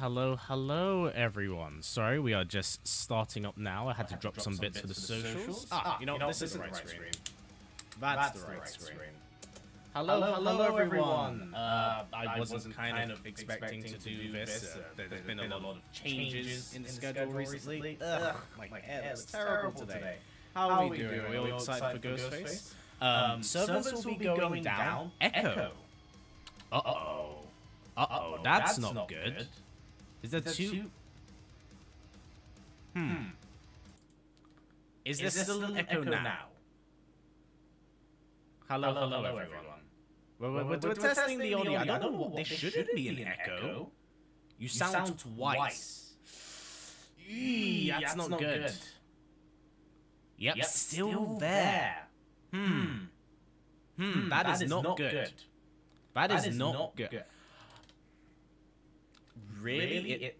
Hello, everyone. Sorry, we are just starting up now. I had to drop some bits for the socials. You know, this is the right screen. That's the right screen. Hello, everyone. I wasn't kind of expecting to do this. There's been a lot of changes in the schedule recently. Ugh, my hair is terrible today. How are we doing? Are we all excited for Ghostface? Servers will be going down. Echo. Uh-oh, that's not good. Is there two? Is there still an echo now? Hello, everyone. We're testing the audio. I don't know what. There shouldn't be an echo. You sound twice. That's not good. Yep, still there. That is not good. That is not good. Really?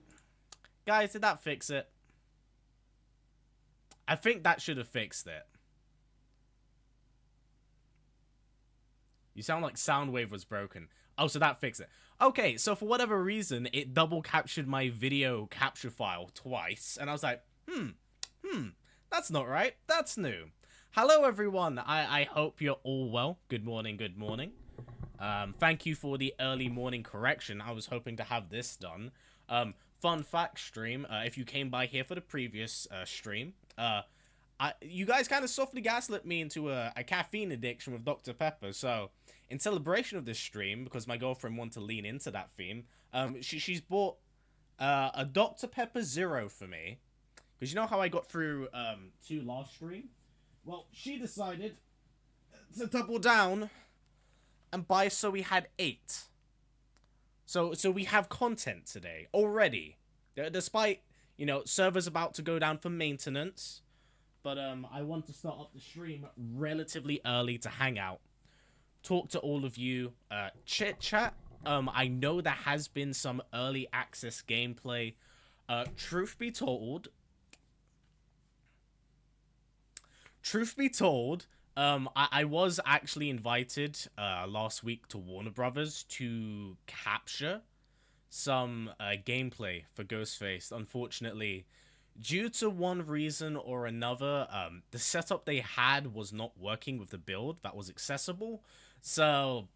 Guys, did that fix it? I think that should have fixed it. You sound like Soundwave was broken. Oh, so that fixed it. Okay, so for whatever reason, it double captured my video capture file twice. And I was like, that's not right. That's new. Hello, everyone. I hope you're all well. Good morning, good morning. Thank you for the early morning correction. I was hoping to have this done. Fun fact stream, if you came by here for the previous stream, you guys kind of softly gaslit me into a caffeine addiction with Dr. Pepper. So in celebration of this stream, because my girlfriend wanted to lean into that theme, she's bought a Dr. Pepper Zero for me. Because you know how I got through 2 last stream? Well, she decided to double down and buy, so we had 8. So we have content today already, despite, you know, servers about to go down for maintenance. But I want to start up the stream relatively early to hang out, talk to all of you, chit chat. I know there has been some early access gameplay. Truth be told, I was actually invited last week to Warner Brothers to capture some gameplay for Ghostface. Unfortunately, due to one reason or another, the setup they had was not working with the build that was accessible. So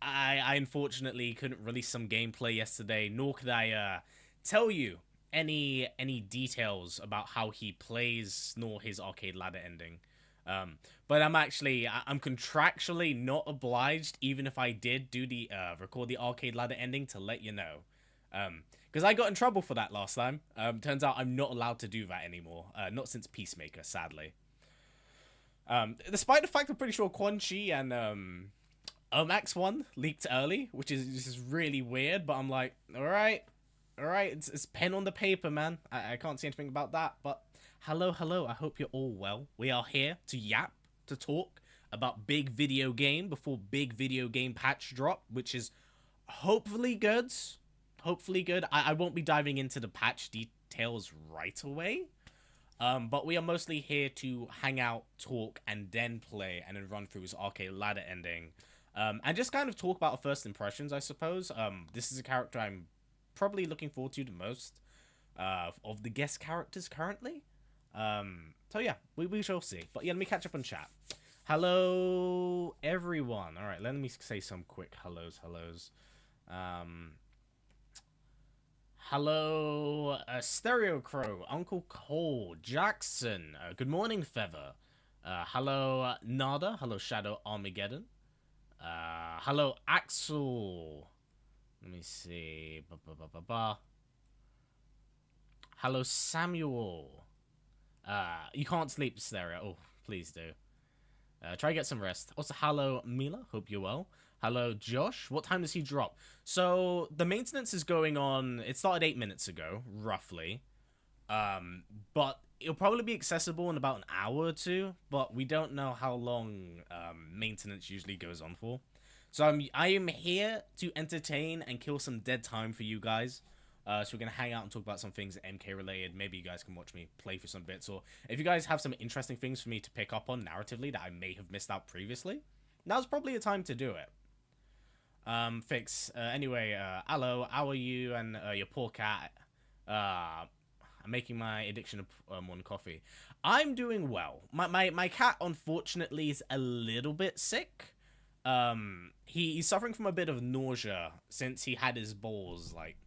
I unfortunately couldn't release some gameplay yesterday, nor could I tell you any details about how he plays, nor his arcade ladder ending. But I'm contractually not obliged, even if I did do the record the arcade ladder ending, to let you know. Because I got in trouble for that last time. Turns out I'm not allowed to do that anymore. Not since Peacemaker, sadly. Despite the fact I'm pretty sure Quan Chi and Omax 1 leaked early, which is really weird, but I'm like, alright, it's pen on the paper, man. I can't see anything about that, but hello, I hope you're all well. We are here to yap, to talk about big video game before big video game patch drop, which is hopefully good. I won't be diving into the patch details right away, but we are mostly here to hang out, talk, and then play, and then run through his arcade ladder ending, and just kind of talk about our first impressions, I suppose. This is a character I'm probably looking forward to the most of the guest characters currently. So yeah, we shall see. But yeah, let me catch up on chat. Hello, everyone. All right, let me say some quick hellos. Hello, Stereo Crow, Uncle Cole, Jackson. Good morning, Feather. Hello, Nada. Hello, Shadow Armageddon. Hello, Axel. Let me see. Hello, Samuel. You can't sleep, Stereo. Oh, please do. Try to get some rest. Also, hello, Mila. Hope you're well. Hello, Josh. What time does he drop? So, the maintenance is going on. It started 8 minutes ago, roughly. But it'll probably be accessible in about an hour or 2. But we don't know how long maintenance usually goes on for. So, I am here to entertain and kill some dead time for you guys. So we're going to hang out and talk about some things MK related. Maybe you guys can watch me play for some bits. Or if you guys have some interesting things for me to pick up on narratively that I may have missed out previously, now's probably a time to do it. Fix. Anyway, hello, how are you and your poor cat? I'm making my addiction of morning coffee. I'm doing well. My cat, unfortunately, is a little bit sick. He's suffering from a bit of nausea since he had his balls, like.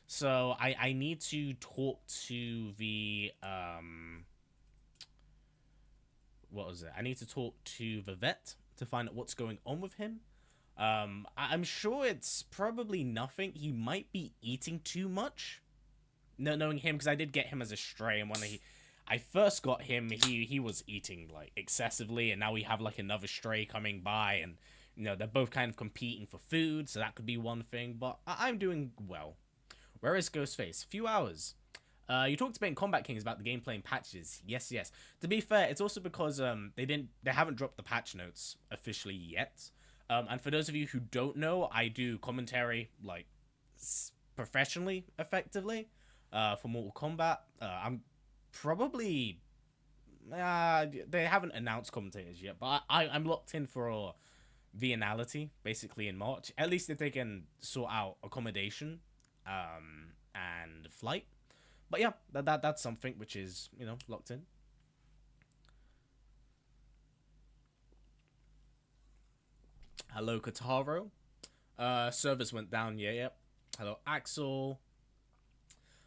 So I need to talk to the, what was it? I need to talk to the vet to find out what's going on with him. I'm sure it's probably nothing. He might be eating too much. No, knowing him, because I did get him as a stray, and when I first got him, he was eating like excessively, and now we have like another stray coming by, and you know they're both kind of competing for food, so that could be one thing. But I'm doing well. Where is Ghostface? A few hours. You talked about in Combat Kings about the gameplay and patches. Yes, yes. To be fair, it's also because they haven't dropped the patch notes officially yet. And for those of you who don't know, I do commentary like professionally, effectively, for Mortal Kombat. I'm probably they haven't announced commentators yet, but I'm locked in for Finality basically in March. At least if they can sort out accommodation, and flight. But yeah, that's something which is, you know, locked in. Hello, Kataro. Servers went down. Yeah, yep. Hello, Axel.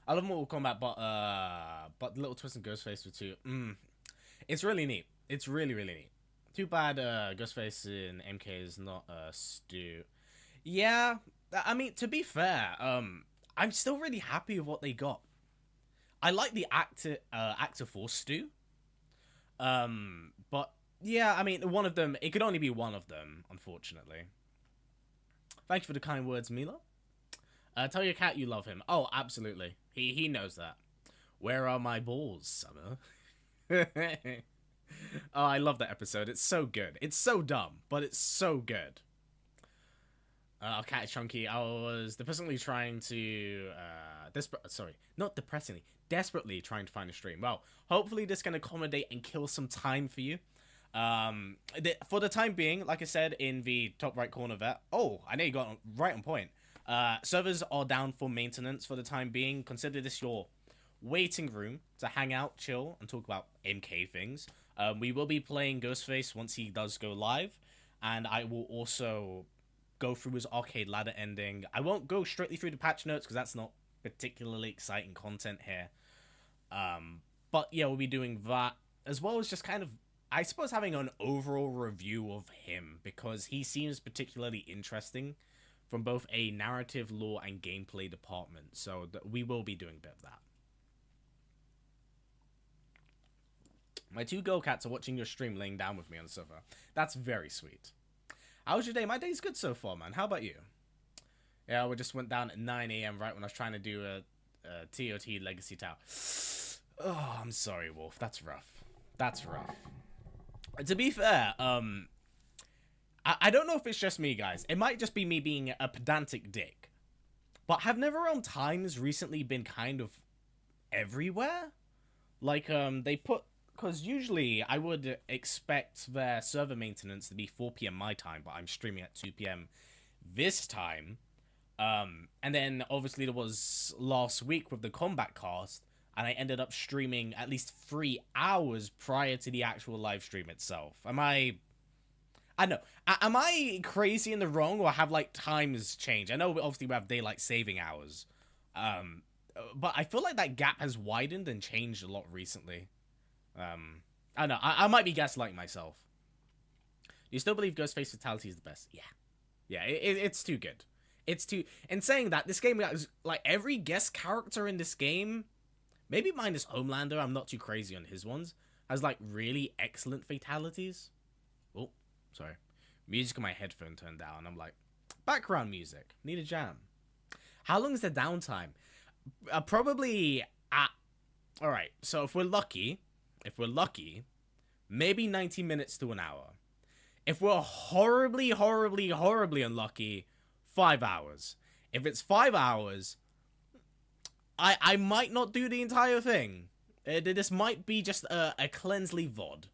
I love Mortal Kombat, but Little Twist and Ghostface were too. It's really neat. It's really, really neat. Too bad Ghostface in MK is not Stu. Yeah, I mean, to be fair, I'm still really happy with what they got. I like the actor for Stu. But yeah, I mean, one of them, it could only be one of them, unfortunately. Thank you for the kind words, Mila. Tell your cat you love him. Oh, absolutely. He knows that. Where are my balls, Summer? Oh, I love that episode. It's so good. It's so dumb, but it's so good. Our cat is chunky. I was depressingly trying to, desperately trying to find a stream. Well, hopefully this can accommodate and kill some time for you. For the time being, like I said in the top right corner there. Oh, I know you got right on point. Servers are down for maintenance for the time being. Consider this your waiting room to hang out, chill, and talk about MK things. We will be playing Ghostface once he does go live, and I will also go through his arcade ladder ending. I won't go strictly through the patch notes because that's not particularly exciting content here. But yeah, we'll be doing that as well as just kind of, I suppose, having an overall review of him because he seems particularly interesting from both a narrative, lore, and gameplay department. So we will be doing a bit of that. My two girl cats are watching your stream laying down with me on the sofa. That's very sweet. How's your day? My day's good so far, man. How about you? Yeah, we just went down at 9 a.m. right when I was trying to do a TOT Legacy Tower. Oh, I'm sorry, Wolf. That's rough. That's rough. To be fair, I don't know if it's just me, guys. It might just be me being a pedantic dick. But have NetherRealm times recently been kind of everywhere? Like, they put... Because usually I would expect their server maintenance to be 4 p.m. my time, but I'm streaming at 2 p.m. this time. And then obviously there was last week with the Kombat cast, and I ended up streaming at least 3 hours prior to the actual live stream itself. I don't know. Am I crazy in the wrong, or have like times changed? I know obviously we have daylight saving hours, but I feel like that gap has widened and changed a lot recently. I don't know. I might be gaslighting myself. You still believe Ghostface Fatality is the best? Yeah. Yeah, it's too good. It's too... In saying that, this game has, like, every guest character in this game, maybe minus Homelander, I'm not too crazy on his ones, has, like, really excellent fatalities. Oh, sorry. Music on my headphone turned down. I'm like, background music. Need a jam. How long is the downtime? Probably at... Alright, so if we're lucky, maybe 90 minutes to an hour. If we're horribly unlucky, 5 hours. If it's 5 hours, I might not do the entire thing. This might be just a cleansely VOD.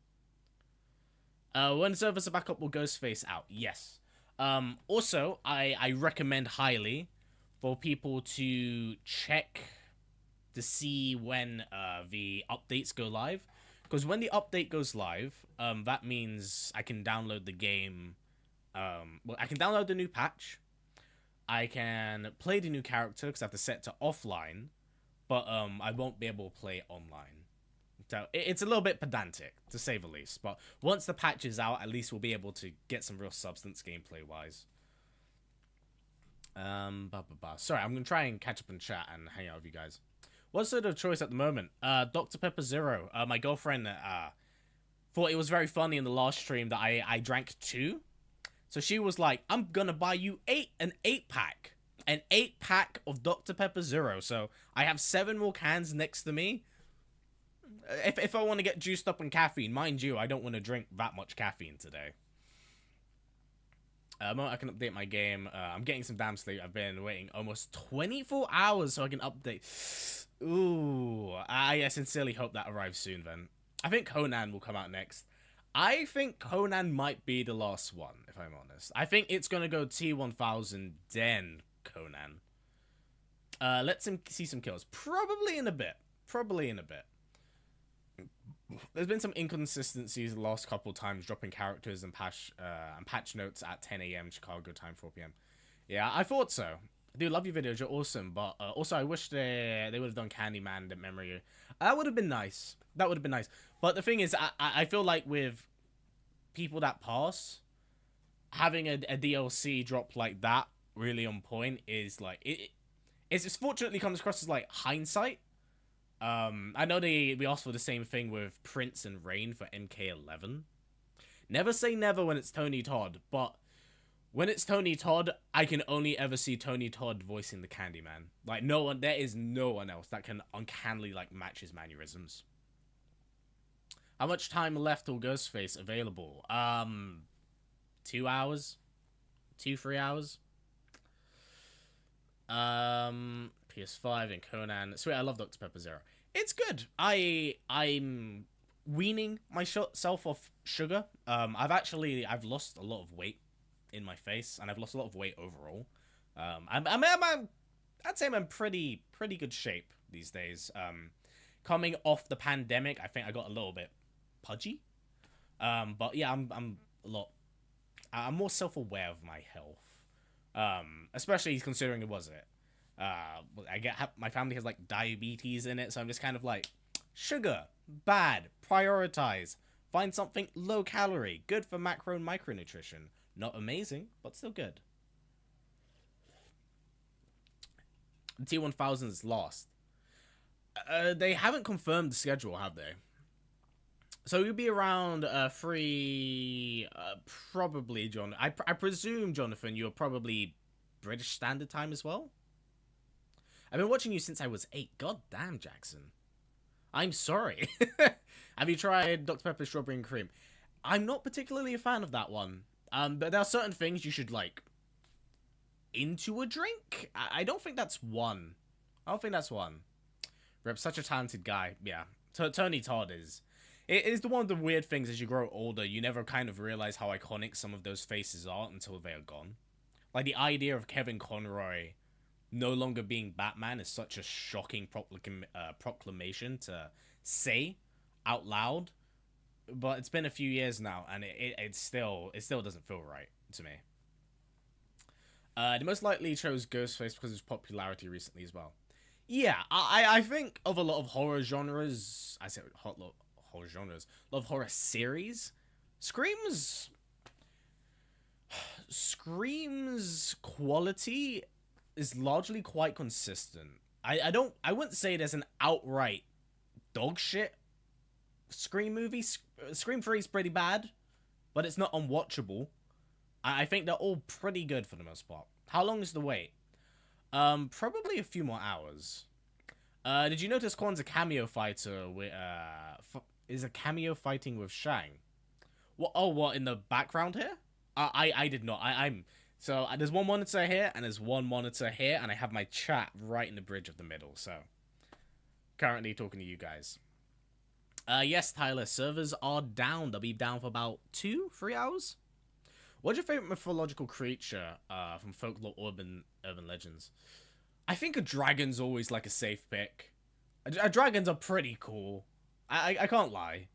When servers are back up, will Ghostface out? Yes. Also, I recommend highly for people to check to see when the updates go live. Because when the update goes live, that means I can download the game. Well, I can download the new patch. I can play the new character because I have to set to offline, but I won't be able to play online. So it's a little bit pedantic, to say the least. But once the patch is out, at least we'll be able to get some real substance gameplay-wise. Sorry, I'm going to try and catch up in chat and hang out with you guys. What's sort of choice at the moment? Dr. Pepper Zero. My girlfriend thought it was very funny in the last stream that I drank 2. So she was like, I'm going to buy you an 8-pack. An 8-pack of Dr. Pepper Zero. So I have 7 more cans next to me. If I want to get juiced up on caffeine, mind you, I don't want to drink that much caffeine today. I can update my game. I'm getting some damn sleep. I've been waiting almost 24 hours so I can update. Ooh, I sincerely hope that arrives soon then. I think Conan will come out next. I think Conan might be the last one, if I'm honest. I think it's going to go T1000, then Conan. Let's see some kills. Probably in a bit. There's been some inconsistencies the last couple times, dropping characters and patch notes at 10 a.m. Chicago time, 4 p.m. Yeah, I thought so. I do love your videos, you're awesome, but also I wish they would have done Candyman in memory. That would have been nice. But the thing is, I feel like with people that pass, having a DLC drop like that really on point is like it's fortunately comes across as like hindsight. I know we asked for the same thing with Prince and Rain for MK11. Never say never when it's Tony Todd, but when it's Tony Todd, I can only ever see Tony Todd voicing the Candyman. Like, there is no one else that can uncannily, like, match his mannerisms. How much time left till Ghostface available? 2 hours? 2-3 hours? PS5 and Conan. Sweet, I love Dr. Pepper Zero. It's good. I'm weaning myself off sugar. I've lost a lot of weight in my face, and I've lost a lot of weight overall. I'd say I'm in pretty good shape these days. Coming off the pandemic, I think I got a little bit pudgy. But yeah, I'm more self-aware of my health. Especially considering it was it. My family has like diabetes in it, so I'm just kind of like, sugar, bad, prioritize, find something low calorie, good for macro and micronutrition. Not amazing, but still good. The T1000 is lost. They haven't confirmed the schedule, have they? So you'll be around 3, probably, John. I presume, Jonathan, you're probably British Standard Time as well? I've been watching you since I was 8. God damn, Jackson. I'm sorry. Have you tried Dr. Pepper Strawberry and Cream? I'm not particularly a fan of that one. But there are certain things you should, like, into a drink? I don't think that's one. Rep, such a talented guy. Yeah. Tony Todd is. It is one of the weird things as you grow older. You never kind of realize how iconic some of those faces are until they are gone. Like, the idea of Kevin Conroy no longer being Batman is such a shocking proclamation to say out loud. But it's been a few years now, and it still doesn't feel right to me. They most likely chose Ghostface because of his popularity recently as well. Yeah, I think of a lot of horror genres. I say horror genres. A lot of horror series. Scream's quality is largely quite consistent. I wouldn't say there's an outright dog shit Scream movie. Scream 3 is pretty bad, but it's not unwatchable. I think they're all pretty good for the most part. How long is the wait? Probably a few more hours. Did you notice Korn's a cameo fighter with, is a cameo fighting with Shang? What? Oh, what, in the background here? I did not. So there's one monitor here, and there's one monitor here, and I have my chat right in the bridge of the middle, so. Currently talking to you guys. Yes, Tyler, servers are down. They'll be down for about 2-3 hours. What's your favorite mythological creature from folklore, urban legends? I think a dragon's always like a safe pick. Dragons are pretty cool. I can't lie.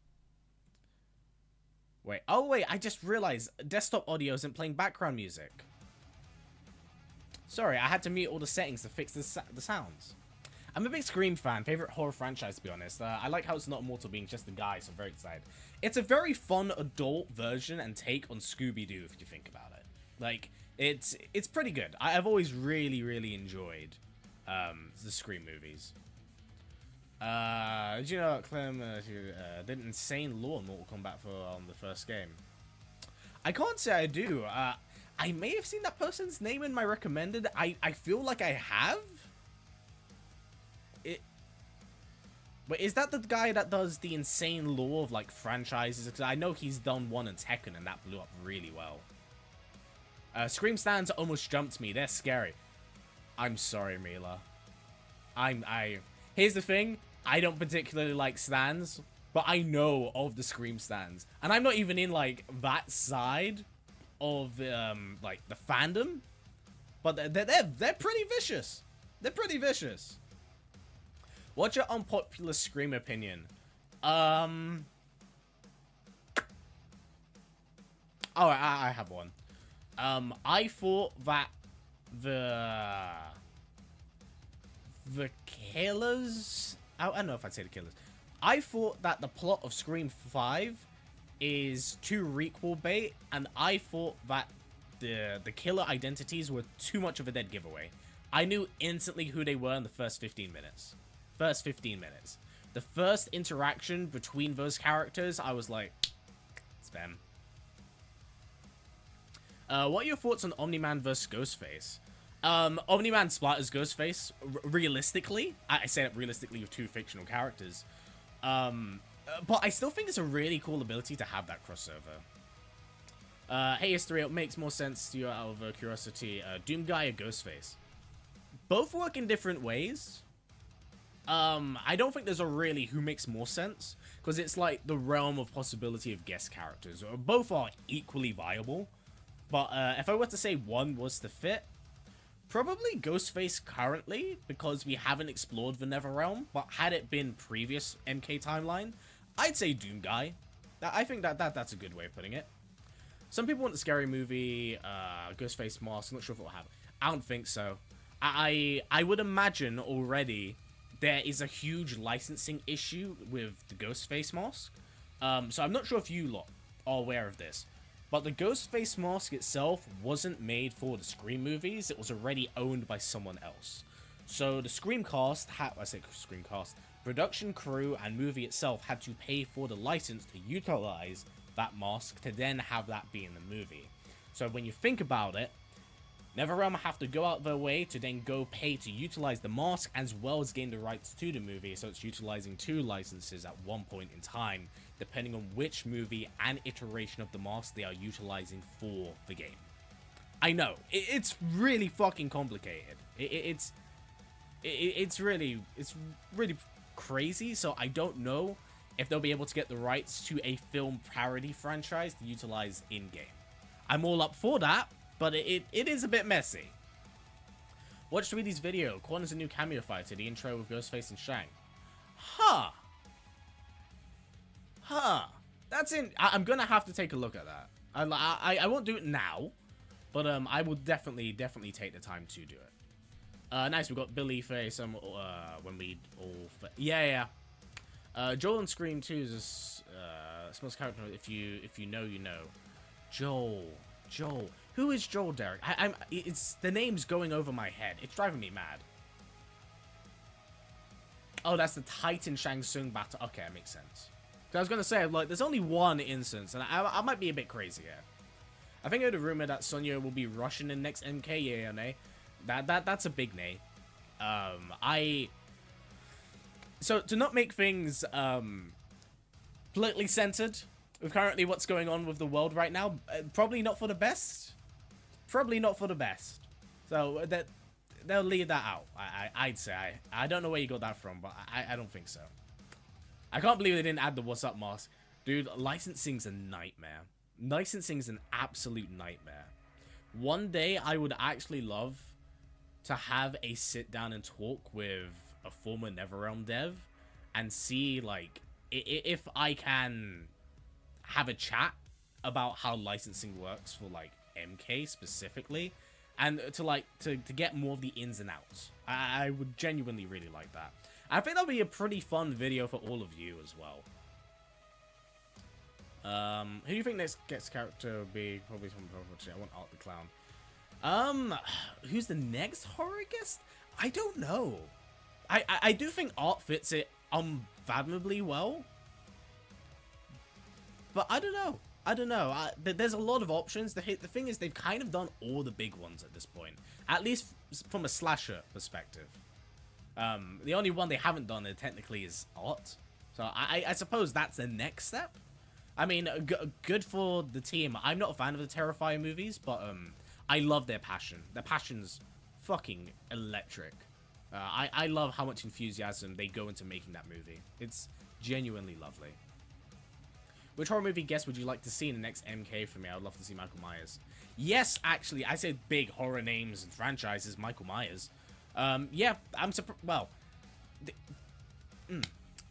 Wait, oh wait, I just realized desktop audio isn't playing background music. Sorry, I had to mute all the settings to fix the sounds. I'm a big Scream fan, favorite horror franchise to be honest. I like how it's not Mortal being just a guy, so I'm very excited. It's a very fun adult version and take on Scooby-Doo if you think about it. Like, it's pretty good. I've always really enjoyed the Scream movies. Did you know Clem did insane lore in Mortal Kombat for the first game? I can't say I do. I may have seen that person's name in my recommended. I feel like I have. But is that the guy that does the insane lore of like franchises? Because I know he's done one in Tekken and that blew up really well. Scream stands almost jumped me. They're scary. I'm sorry, Mila. Here's the thing. I don't particularly like stands, but I know of the Scream stands, and I'm not even in like that side of like the fandom. But they're pretty vicious. They're pretty vicious. What's your unpopular Scream opinion? Oh, I have one. I thought that the killers... I don't know if I'd say the killers. I thought that the plot of Scream 5 is too requel bait, and I thought that the killer identities were too much of a dead giveaway. I knew instantly who they were in the first 15 minutes. The first interaction between those characters, I was like, it's them. What are your thoughts on Omni-Man vs. Ghostface? Omni-Man splatters Ghostface, realistically. I say it realistically with two fictional characters. But I still think it's a really cool ability to have that crossover. Hey, History, it makes more sense to you out of curiosity. Doom Guy or Ghostface? Both work in different ways. I don't think there's a really who makes more sense, because it's like the realm of possibility of guest characters. Both are equally viable, but if I were to say one was to fit, probably Ghostface currently, because we haven't explored the Netherrealm, but had it been previous MK timeline, I'd say Doom Guy. I think that's a good way of putting it. Some people want the scary movie, Ghostface mask. I'm not sure if it will happen. I don't think so. I would imagine already there is a huge licensing issue with the Ghostface mask. So I'm not sure if you lot are aware of this, but the Ghostface mask itself wasn't made for the Scream movies. It was already owned by someone else. So the Screamcast, production crew and movie itself had to pay for the license to utilize that mask to then have that be in the movie. So when you think about it, Netherrealm have to go out their way to then go pay to utilize the mask as well as gain the rights to the movie, so it's utilizing two licenses at one point in time, depending on which movie and iteration of the mask they are utilizing for the game. I know, it's really fucking complicated. It's really crazy, so I don't know if they'll be able to get the rights to a film parody franchise to utilize in-game. I'm all up for that, but it is a bit messy. Watch Tweedy's video. Quan is a new cameo fighter. The intro with Ghostface and Shang. Huh. That's in... I'm gonna have to take a look at that. I won't do it now, but I will definitely take the time to do it. Nice. We got Billy Face. When we all... Yeah. Joel in Scream 2 is a small character. If you know, you know. Joel. Who is Joel, Derek? It's the name's going over my head. It's driving me mad. Oh, that's the Titan Shang Tsung battle. Okay, that makes sense. I was gonna say, like, there's only one instance, and I might be a bit crazy here. I think I heard a rumor that Sonya will be Russian in next MK. Yeah or nay? That's a big nay. So to not make things politically centered with currently what's going on with the world right now, probably not for the best. Probably not for the best. So they'll leave that out. I'd say. I don't know where you got that from, but I don't think so. I can't believe they didn't add the What's Up mask. Dude, licensing's a nightmare. licensing is an absolute nightmare. One day I would actually love to have a sit down and talk with a former NetherRealm dev and see like if I can have a chat about how licensing works for like MK specifically, and to get more of the ins and outs. I would genuinely really like that. I think that'll be a pretty fun video for all of you as well. Who do you think next guest character will be? Probably someone. I want Art the Clown. Who's the next horror guest? I don't know. I do think Art fits it unfathomably well, but I don't know. There's a lot of options. The thing is, they've kind of done all the big ones at this point, at least from a slasher perspective. The only one they haven't done technically is Art, so I suppose that's the next step. I mean, good for the team. I'm not a fan of the Terrifier movies, but I love their passion. Their passion's fucking electric. I love how much enthusiasm they go into making that movie. It's genuinely lovely. Which horror movie guest would you like to see in the next MK for me? I would love to see Michael Myers. Yes, actually, I said big horror names and franchises. Michael Myers. Yeah, I'm surprised. Well,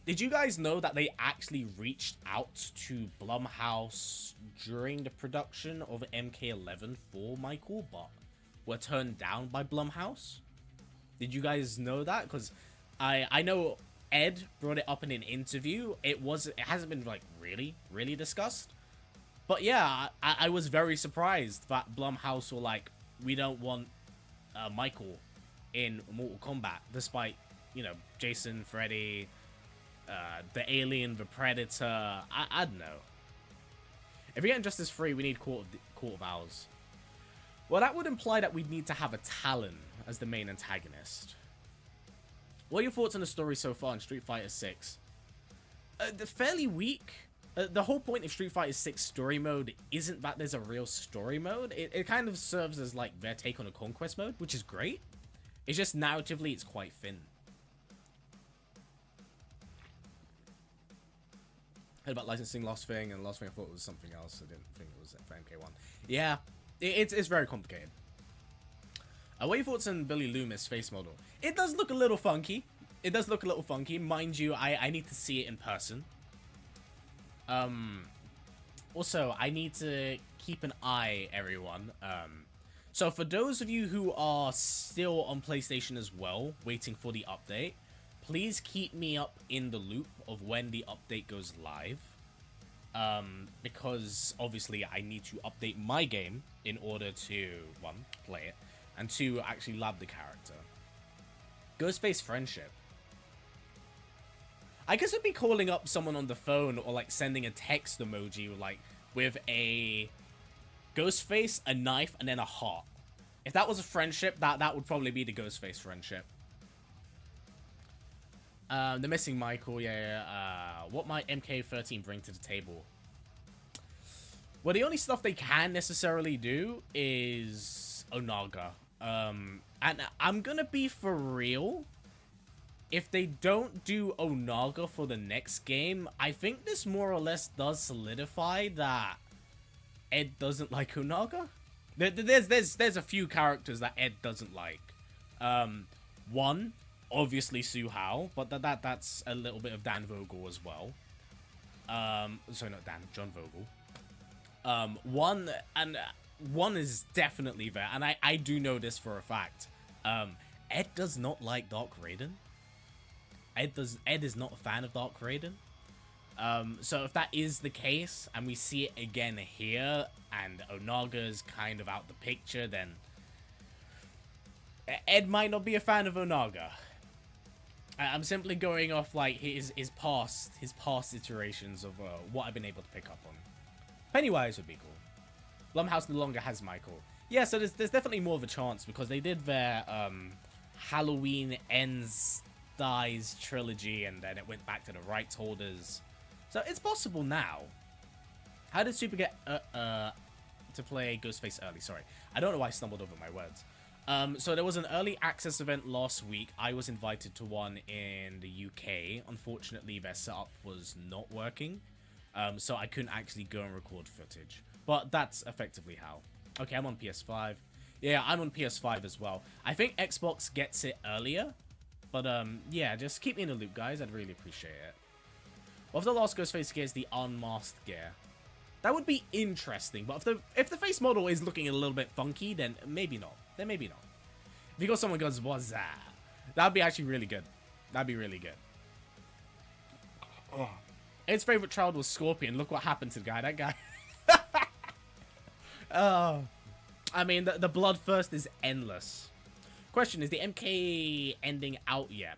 did you guys know that they actually reached out to Blumhouse during the production of MK11 for Michael, but were turned down by Blumhouse? Did you guys know that? Because I know Ed brought it up in an interview. It hasn't been like really discussed. But yeah, I was very surprised that Blumhouse were like, we don't want Michael in Mortal Kombat, despite, you know, Jason, Freddy, the Alien, the Predator. I don't know. If we get Injustice 3, we need Court of Owls. Well, that would imply that we'd need to have a Talon as the main antagonist. What are your thoughts on the story so far in Street Fighter 6? They're fairly weak. The whole point of Street Fighter 6 story mode isn't that there's a real story mode. It kind of serves as like their take on a conquest mode, which is great. It's just narratively, it's quite thin. Heard about licensing Lost Thing, and Lost Thing I thought it was something else. I didn't think it was for MK1. Yeah, it's very complicated. What are your thoughts on Billy Loomis' face model? It does look a little funky. Mind you, I need to see it in person. Also, I need to keep an eye, everyone. So for those of you who are still on PlayStation as well, waiting for the update, please keep me up in the loop of when the update goes live. Because obviously I need to update my game in order to, 1, play it, and 2, actually lab the character. Ghostface friendship. I guess it'd be calling up someone on the phone or like sending a text emoji like with a Ghostface, a knife, and then a heart. If that was a friendship, that would probably be the Ghostface friendship. The missing Michael, yeah. What might MK13 bring to the table? Well, the only stuff they can necessarily do is Onaga. And I'm gonna be for real. If they don't do Onaga for the next game, I think this more or less does solidify that Ed doesn't like Onaga. There's a few characters that Ed doesn't like. One, obviously Su Hao, but that's a little bit of Dan Vogel as well. Sorry, not Dan, John Vogel. One is definitely there, and I do know this for a fact. Ed does not like Dark Raiden. Ed is not a fan of Dark Raiden. So if that is the case, and we see it again here, and Onaga's kind of out the picture, then Ed might not be a fan of Onaga. I'm simply going off like his past iterations of what I've been able to pick up on. Pennywise would be cool. Blumhouse no longer has Michael. Yeah, so there's definitely more of a chance because they did their Halloween Ends Dies trilogy, and then it went back to the rights holders. So it's possible now. How did Super get to play Ghostface early? Sorry, I don't know why I stumbled over my words. So there was an early access event last week. I was invited to one in the UK. Unfortunately, their setup was not working, so I couldn't actually go and record footage. But that's effectively how. Okay, I'm on PS5. Yeah, I'm on PS5 as well. I think Xbox gets it earlier. But, yeah, just keep me in the loop, guys. I'd really appreciate it. What if the last Ghostface gear is the unmasked gear? That would be interesting. But if the face model is looking a little bit funky, then maybe not. Then maybe not. If you got someone who goes, what's that? That'd be actually really good. That'd be really good. Oh. Its favorite child was Scorpion. Look what happened to the guy. That guy. Oh. I mean, the bloodthirst is endless. Question, is the MK ending out yet?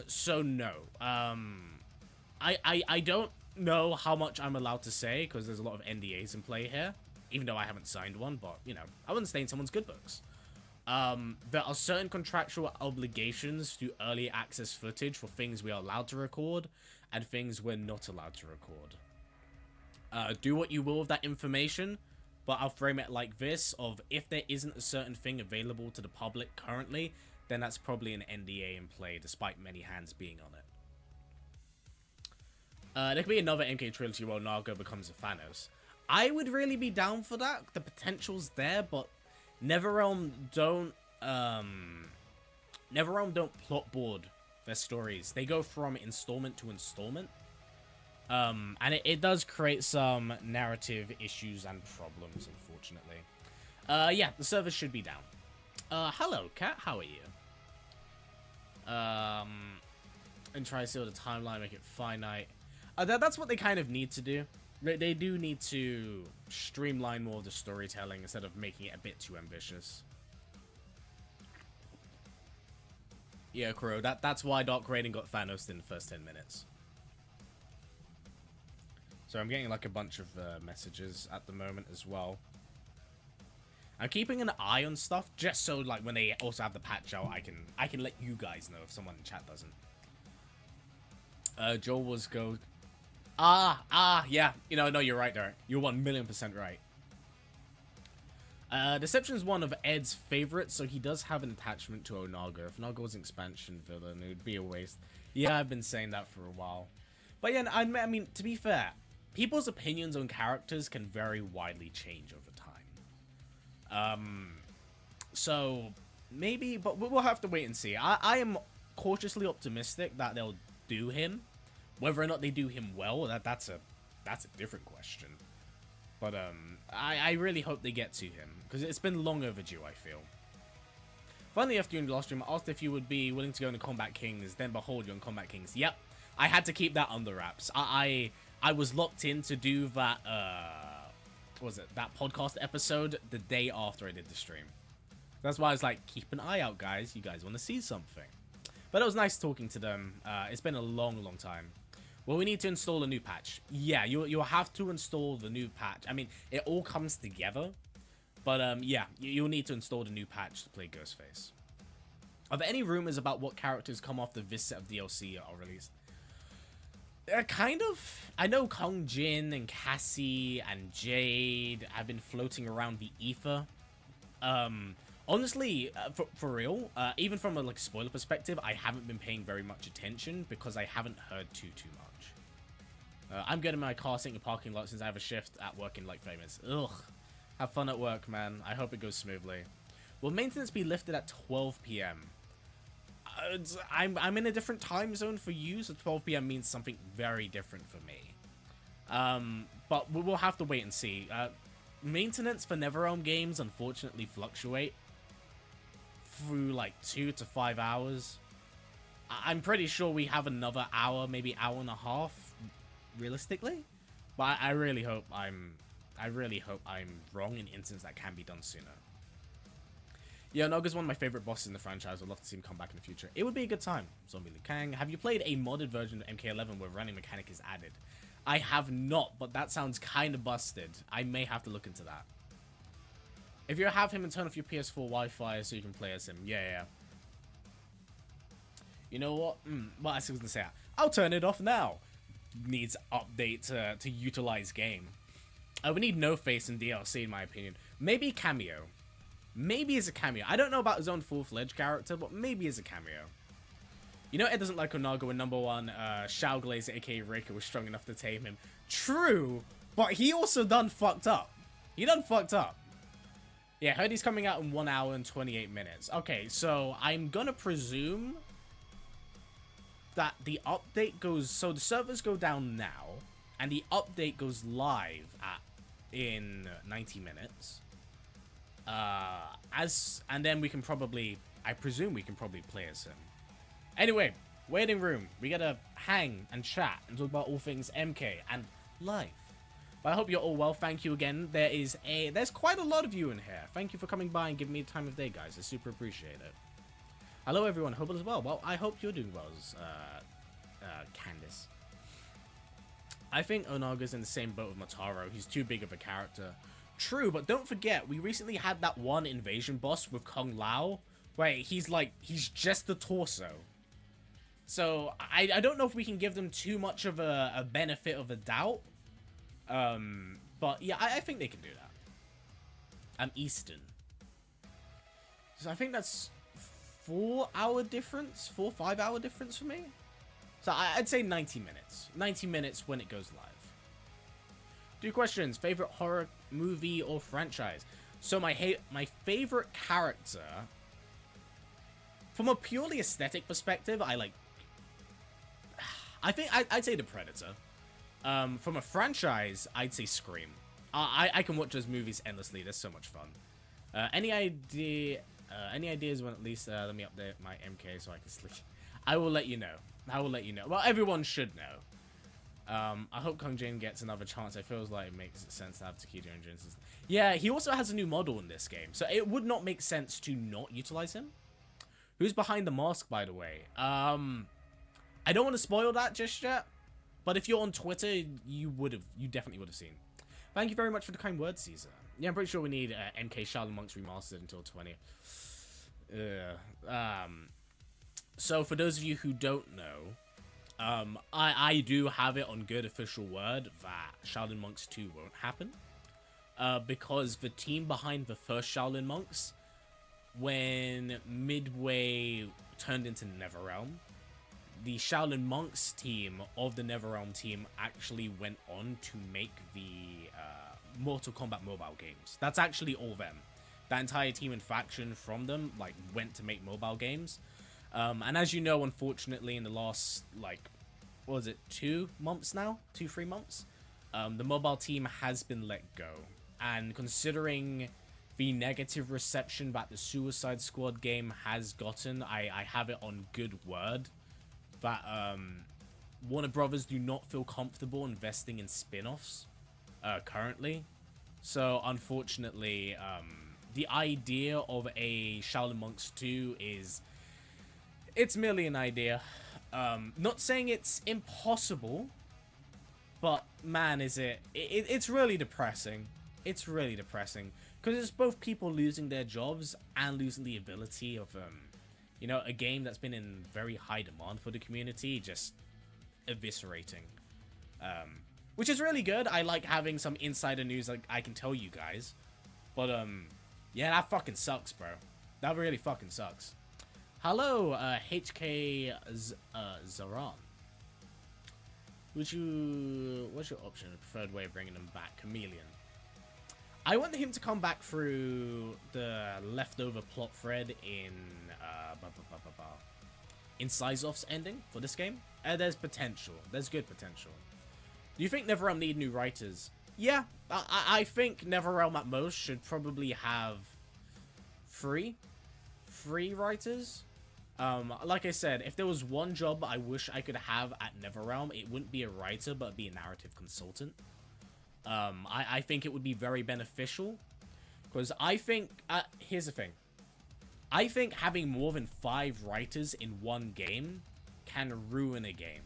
So no. I don't know how much I'm allowed to say, because there's a lot of NDAs in play here. Even though I haven't signed one, but, you know, I wouldn't stay in someone's good books. There are certain contractual obligations to early access footage for things we are allowed to record, and things we're not allowed to record. Do what you will with that information, but I'll frame it like this, of if there isn't a certain thing available to the public currently, then that's probably an NDA in play, despite many hands being on it. There could be another MK trilogy where Nago becomes a Thanos. I would really be down for that. The potential's there, but NetherRealm don't plot board their stories. They go from installment to installment. And it does create some narrative issues and problems, unfortunately. Yeah, the server should be down. Hello, Cat. How are you? And try to seal the timeline, make it finite. That's what they kind of need to do. They do need to streamline more of the storytelling instead of making it a bit too ambitious. Yeah, Crow, that's why Dark Raiden got Thanos in the first 10 minutes. So I'm getting like a bunch of messages at the moment as well. I'm keeping an eye on stuff just so like when they also have the patch out, I can let you guys know if someone in chat doesn't. Joel was go. Yeah. You know, no, you're right there. You're 1,000,000% right. Deception's one of Ed's favorites, so he does have an attachment to Onaga. If Onaga was an expansion villain, it would be a waste. Yeah, I've been saying that for a while. But yeah, I mean, to be fair, people's opinions on characters can very widely change over time. So maybe, but we'll have to wait and see. I am cautiously optimistic that they'll do him. Whether or not they do him well, that's a different question. But I really hope they get to him, because it's been long overdue, I feel. Finally, after doing the last stream, I asked if you would be willing to go into Combat Kings, then behold, you're on Combat Kings. Yep, I had to keep that under wraps. I was locked in to do that, what was it, that podcast episode the day after I did the stream. That's why I was like, keep an eye out, guys. You guys want to see something. But it was nice talking to them. It's been a long, long time. Well, we need to install a new patch. Yeah, you'll have to install the new patch. I mean, it all comes together. But, yeah, you'll need to install the new patch to play Ghostface. Are there any rumors about what characters come off this set of DLC are released? Kind of. I know Kong Jin and Cassie and Jade have been floating around the ether. Honestly, for real, even from a like spoiler perspective, I haven't been paying very much attention because I haven't heard too much. I'm getting my car sitting in a parking lot since I have a shift at work in like 5 minutes. Ugh. Have fun at work, man. I hope it goes smoothly. Will maintenance be lifted at 12 p.m.? I'm in a different time zone for you, so 12 p.m. means something very different for me. But we'll have to wait and see. Maintenance for NetherRealm games unfortunately fluctuate through like 2 to 5 hours. I'm pretty sure we have another hour, maybe hour and a half, realistically. But I really hope I'm wrong in instances that can be done sooner. Yeah, Naga's one of my favorite bosses in the franchise. I'd love to see him come back in the future. It would be a good time. Zombie Liu Kang. Have you played a modded version of MK11 where running mechanic is added? I have not, but that sounds kind of busted. I may have to look into that. If you have him and turn off your PS4 Wi-Fi so you can play as him. Yeah. You know what? Well, I was going to say, I'll turn it off now. Needs update to utilize game. We need No Face in DLC, in my opinion. Maybe Kameo. Maybe as a cameo. I don't know about his own full-fledged character, but maybe as a cameo. You know Ed doesn't like Onaga when number one, Shao Glaze, aka Reika, was strong enough to tame him. True, But he also done fucked up. He done fucked up. Yeah, heard he's coming out in 1 hour and 28 minutes. Okay, so I'm gonna presume that the update goes... So the servers go down now, and the update goes live in 90 minutes. And then we can probably... I presume we can probably play as him. Anyway, waiting room. We gotta hang and chat and talk about all things MK and life. But I hope you're all well. Thank you again. There's quite a lot of you in here. Thank you for coming by and giving me the time of day, guys. I super appreciate it. Hello, everyone. Hope all is well. Well, I hope you're doing well, Candice. I think Onaga's in the same boat with Motaro. He's too big of a character. True, but don't forget, we recently had that one invasion boss with Kung Lao, where he's just the torso. So, I don't know if we can give them too much of a benefit of a doubt. But yeah, I think they can do that. I'm Eastern. So I think that's 4 hour difference, 5 hour difference for me. So I'd say 90 minutes. 90 minutes when it goes live. 2 questions. Favorite horror movie or franchise? So my favorite character, from a purely aesthetic perspective, I think I'd say the Predator. From a franchise, I'd say Scream. I can watch those movies endlessly. They're so much fun. Any ideas when at least let me update my MK so I can sleep. I will let you know. I will let you know. Well, everyone should know. I hope Kung Jin gets another chance. It feels like it makes sense to have Takedo and Jin. Yeah, he also has a new model in this game, so it would not make sense to not utilize him. Who's behind the mask, by the way? I don't want to spoil that just yet. But if you're on Twitter, you definitely would have seen. Thank you very much for the kind words, Caesar. Yeah, I'm pretty sure we need MK Shaolin Monks remastered until 20. So for those of you who don't know, I do have it on good official word that Shaolin Monks 2 won't happen. Because the team behind the first Shaolin Monks, when Midway turned into NetherRealm, the Shaolin Monks team of the NetherRealm team actually went on to make the Mortal Kombat mobile games. That's actually all them. That entire team and faction from them went to make mobile games. And as you know, unfortunately, in the last what was it, 2 months now, 2-3 months, the mobile team has been let go. And considering the negative reception that the Suicide Squad game has gotten, I have it on good word that Warner Brothers do not feel comfortable investing in spin-offs currently. So unfortunately, the idea of a Shaolin Monks 2 it's merely an idea. Not saying it's impossible, but man, it's really depressing. It's really depressing because it's both people losing their jobs and losing the ability of a game that's been in very high demand for the community, just eviscerating. Which is really good. I like having some insider news I can tell you guys. But, yeah, that fucking sucks, bro. That really fucking sucks. Hello, HK Zaran. What's your option? A preferred way of bringing them back? Chameleon. I want him to come back through the leftover plot thread in Sizov's ending for this game. There's potential. There's good potential. Do you think NetherRealm need new writers? Yeah, I think NetherRealm at most should probably have three writers. Like I said, if there was one job I wish I could have at NetherRealm, it wouldn't be a writer, but it'd be a narrative consultant. I think it would be very beneficial, because I think, here's the thing. I think having more than 5 writers in one game can ruin a game,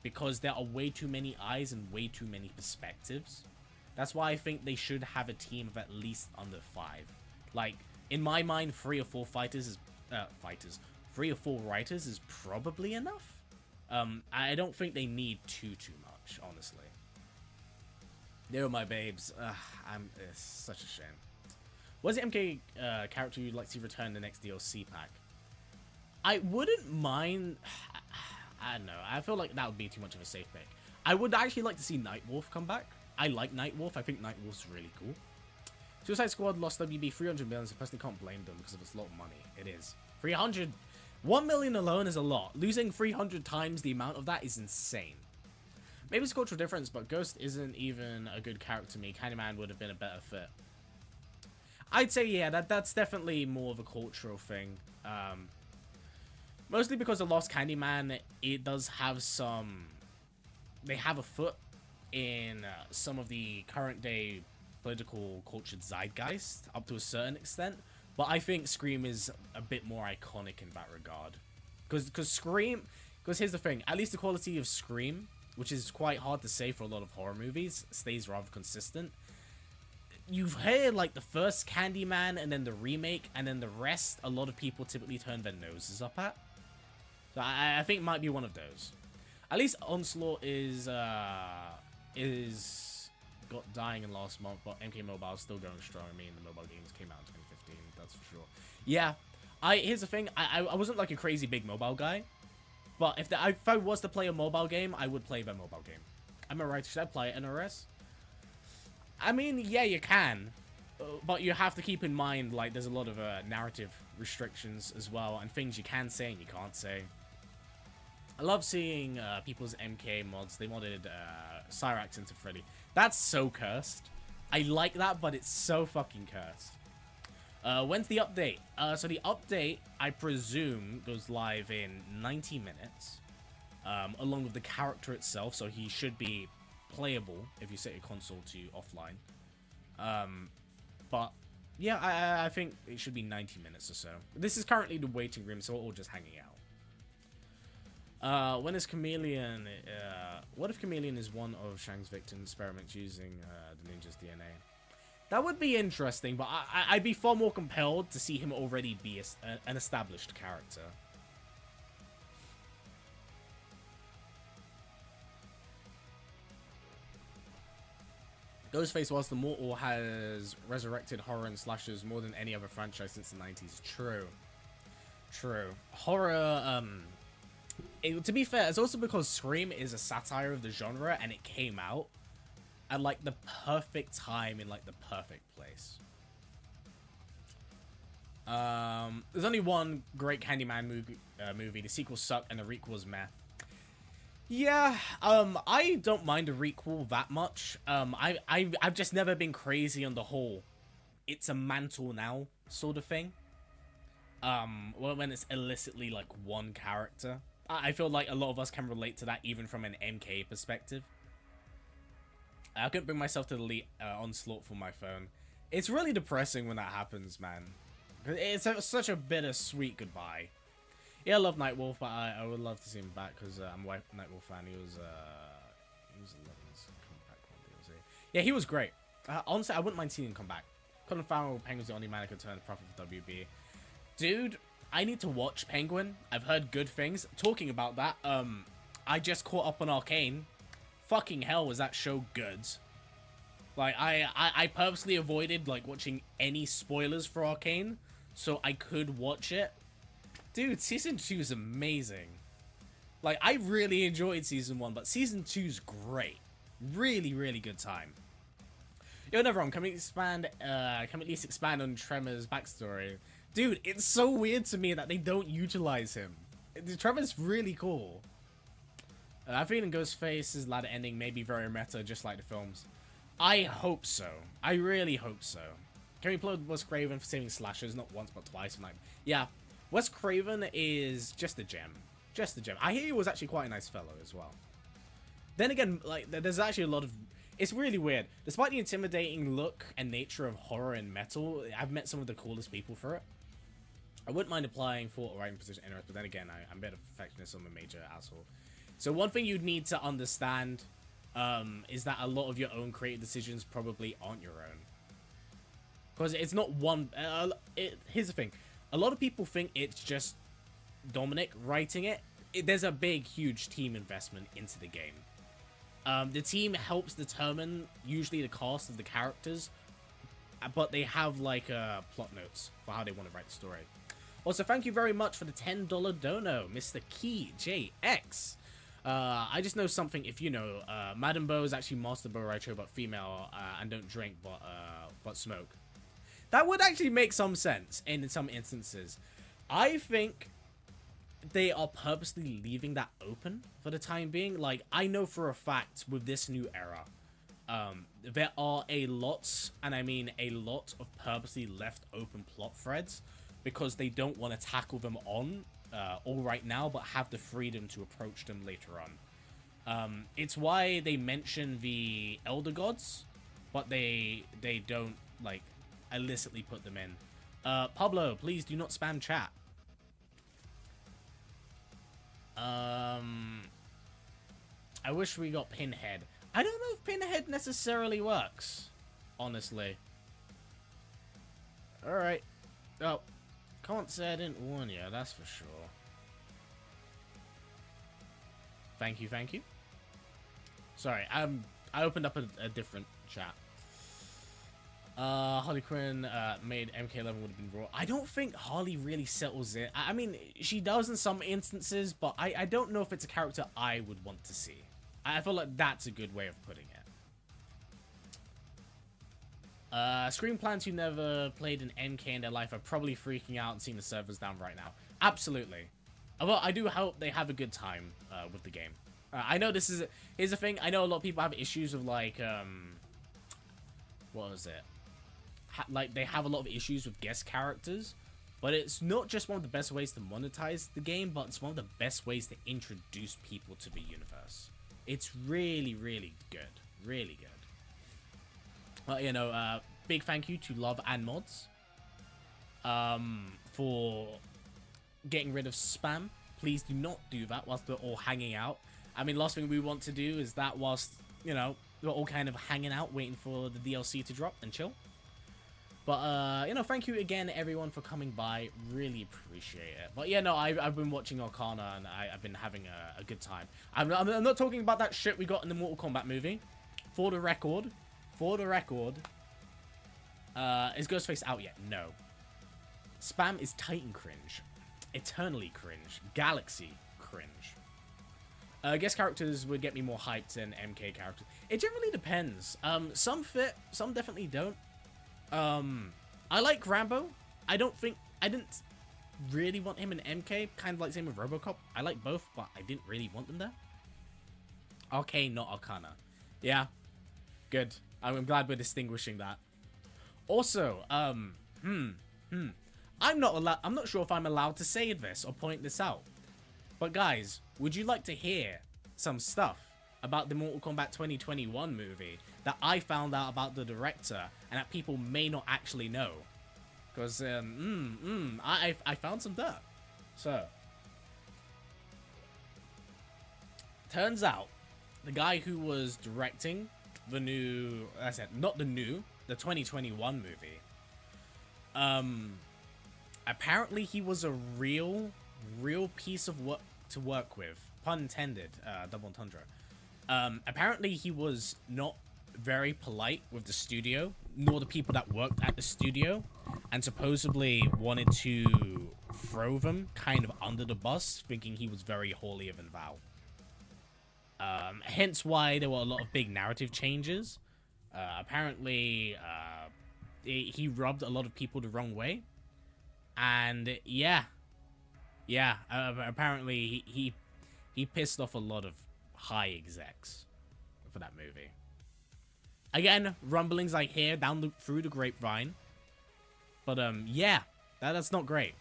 because there are way too many eyes and way too many perspectives. That's why I think they should have a team of at least under 5. Like, in my mind, 3 or 4 fighters is, 3 or 4 writers is probably enough. I don't think they need too much, honestly. They're my babes. It's such a shame. What's the MK character you'd like to return in the next DLC pack? I wouldn't mind. I don't know. I feel like that would be too much of a safe pick. I would actually like to see Nightwolf come back. I like Nightwolf. I think Nightwolf's really cool. Suicide Squad lost WB 300 million, so personally can't blame them because of it's a lot of money. It is. 300... 1 million alone is a lot. Losing 300 times the amount of that is insane. Maybe it's a cultural difference, but Ghost isn't even a good character to me. Candyman would have been a better fit. I'd say, yeah, that's definitely more of a cultural thing. Mostly because the Lost Candyman, it does have some... They have a foot in some of the current day political culture zeitgeist, up to a certain extent. But I think Scream is a bit more iconic in that regard. Because Scream... Because here's the thing, at least the quality of Scream, which is quite hard to say for a lot of horror movies, stays rather consistent. You've heard like the first Candyman and then the remake and then the rest, a lot of people typically turn their noses up at. So I think it might be one of those. At least Onslaught is got dying in last month, but MK Mobile is still going strong. I mean, the mobile games came out in 2015, that's for sure. Yeah, here's the thing, I wasn't like a crazy big mobile guy, but if I was to play a mobile game, I would play the mobile game. Am I right? Should I play it in RS? I mean, yeah, you can, but you have to keep in mind, like, there's a lot of narrative restrictions as well, and things you can say and you can't say. I love seeing people's MK mods. They modded Cyrax into Freddy. That's so cursed. I like that, but it's so fucking cursed. When's the update? So the update, I presume, goes live in 90 minutes, along with the character itself, so he should be playable if you set your console to offline. But yeah, I think it should be 90 minutes or so. This is currently the waiting room, so we're all just hanging out. When is Chameleon? What if Chameleon is one of Shang's victims' experiments using the ninja's DNA? That would be interesting, but I'd be far more compelled to see him already be an established character. Ghostface, whilst the Mortal has resurrected horror and slashers more than any other franchise since the 90s. True. True. Horror, to be fair, it's also because Scream is a satire of the genre, and it came out at, like, the perfect time in, like, the perfect place. There's only one great Candyman movie. The sequel sucked, and the requel was meh. Yeah, I don't mind a requel that much. I've just never been crazy on the whole it's a mantle now sort of thing. When it's illicitly, like, one character. I feel like a lot of us can relate to that even from an MK perspective. I couldn't bring myself to delete Onslaught from my phone. It's really depressing when that happens, man. It's such a bittersweet goodbye. Yeah, I love Nightwolf, but I would love to see him back because I'm a Nightwolf fan. He was 11's comeback one DLC. Yeah, he was great. Honestly, I wouldn't mind seeing him come back. Colin Farrell, Penguin's the only man who could turn the profit for WB. Dude, I need to watch Penguin. I've heard good things. Talking about that, I just caught up on Arcane. Fucking hell, was that show good. Like, I purposely avoided, like, watching any spoilers for Arcane so I could watch it. Dude, Season 2 is amazing. Like, I really enjoyed Season 1, but Season 2's great. Really, really good time. Yo, never wrong. Can we at least expand on Tremor's backstory? Dude, it's so weird to me that they don't utilize him. Tremor's really cool. I feel in Ghostface's ladder ending may be very meta, just like the films. I hope so. I really hope so. Can we applaud Wes Craven for saving slashers, not once but twice? Like, yeah, Wes Craven is just a gem. Just a gem. I hear he was actually quite a nice fellow as well. Then again, like, there's actually a lot of... It's really weird. Despite the intimidating look and nature of horror and metal, I've met some of the coolest people for it. I wouldn't mind applying for a writing position anyway, but then again, I'm a bit of a perfectionist. I'm a major asshole. So one thing you'd need to understand is that a lot of your own creative decisions probably aren't your own. Because it's not one... here's the thing. A lot of people think it's just Dominic writing it. There's a big, huge team investment into the game. The team helps determine usually the cast of the characters, but they have like plot notes for how they want to write the story. Also, thank you very much for the $10 dono, Mr. Key JX. I just know something. If you know, Madam Bo is actually Master Bo Raicho, but female, and don't drink, but smoke. That would actually make some sense in some instances. I think they are purposely leaving that open for the time being. Like, I know for a fact with this new era, there are a lot, and I mean a lot, of purposely left open plot threads because they don't want to tackle them on all right now, but have the freedom to approach them later on. It's why they mention the Elder Gods, but they don't, like, illicitly put them in. Pablo, please do not spam chat. I wish we got Pinhead. I don't know if Pinhead necessarily works, honestly. Alright. Oh, can't say I didn't warn you, that's for sure. Thank you, thank you. Sorry, I opened up a different chat. Harley Quinn made MK11 would have been raw. I don't think Harley really settles it. I mean, she does in some instances, but I don't know if it's a character I would want to see. I feel like that's a good way of putting it. Screen plans who never played an MK in their life are probably freaking out and seeing the servers down right now. Absolutely. Well, I do hope they have a good time with the game. I know this is... Here's the thing. I know a lot of people have issues with, like... what was it? Like, they have a lot of issues with guest characters. But it's not just one of the best ways to monetize the game, but it's one of the best ways to introduce people to the universe. It's really, really good. Really good. Well, you know, big thank you to Love and Mods for getting rid of spam. Please do not do that whilst we're all hanging out. I mean, last thing we want to do is that whilst, you know, we're all kind of hanging out, waiting for the DLC to drop and chill. But, you know, thank you again, everyone, for coming by. Really appreciate it. But, yeah, no, I've been watching Arcana, and I've been having a good time. I'm not talking about that shit we got in the Mortal Kombat movie. For the record, is Ghostface out yet? No. Spam is Titan cringe. Eternally cringe. Galaxy cringe. Guest characters would get me more hyped than MK characters. It generally depends. Some fit, some definitely don't. I like Rambo. I didn't really want him in MK. Kind of like same with Robocop. I like both, but I didn't really want them there. Arcane, not Arcana. Yeah. Good. I'm glad we're distinguishing that. Also, I'm not sure if I'm allowed to say this or point this out. But guys, would you like to hear some stuff about the Mortal Kombat 2021 movie that I found out about the director and that people may not actually know? Because, I found some dirt. So, turns out, the guy who was directing the new, the 2021 movie, apparently he was a real piece of work to work with. Pun intended, double entendre. Apparently he was not very polite with the studio, nor the people that worked at the studio, and supposedly wanted to throw them kind of under the bus, thinking he was very holier than thou. Hence why there were a lot of big narrative changes. Apparently, he rubbed a lot of people the wrong way. And yeah, apparently he pissed off a lot of high execs for that movie. Again, rumblings I hear through the grapevine. But yeah, that's not great.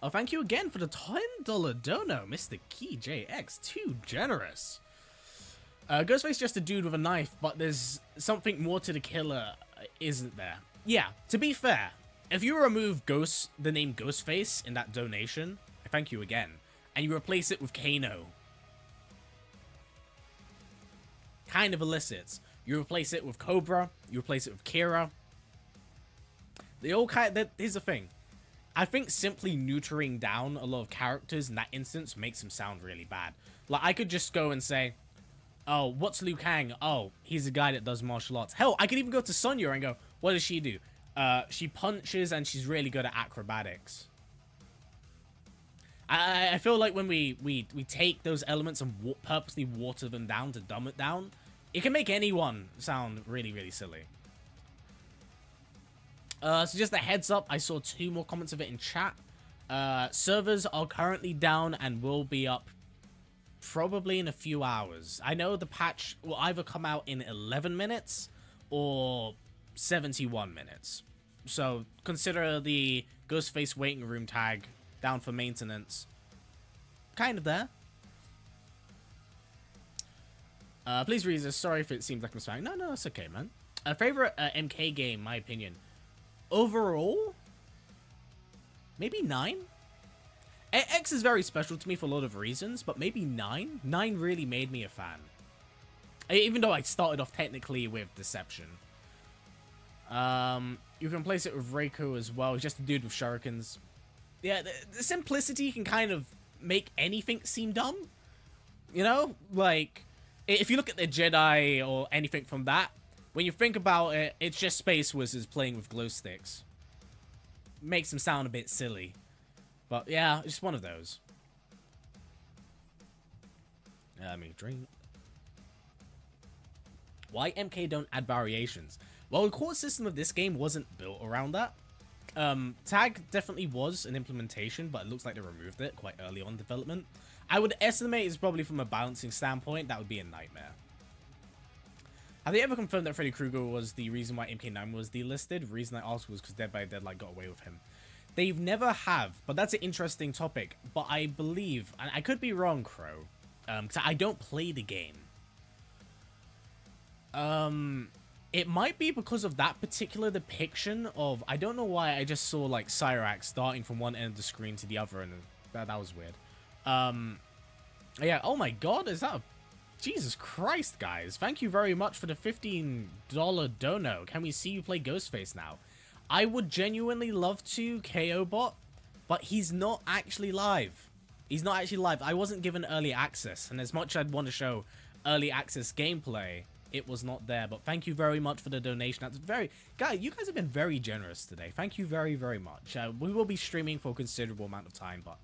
Oh, thank you again for the $10 dono, Mr. Key JX. Too generous. Ghostface just a dude with a knife, but there's something more to the killer, isn't there? Yeah, to be fair, if you remove the name Ghostface in that donation, thank you again, and you replace it with Kano, kind of elicits. You replace it with Cobra, you replace it with Kira. They all here's the thing. I think simply neutering down a lot of characters in that instance makes them sound really bad. Like, I could just go and say, oh, what's Liu Kang? Oh, he's a guy that does martial arts. Hell, I could even go to Sonya and go, what does she do? She punches and she's really good at acrobatics. I feel like when we take those elements and purposely water them down to dumb it down, it can make anyone sound really, really silly. So just a heads up, I saw 2 more comments of it in chat. Servers are currently down and will be up probably in a few hours. I know the patch will either come out in 11 minutes or 71 minutes. So consider the Ghostface waiting room tag down for maintenance kind of there. Please read this. Sorry if it seems like I'm spamming. No, it's okay, man. Favorite MK game, my opinion. Overall, maybe 9. X is very special to me for a lot of reasons, but maybe 9. 9 really made me a fan. Even though I started off technically with Deception. You can place it with Reiko as well. He's just a dude with shurikens. Yeah, the simplicity can kind of make anything seem dumb. You know? Like, if you look at the Jedi or anything from that, when you think about it, it's just Space Wizards playing with glow sticks. Makes them sound a bit silly. But yeah, it's just one of those. Let me drink. Why MK don't add variations? Well, the core system of this game wasn't built around that. Tag definitely was an implementation, but it looks like they removed it quite early on in development. I would estimate it's probably from a balancing standpoint, that would be a nightmare. Have they ever confirmed that Freddy Krueger was the reason why MK9 was delisted? The reason I asked was because Dead by Daylight got away with him. They've never have, but that's an interesting topic. But I believe, and I could be wrong, Crow, because I don't play the game. It might be because of that particular depiction of, I don't know why I just saw like Cyrax starting from one end of the screen to the other, and that was weird. Yeah, oh my god, is that a... Jesus Christ, guys. Thank you very much for the $15 dono. Can we see you play Ghostface now? I would genuinely love to, KO bot, but he's not actually live. He's not actually live. I wasn't given early access, and as much as I'd want to show early access gameplay, it was not there. But thank you very much for the donation. That's very... Guys, you guys have been very generous today. Thank you very, very much. We will be streaming for a considerable amount of time, but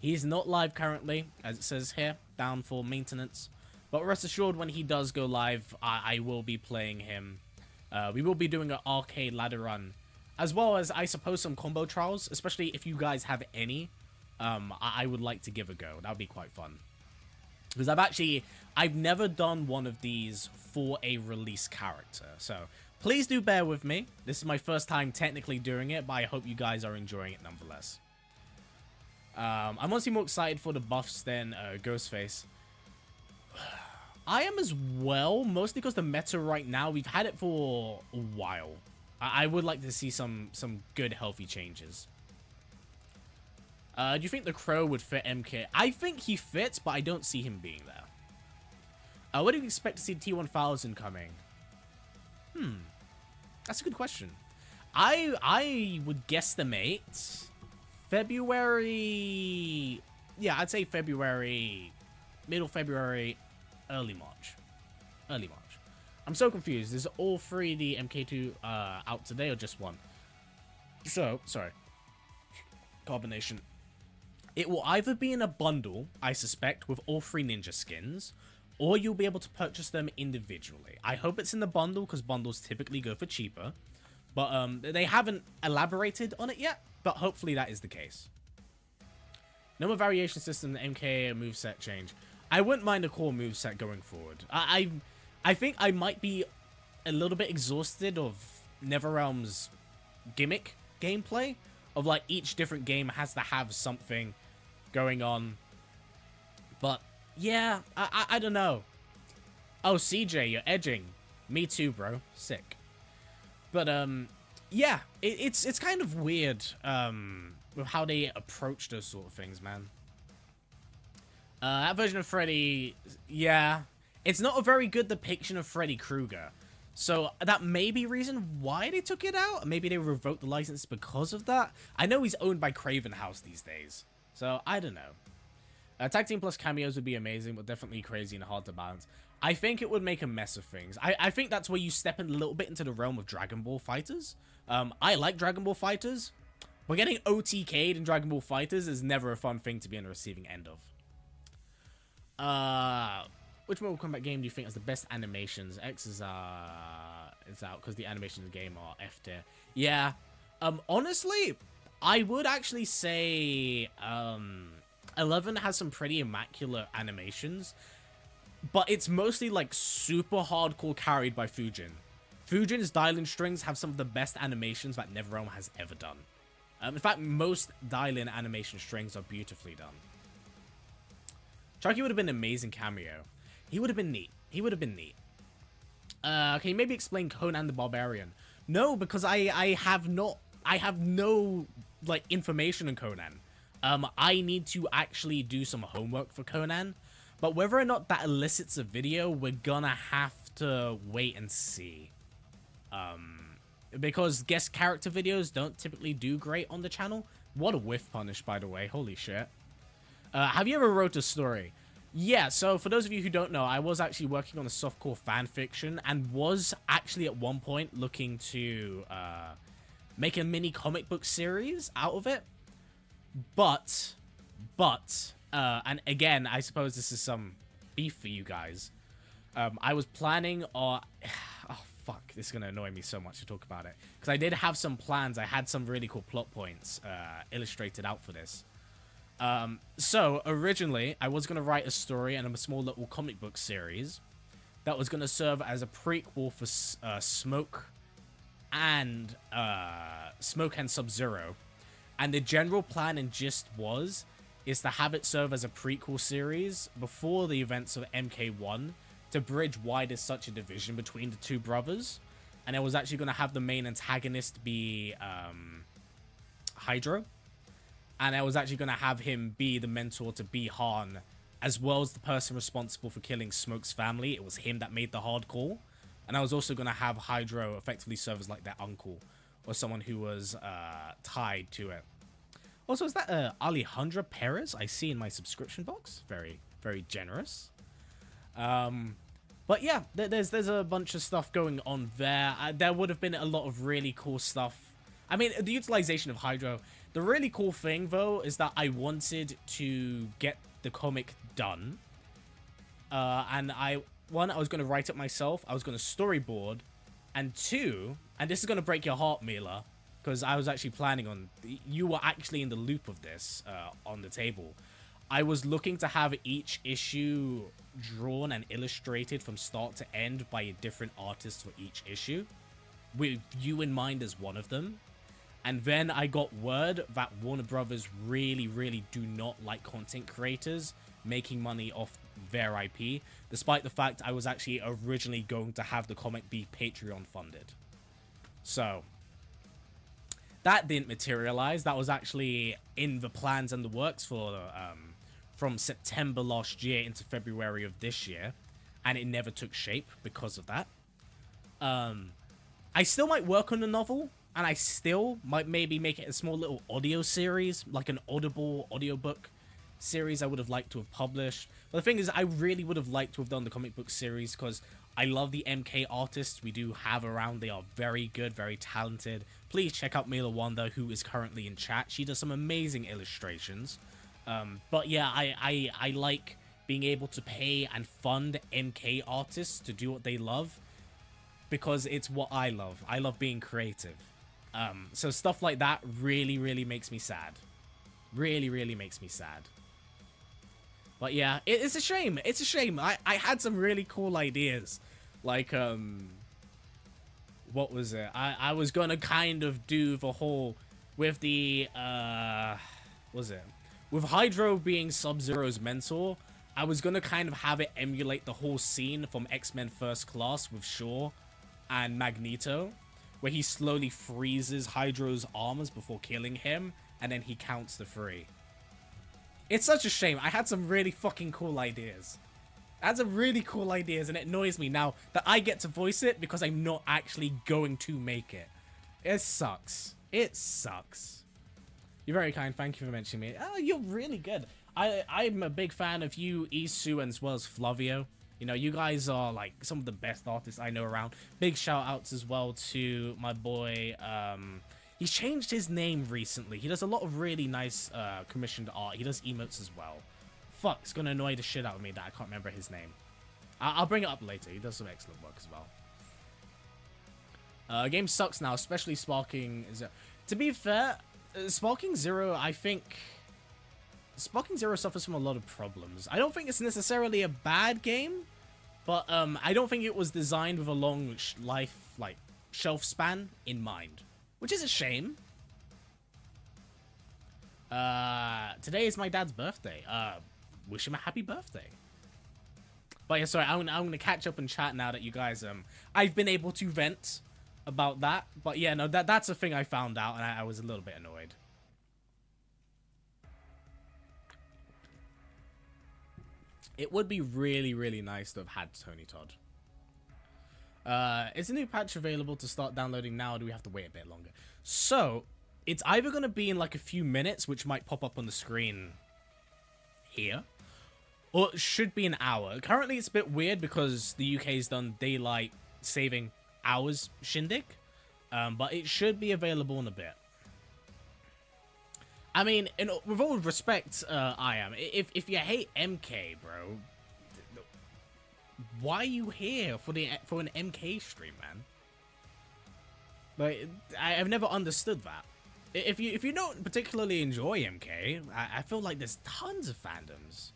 he's not live currently, as it says here, down for maintenance. But rest assured, when he does go live, I will be playing him. We will be doing an arcade ladder run, as well as, I suppose, some combo trials, especially if you guys have any. I would like to give a go. That would be quite fun. Because I've never done one of these for a release character. So please do bear with me. This is my first time technically doing it, but I hope you guys are enjoying it nonetheless. I'm honestly more excited for the buffs than Ghostface. I am as well, mostly because the meta right now, we've had it for a while. I would like to see some good, healthy changes. Do you think the Crow would fit MK? I think he fits, but I don't see him being there. What do you expect to see T1000 coming? That's a good question. I would guesstimate February... Yeah, I'd say February... Middle February... Early March. Early March. I'm so confused. Is all 3 the MK2 out today or just one? So, sorry. Combination. It will either be in a bundle, I suspect, with all 3 ninja skins, or you'll be able to purchase them individually. I hope it's in the bundle, because bundles typically go for cheaper. But they haven't elaborated on it yet, but hopefully that is the case. No more variation system, the MK moveset change. I wouldn't mind a core moveset going forward. I think I might be a little bit exhausted of NetherRealm's gimmick gameplay. Of like each different game has to have something going on. But yeah, I don't know. Oh, CJ, you're edging. Me too, bro. Sick. But yeah, it's kind of weird with how they approach those sort of things, man. That version of Freddy, yeah, it's not a very good depiction of Freddy Krueger. So that may be reason why they took it out. Maybe they revoked the license because of that. I know he's owned by Craven House these days. So I don't know. Tag team plus cameos would be amazing, but definitely crazy and hard to balance. I think it would make a mess of things. I think that's where you step in a little bit into the realm of Dragon Ball Fighters. I like Dragon Ball Fighters, But getting OTK'd in Dragon Ball FighterZ is never a fun thing to be on the receiving end of. Which Mortal Kombat game do you think has the best animations? X is out because the animations in the game are F tier. Yeah. Honestly, I would actually say 11 has some pretty immaculate animations, but it's mostly like super hardcore carried by Fujin. Fujin's dial-in strings have some of the best animations that NetherRealm has ever done. In fact, most dial-in animation strings are beautifully done. Chucky would have been an amazing cameo. He would have been neat. He would have been neat. Can you maybe explain Conan the Barbarian? No, because I have no like information on Conan. I need to actually do some homework for Conan, but whether or not that elicits a video, we're gonna have to wait and see. Because guest character videos don't typically do great on the channel. What a whiff punish, by the way. Holy shit. Have you ever wrote a story? Yeah, so for those of you who don't know, I was actually working on a softcore fanfiction and was actually at one point looking to make a mini comic book series out of it. But, and again, I suppose this is some beef for you guys. I was planning on... Oh, fuck, this is going to annoy me so much to talk about it. Because I did have some plans. I had some really cool plot points illustrated out for this. So, originally, I was going to write a story and a small little comic book series that was going to serve as a prequel for Smoke and Sub-Zero. And the general plan and gist is to have it serve as a prequel series before the events of MK1 to bridge why there's such a division between the two brothers. And I was actually going to have the main antagonist be Hydro. And I was actually going to have him be the mentor to Bi-Han, as well as the person responsible for killing Smoke's family. It was him that made the hard call. And I was also going to have Hydro effectively serve as like their uncle, or someone who was tied to it. Also, is that Alejandra Perez I see in my subscription box? Very, very generous. But yeah, there's a bunch of stuff going on there. There would have been a lot of really cool stuff. I mean, the utilization of Hydro. The really cool thing, though, is that I wanted to get the comic done. And I was going to write it myself. I was going to storyboard. And two, and this is going to break your heart, Mila, because I was actually planning on... You were actually in the loop of this on the table. I was looking to have each issue drawn and illustrated from start to end by a different artist for each issue, with you in mind as one of them. And then I got word that Warner Brothers really, really do not like content creators making money off their IP, despite the fact I was actually originally going to have the comic be Patreon funded. So that didn't materialize. That was actually in the plans and the works for from September last year into February of this year, and it never took shape because of that. I still might work on the novel, and I still might maybe make it a small little audio series, like an Audible audiobook series I would have liked to have published. But the thing is, I really would have liked to have done the comic book series because I love the MK artists we do have around. They are very good, very talented. Please check out Mila Wanda, who is currently in chat. She does some amazing illustrations. But yeah, I like being able to pay and fund MK artists to do what they love because it's what I love. I love being creative. So stuff like that really, really makes me sad. Really, really makes me sad. But yeah, it's a shame. It's a shame. I had some really cool ideas. Like, what was it? I was gonna kind of do the whole with the, was it? With Hydro being Sub-Zero's mentor, I was gonna kind of have it emulate the whole scene from X-Men First Class with Shaw and Magneto, where he slowly freezes Hydro's arms before killing him, and then he counts to 3. It's such a shame. I had some really fucking cool ideas. I had some really cool ideas, and it annoys me now that I get to voice it because I'm not actually going to make it. It sucks. It sucks. You're very kind. Thank you for mentioning me. Oh, you're really good. I'm a big fan of you, Isu, as well as Flavio. You know, you guys are like some of the best artists I know around. Big shout outs as well to my boy He's changed his name recently. He does a lot of really nice commissioned art. He does emotes as well. Fuck, it's gonna annoy the shit out of me that I can't remember his name. I'll bring it up later. He does some excellent work as well. Game sucks now, especially Sparking Zero. To be fair, Sparking Zero, I think... Sparking Zero suffers from a lot of problems. I don't think it's necessarily a bad game, but I don't think it was designed with a long shelf span in mind. Which is a shame. Today is my dad's birthday. Wish him a happy birthday. But yeah, sorry, I'm gonna catch up and chat now that you guys I've been able to vent about that. But yeah, no, that's a thing I found out, and I was a little bit annoyed. It would be really, really nice to have had Tony Todd. Is a new patch available to start downloading now, or do we have to wait a bit longer? So, it's either going to be in like a few minutes, which might pop up on the screen here, or it should be an hour. Currently, it's a bit weird because the UK's done daylight saving hours shindig, but it should be available in a bit. I mean, with all respect, I am. If you hate MK, bro, why are you here for an MK stream, man? Like, I've never understood that. If you don't particularly enjoy MK, I feel like there's tons of fandoms.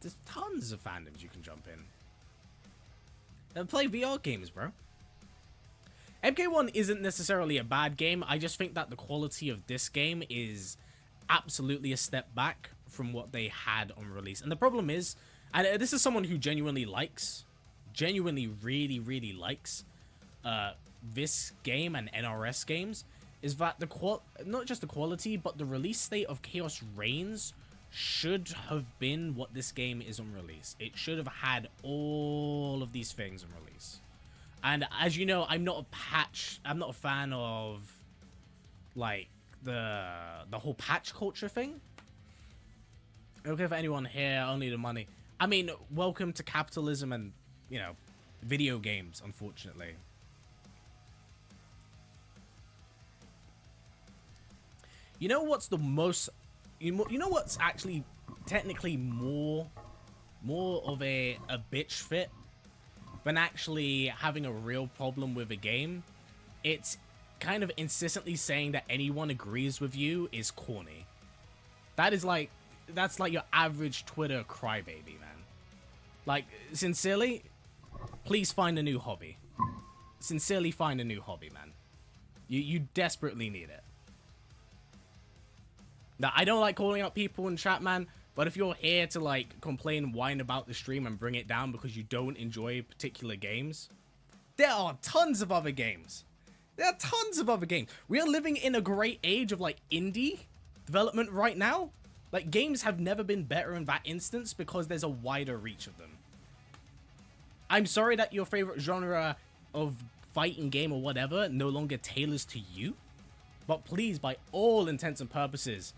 There's tons of fandoms you can jump in. And play VR games, bro. MK1 isn't necessarily a bad game. I just think that the quality of this game is absolutely a step back from what they had on release. And the problem is, and this is someone who genuinely really, really likes this game and NRS games, is that not just the quality, but the release state of Chaos Reigns should have been what this game is on release. It should have had all of these things on release. And as you know, I'm not a fan of like the whole patch culture thing. Okay, for anyone here, only the money. I mean, welcome to capitalism and, you know, video games, unfortunately. You know what's the most... You know what's actually technically more of a bitch fit than actually having a real problem with a game? It's kind of insistently saying that anyone agrees with you is corny. That's like your average Twitter crybaby, man. Like, sincerely, please find a new hobby. Sincerely find a new hobby, man. You desperately need it. Now, I don't like calling out people in chat, man, but if you're here to, like, complain and whine about the stream and bring it down because you don't enjoy particular games, there are tons of other games. There are tons of other games. We are living in a great age of, like, indie development right now. Like, games have never been better in that instance because there's a wider reach of them. I'm sorry that your favorite genre of fighting game or whatever no longer tailors to you, but please, by all intents and purposes,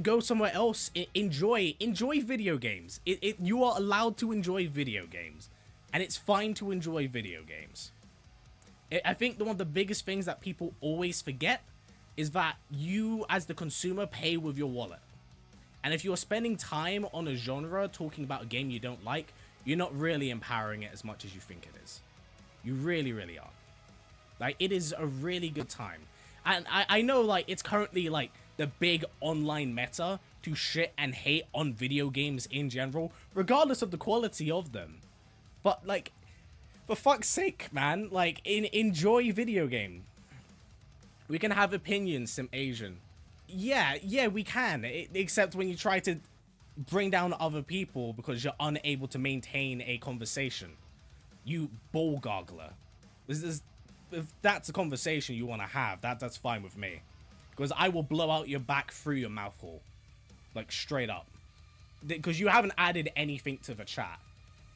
go somewhere else. Enjoy video games. You are allowed to enjoy video games, and it's fine to enjoy video games. I think one of the biggest things that people always forget is that you, as the consumer, pay with your wallet. And if you're spending time on a genre talking about a game you don't like, you're not really empowering it as much as you think it is. You really, really are. Like, it is a really good time. And I know, like, it's currently, like, the big online meta to shit and hate on video games in general, regardless of the quality of them. But, like, for fuck's sake, man, like, enjoy video game. We can have opinions, Sim Asian. Yeah, we can. Except when you try to bring down other people because you're unable to maintain a conversation. You ball goggler. If that's a conversation you want to have, that's fine with me. Because I will blow out your back through your mouth hole. Like, straight up. Because you haven't added anything to the chat.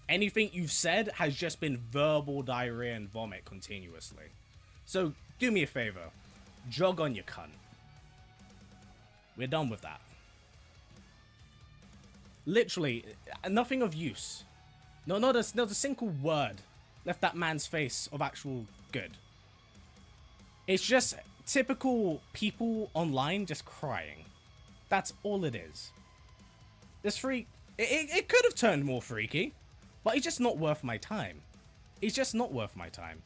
Anything you've said has just been verbal diarrhea and vomit continuously. So, do me a favor. Jog on your cunt. We're done with that. Literally, nothing of use. Not a single word left that man's face of actual good. It's just typical people online just crying. That's all it is. This freak, it could have turned more freaky, but it's just not worth my time. It's just not worth my time.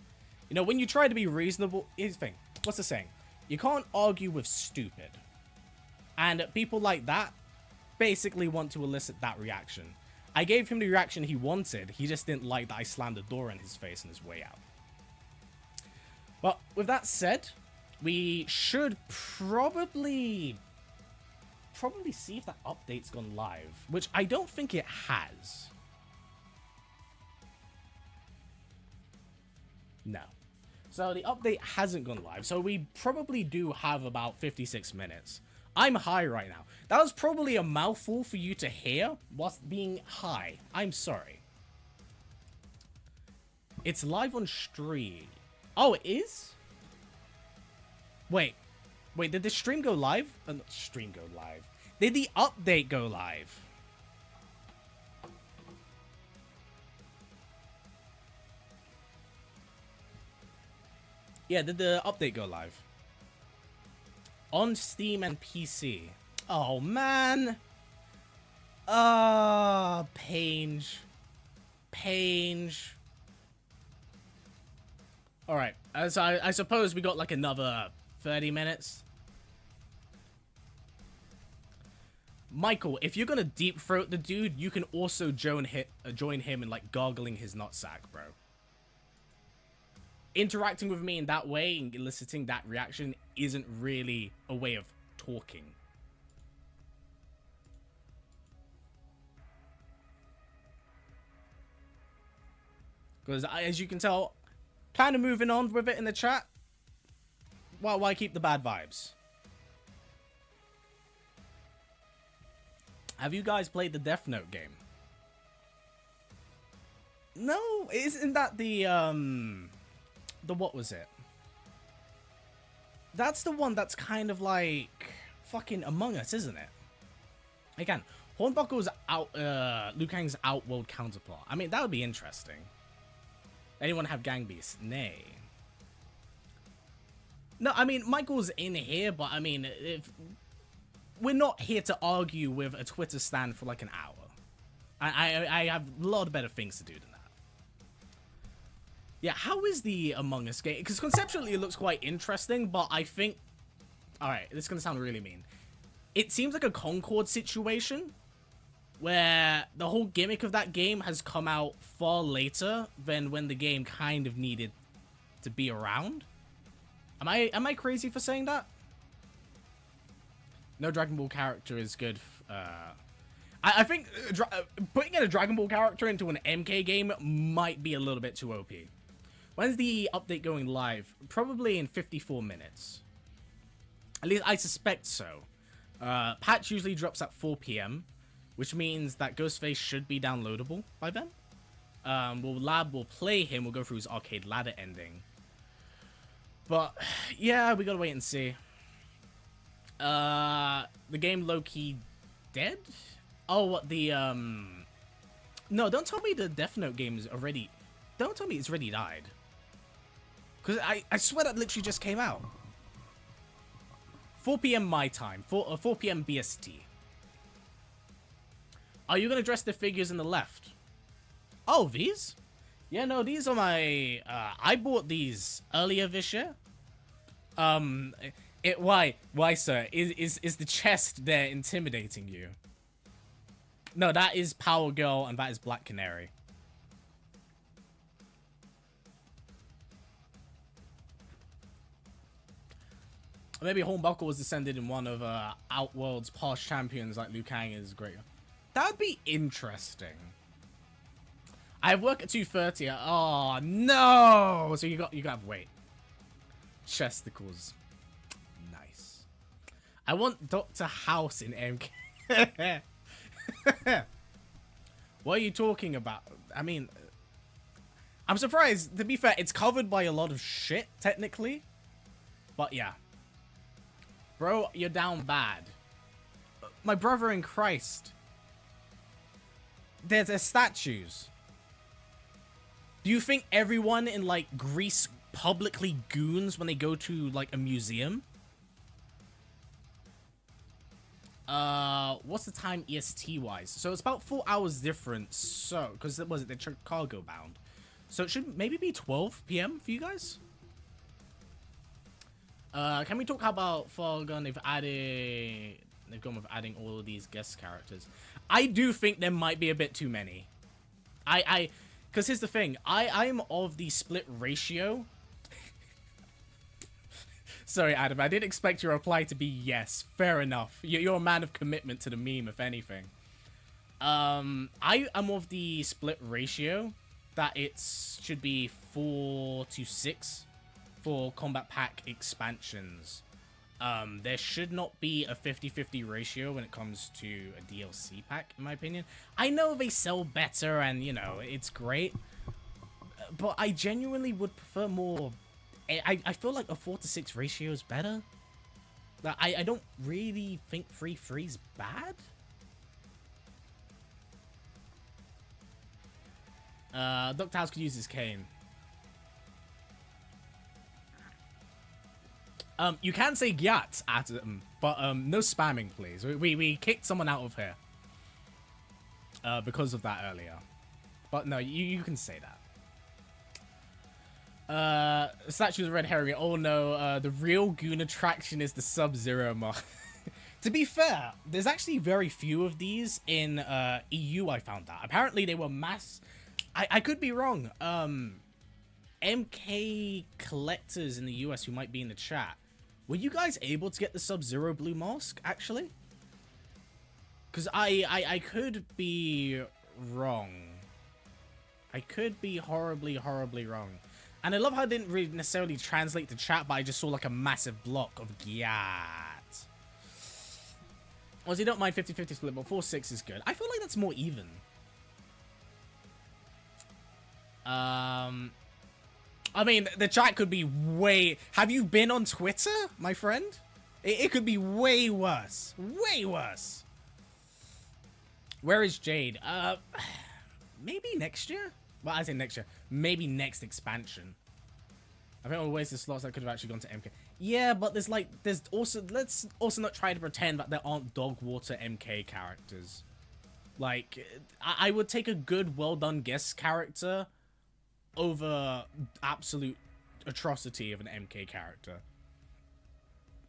You know, when you try to be reasonable, here's the thing. What's the saying? You can't argue with stupid. And people like that basically want to elicit that reaction. I gave him the reaction he wanted. He just didn't like that I slammed the door in his face on his way out. Well, with that said, we should probably see if that update's gone live, which I don't think it has. No. So the update hasn't gone live, so we probably do have about 56 minutes. I'm high right now. That was probably a mouthful for you to hear whilst being high. I'm sorry. It's live on stream. Oh, it is? Wait, did the stream go live? Not stream go live. Did the update go live? Yeah, did the update go live? On Steam and PC. Oh, man. Pange. Alright, as I suppose we got like another 30 minutes. Michael, if you're gonna deep throat the dude, you can also join him in like gargling his nutsack, bro. Interacting with me in that way and eliciting that reaction isn't really a way of talking. Because as you can tell, kind of moving on with it in the chat. Well, why keep the bad vibes? Have you guys played the Death Note game? No, isn't that the what was it? That's the one that's kind of like fucking Among Us, isn't it? Again, Hornbuckle's Liu Kang's Outworld counterpart. I mean, that would be interesting. Anyone have Gang Beasts? Nay. No, I mean, Michael's in here, but I mean, if we're not here to argue with a Twitter stan for like an hour. I have a lot of better things to do than that. Yeah, how is the Among Us game? Because conceptually it looks quite interesting, but I think... Alright, this is going to sound really mean. It seems like a Concord situation, where the whole gimmick of that game has come out far later than when the game kind of needed to be around. Am I crazy for saying that? No Dragon Ball character is good. I think putting in a Dragon Ball character into an MK game might be a little bit too OP. When's the update going live? Probably in 54 minutes. At least I suspect so. Patch usually drops at 4 PM, which means that Ghostface should be downloadable by then. We'll play him. We'll go through his arcade ladder ending. But yeah, we gotta wait and see. The game low-key dead? Oh, no, don't tell me the Death Note game is already... Don't tell me it's already died. Because I swear that literally just came out. 4 PM my time. 4 PM BST. Are you going to dress the figures in the left? Oh, these? Yeah, no, these are my... I bought these earlier this year. Why, sir? Is the chest there intimidating you? No, that is Power Girl and that is Black Canary. Maybe Hornbuckle was descended in one of Outworld's past champions like Liu Kang is great. That would be interesting. I have work at 2:30. Oh no! So you got to wait. Chesticles. Nice. I want Dr. House in MK. What are you talking about? I mean, I'm surprised. To be fair, it's covered by a lot of shit, technically. But yeah. Bro, you're down bad. My brother in Christ. There's statues. Do you think everyone in, like, Greece publicly goons when they go to like a museum. What's the time EST wise? So it's about 4 hours difference. So, because it was they're Chicago bound, so it should maybe be 12 p.m. for you guys. Can we talk about Fargun? They've gone with adding all of these guest characters. I do think there might be a bit too many. Because here's the thing. I'm of the split ratio. Sorry, Adam. I didn't expect your reply to be yes. Fair enough. You're a man of commitment to the meme, if anything. I am of the split ratio that it should be 4 to 6 for Kombat Pack expansions. There should not be a 50-50 ratio when it comes to a DLC pack, in my opinion. I know they sell better and, you know, it's great. But I genuinely would prefer more... I feel like a 4 to 6 ratio is better. I don't really think 3-3 is bad. Dr. House could use his cane. You can say gyat at them, but no spamming, please. We kicked someone out of here because of that earlier. But no, you can say that. Statue of the Red Herring. Oh no, the real goon attraction is the Sub-Zero mod. To be fair, there's actually very few of these in EU, I found out. Apparently they were mass... I could be wrong. MK collectors in the US who might be in the chat. Were you guys able to get the Sub-Zero blue mask, actually? Because I could be wrong. I could be horribly, horribly wrong. And I love how it didn't really necessarily translate to chat, but I just saw like a massive block of gyat. Well, you don't mind 50-50 split, but 4-6 is good. I feel like that's more even. I mean, the chat could be way... Have you been on Twitter, my friend? It could be way worse. Way worse. Where is Jade? Maybe next year? Well, I say next year. Maybe next expansion. I think we'll waste the slots that could have actually gone to MK. Yeah, but there's also... Let's also not try to pretend that there aren't Dogwater MK characters. Like, I would take a good, well-done guest character over absolute atrocity of an MK character.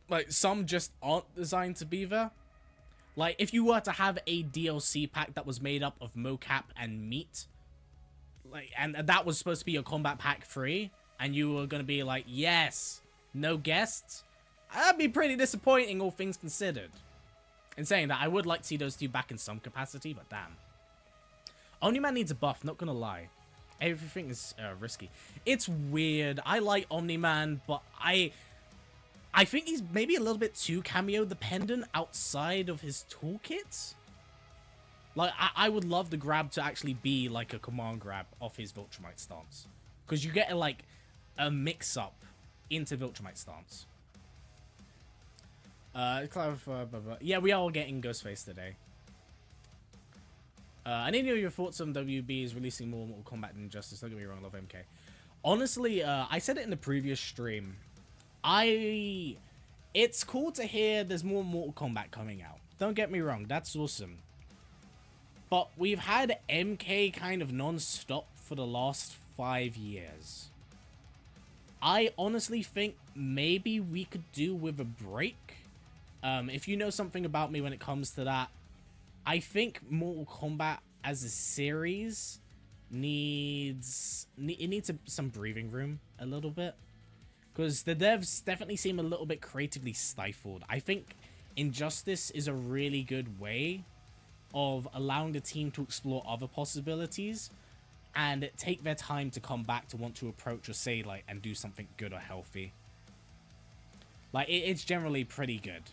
Like, some just aren't designed to be there. Like, if you were to have a DLC pack that was made up of mocap and meat, like, and that was supposed to be a combat pack 3, and you were gonna be like, yes, no guests, that'd be pretty disappointing, all things considered. In saying that, I would like to see those two back in some capacity, but damn. Omni-Man needs a buff, not gonna lie. Everything is risky. It's weird. I like Omni-Man, but I think he's maybe a little bit too Kameo dependent outside of his toolkit. Like, I would love the grab to actually be like a command grab off his Viltrumite stance. Because you get like a mix-up into Viltrumite stance. Yeah, we are all getting Ghostface today. I need to know your thoughts on WB is releasing more Mortal Kombat than Injustice. Don't get me wrong, I love MK. Honestly, I said it in the previous stream. It's cool to hear there's more Mortal Kombat coming out. Don't get me wrong, that's awesome. But we've had MK kind of non-stop for the last 5 years. I honestly think maybe we could do with a break. If you know something about me when it comes to that, I think Mortal Kombat as a series needs some breathing room a little bit. Because the devs definitely seem a little bit creatively stifled. I think Injustice is a really good way of allowing the team to explore other possibilities and take their time to come back to want to approach or say, like, and do something good or healthy. Like, it's generally pretty good.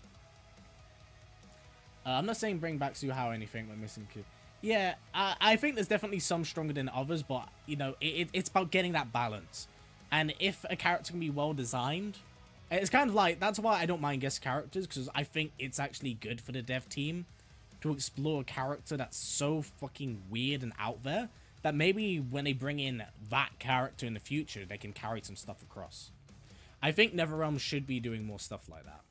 I'm not saying bring back Suhao or anything, like missing Q. Yeah, I think there's definitely some stronger than others, but, you know, it's about getting that balance. And if a character can be well designed, it's kind of like, that's why I don't mind guest characters, because I think it's actually good for the dev team to explore a character that's so fucking weird and out there that maybe when they bring in that character in the future, they can carry some stuff across. I think NetherRealm should be doing more stuff like that.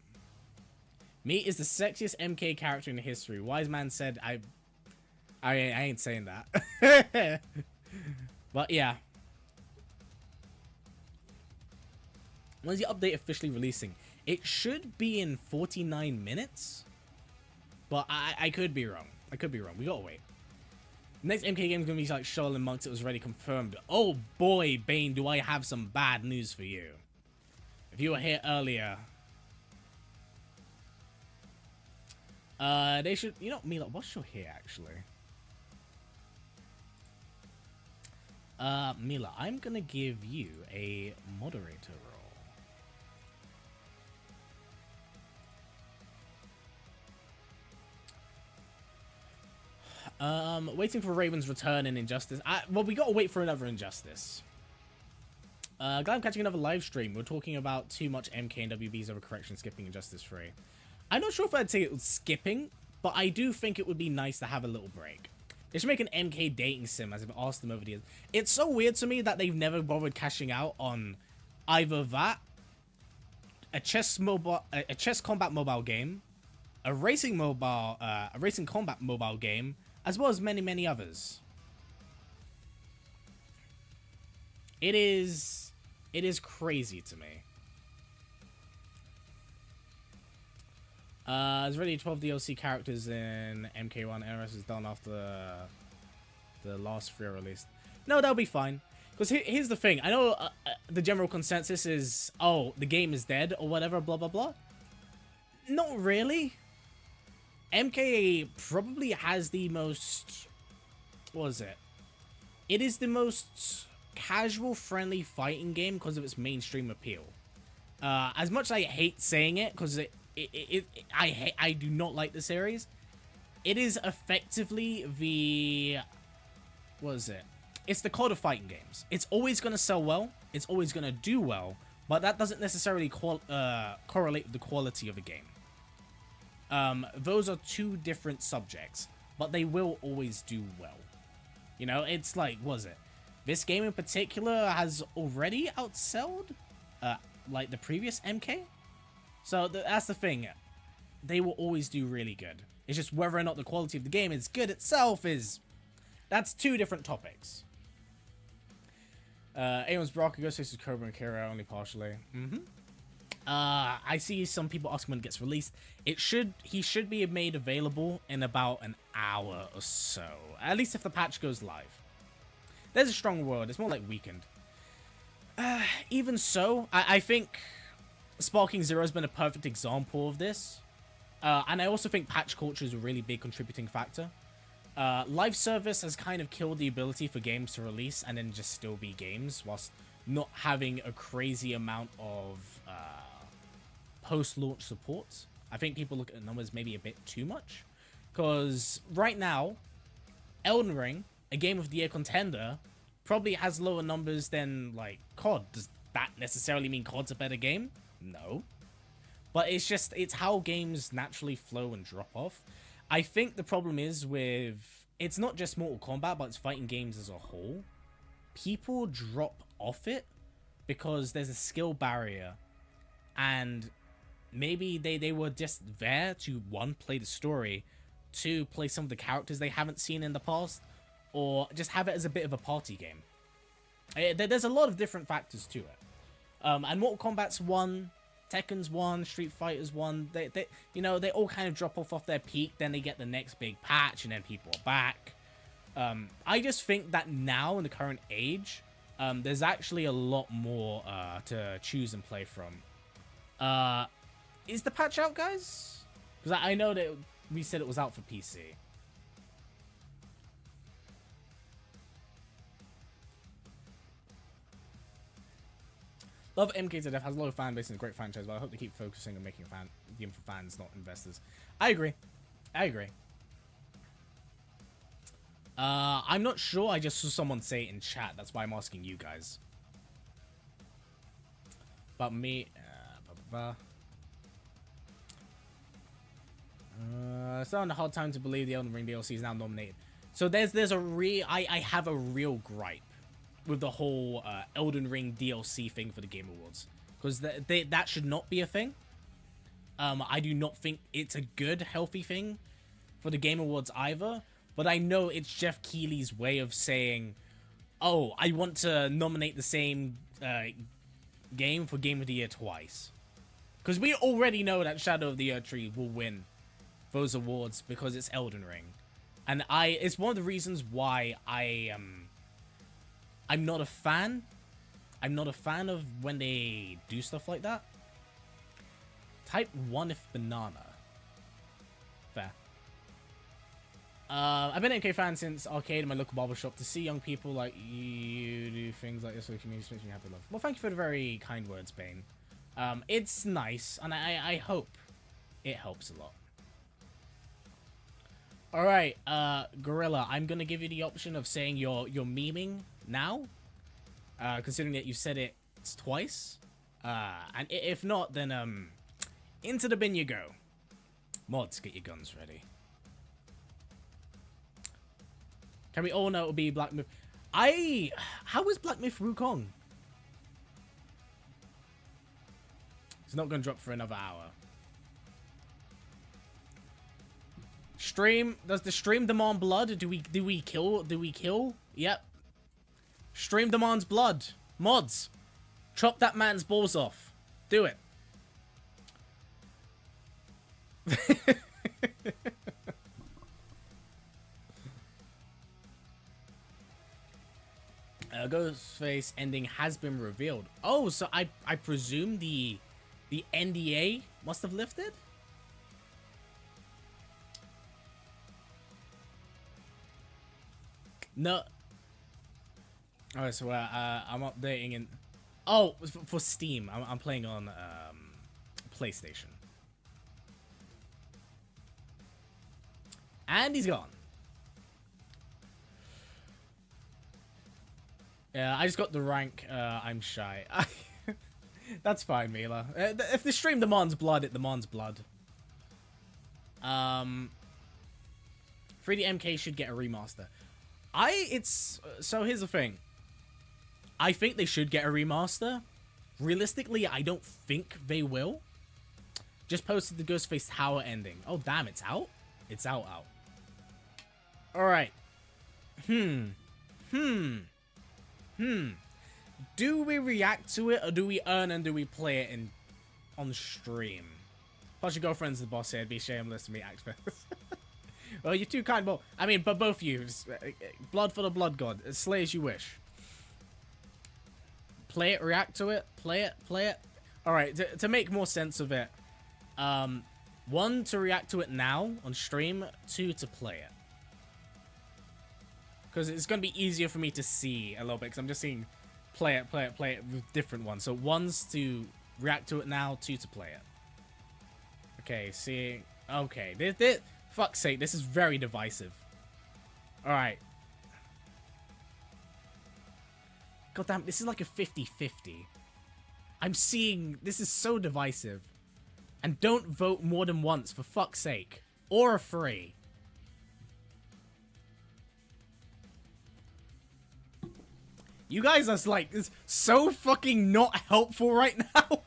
Meat is the sexiest MK character in history. Wise man said, I ain't saying that. But yeah. When's the update officially releasing? It should be in 49 minutes. But I could be wrong. I could be wrong. We gotta wait. Next MK game is gonna be like Shaolin Monks. It was already confirmed. Oh boy, Bane, do I have some bad news for you. If you were here earlier, they should, you know, Mila, what's your hair actually? Mila, I'm gonna give you a moderator role. Waiting for Raven's return in Injustice. Well, we gotta wait for another Injustice. Glad I'm catching another live stream. We're talking about too much MK and WB's overcorrection skipping Injustice 3. I'm not sure if I'd say it was skipping, but I do think it would be nice to have a little break. They should make an MK dating sim, as I've asked them over the years. It's so weird to me that they've never bothered cashing out on either that, a chess combat mobile game, a racing combat mobile game, as well as many, many others. It is crazy to me. There's already 12 DLC characters in MK1. NRS is done after the last 3 are released. No, that'll be fine. Because here's the thing. I know the general consensus is, oh, the game is dead or whatever, blah, blah, blah. Not really. MK probably has the most... What is it? It is the most casual-friendly fighting game because of its mainstream appeal. As much as I hate saying it, because I do not like the series, it is effectively the... What is it? It's the COD of fighting games. It's always going to sell well. It's always going to do well. But that doesn't necessarily correlate with the quality of a game. Those are two different subjects. But they will always do well. You know, it's like, what is it? This game in particular has already outsold, like, the previous MK. So that's the thing. They will always do really good. It's just whether or not the quality of the game is good itself is... That's two different topics. Aeon's Baraka, Ghostface is Cobra and Kira only partially. I see some people asking when it gets released. He should be made available in about an hour or so. At least if the patch goes live. There's a strong word. It's more like weakened. Even so, I think Sparking Zero has been a perfect example of this. And I also think patch culture is a really big contributing factor. Live service has kind of killed the ability for games to release and then just still be games whilst not having a crazy amount of post-launch support. I think people look at the numbers maybe a bit too much. Because right now, Elden Ring, a Game of the Year contender, probably has lower numbers than, like, COD. Does that necessarily mean COD's a better game? No. But it's just, it's how games naturally flow and drop off. I think the problem is with, it's not just Mortal Kombat, but it's fighting games as a whole. People drop off it because there's a skill barrier. And maybe they were just there to, one, play the story, two, play some of the characters they haven't seen in the past, or just have it as a bit of a party game. There's a lot of different factors to it. And Mortal Kombat's one, Tekken's one, Street Fighter's one. They you know, they all kind of drop off their peak, then they get the next big patch, and then people are back. I just think that now, in the current age, there's actually a lot more to choose and play from. Is the patch out, guys? Because I know that we said it was out for PC. Love MK to death, has a low fan base and a great franchise, but I hope they keep focusing on making a game for fans, not investors. I agree. I agree. I'm not sure. I just saw someone say it in chat. That's why I'm asking you guys. But me... It's not a hard time to believe the Elden Ring DLC is now nominated. So there's I have a real gripe with the whole Elden Ring DLC thing for the Game Awards, because that should not be a thing. I do not think it's a good, healthy thing for the Game Awards either, but I know it's Jeff Keighley's way of saying, oh, I want to nominate the same game for Game of the Year twice. Because we already know that Shadow of the Erdtree will win those awards because it's Elden Ring. And it's one of the reasons why I'm not a fan. I'm not a fan of when they do stuff like that. Type 1 if banana. Fair. I've been an MK fan since arcade in my local barbershop. To see young people like you do things like this for the community makes me happy. Love. Well, thank you for the very kind words, Bane. It's nice, and I hope it helps a lot. Alright, Gorilla, I'm gonna give you the option of saying you're memeing now. Considering that you said it twice. And if not, then, into the bin you go. Mods, get your guns ready. Can we all know it'll be Black Myth? How is Black Myth Wukong? It's not gonna drop for another hour. Stream, does the stream demand blood? Do we kill? Yep. Stream demands blood. Mods, chop that man's balls off. Do it. Ghostface ending has been revealed. Oh, so I presume the NDA must have lifted? No. Alright, so I'm updating in... Oh, for Steam. I'm playing on PlayStation. And he's gone. Yeah, I just got the rank. I'm shy. That's fine, Mila. If the stream demands blood, it demands blood. 3D MK should get a remaster. So here's the thing. I think they should get a remaster. Realistically, I don't think they will. Just posted the Ghostface Tower ending. Oh, damn, it's out? It's out. Alright. Do we react to it, or do we earn and do we play it on stream? Plus your girlfriend's the boss here. It'd be shameless to meet Axe first. Well, you're too kind, but I mean, but both of you. Blood for the blood god. Slay as you wish. Play it, react to it, play it. Alright, to make more sense of it. 1, to react to it now on stream. 2, to play it. Because it's going to be easier for me to see a little bit, because I'm just seeing play it with different ones. So 1's to react to it now, 2 to play it. Okay, see. Okay, this fuck's sake, this is very divisive. Alright. God damn, this is like a 50-50. I'm seeing, this is so divisive. And don't vote more than once, for fuck's sake. Or a 3. You guys are like, it's so fucking not helpful right now.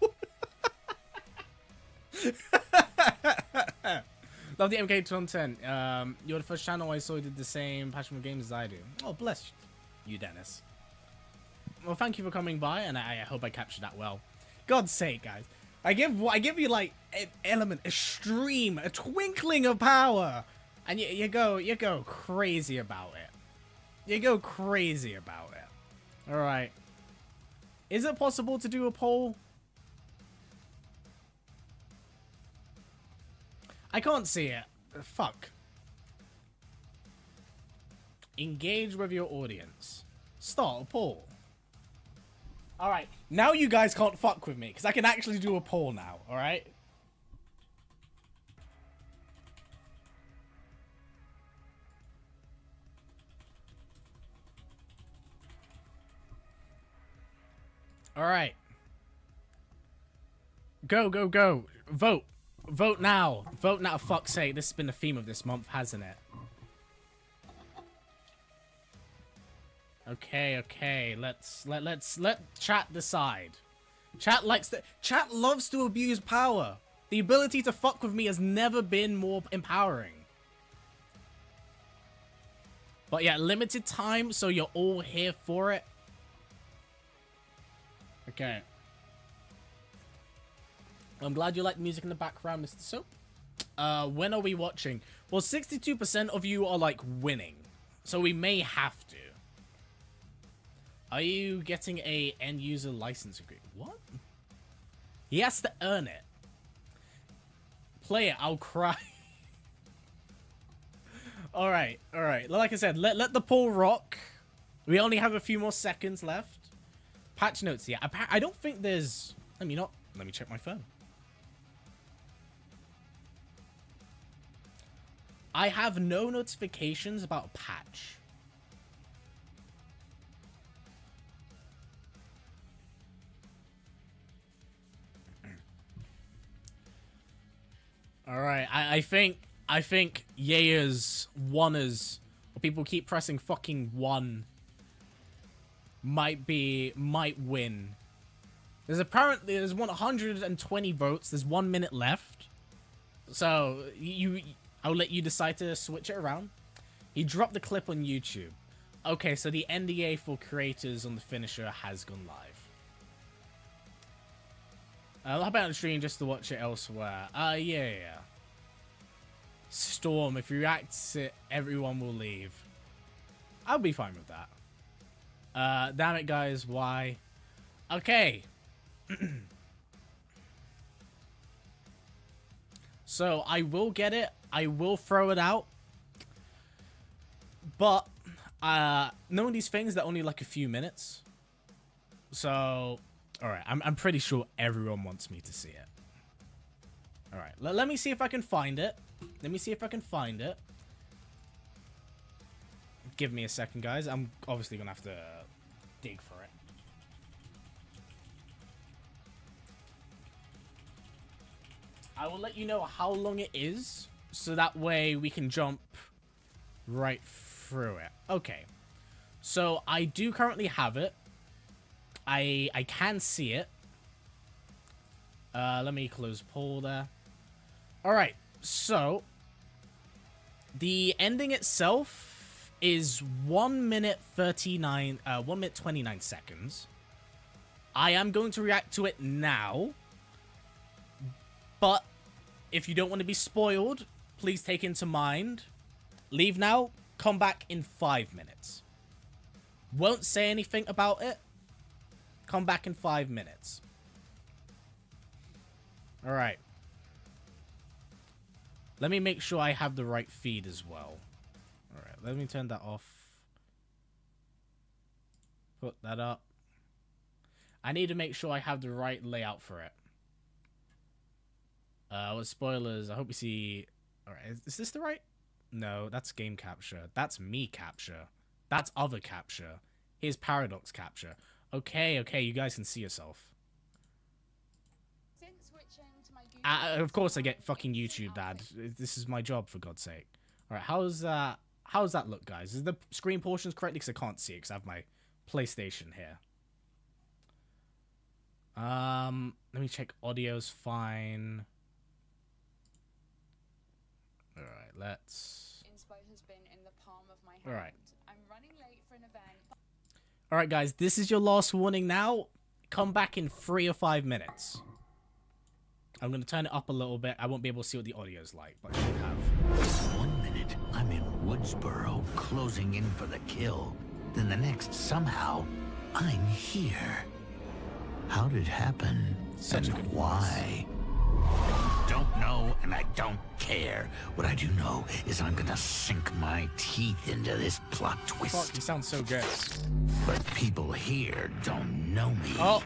Love the MK content. You're the first channel I saw who did the same passion for games as I do. Oh, bless you, Dennis. Well, thank you for coming by, and I hope I captured that well. God's sake, guys. I give you like an element, a stream, a twinkling of power, and you go crazy about it. You go crazy about it. All right. Is it possible to do a poll? I can't see it. Fuck. Engage with your audience. Start a poll. Alright, now you guys can't fuck with me, because I can actually do a poll now, alright? Alright. Go. Vote. Vote now. Vote now, fuck's sake. This has been the theme of this month, hasn't it? Okay. Let chat decide. Chat loves to abuse power. The ability to fuck with me has never been more empowering. But yeah, limited time, so you're all here for it. Okay. I'm glad you like the music in the background, Mr. Soap. When are we watching? Well, 62% of you are like winning, so we may have to. Are you getting a end user license agreement? What? He has to earn it. Play it, I'll cry. Alright. Like I said, let the poll rock. We only have a few more seconds left. Patch notes, yeah. I don't think there's... Let me check my phone. I have no notifications about a patch. Alright, I think Yea's oneers, or people keep pressing fucking one, might win. There's 120 votes. There's 1 minute left. So I'll let you decide to switch it around. He dropped the clip on YouTube. Okay, so the NDA for creators on the finisher has gone live. How about on stream just to watch it elsewhere? Yeah. Storm, if you react to it, everyone will leave. I'll be fine with that. Damn it, guys, why? Okay. So, I will get it. I will throw it out. But, knowing these things, they're only like a few minutes. So... Alright, I'm pretty sure everyone wants me to see it. Alright, let me see if I can find it. Give me a second, guys. I'm obviously going to have to dig for it. I will let you know how long it is, so that way we can jump right through it. Okay, so I do currently have it. I can see it. Let me close poll there. Alright, so the ending itself is 1 minute 39 1 minute 29 seconds. I am going to react to it now. But if you don't want to be spoiled, please take into mind. Leave now, come back in 5 minutes. Won't say anything about it. Come back in 5 minutes. Alright. Let me make sure I have the right feed as well. Alright, let me turn that off. Put that up. I need to make sure I have the right layout for it. With spoilers, I hope you see... Alright, is this the right? No, that's game capture. That's me capture. That's other capture. Here's paradox capture. Okay, you guys can see yourself. Of course I get fucking YouTube, Dad. This is my job, for God's sake. Alright, how's that look, guys? Is the screen portions correctly? Because I can't see it, because I have my PlayStation here. Let me check. Audio's fine. Alright, let's... Inspo has been in the palm of my hand. Alright. I'm running late for an event. Alright, guys, this is your last warning now. Come back in 3 or 5 minutes. I'm going to turn it up a little bit. I won't be able to see what the audio's like, but I should have. 1 minute, I'm in Woodsboro, closing in for the kill. Then the next, somehow, I'm here. How did it happen? Such and a good why? Don't know, and I don't care. What I do know is I'm gonna sink my teeth into this plot twist. Fuck, you sound so good. But people here don't know me. Oh.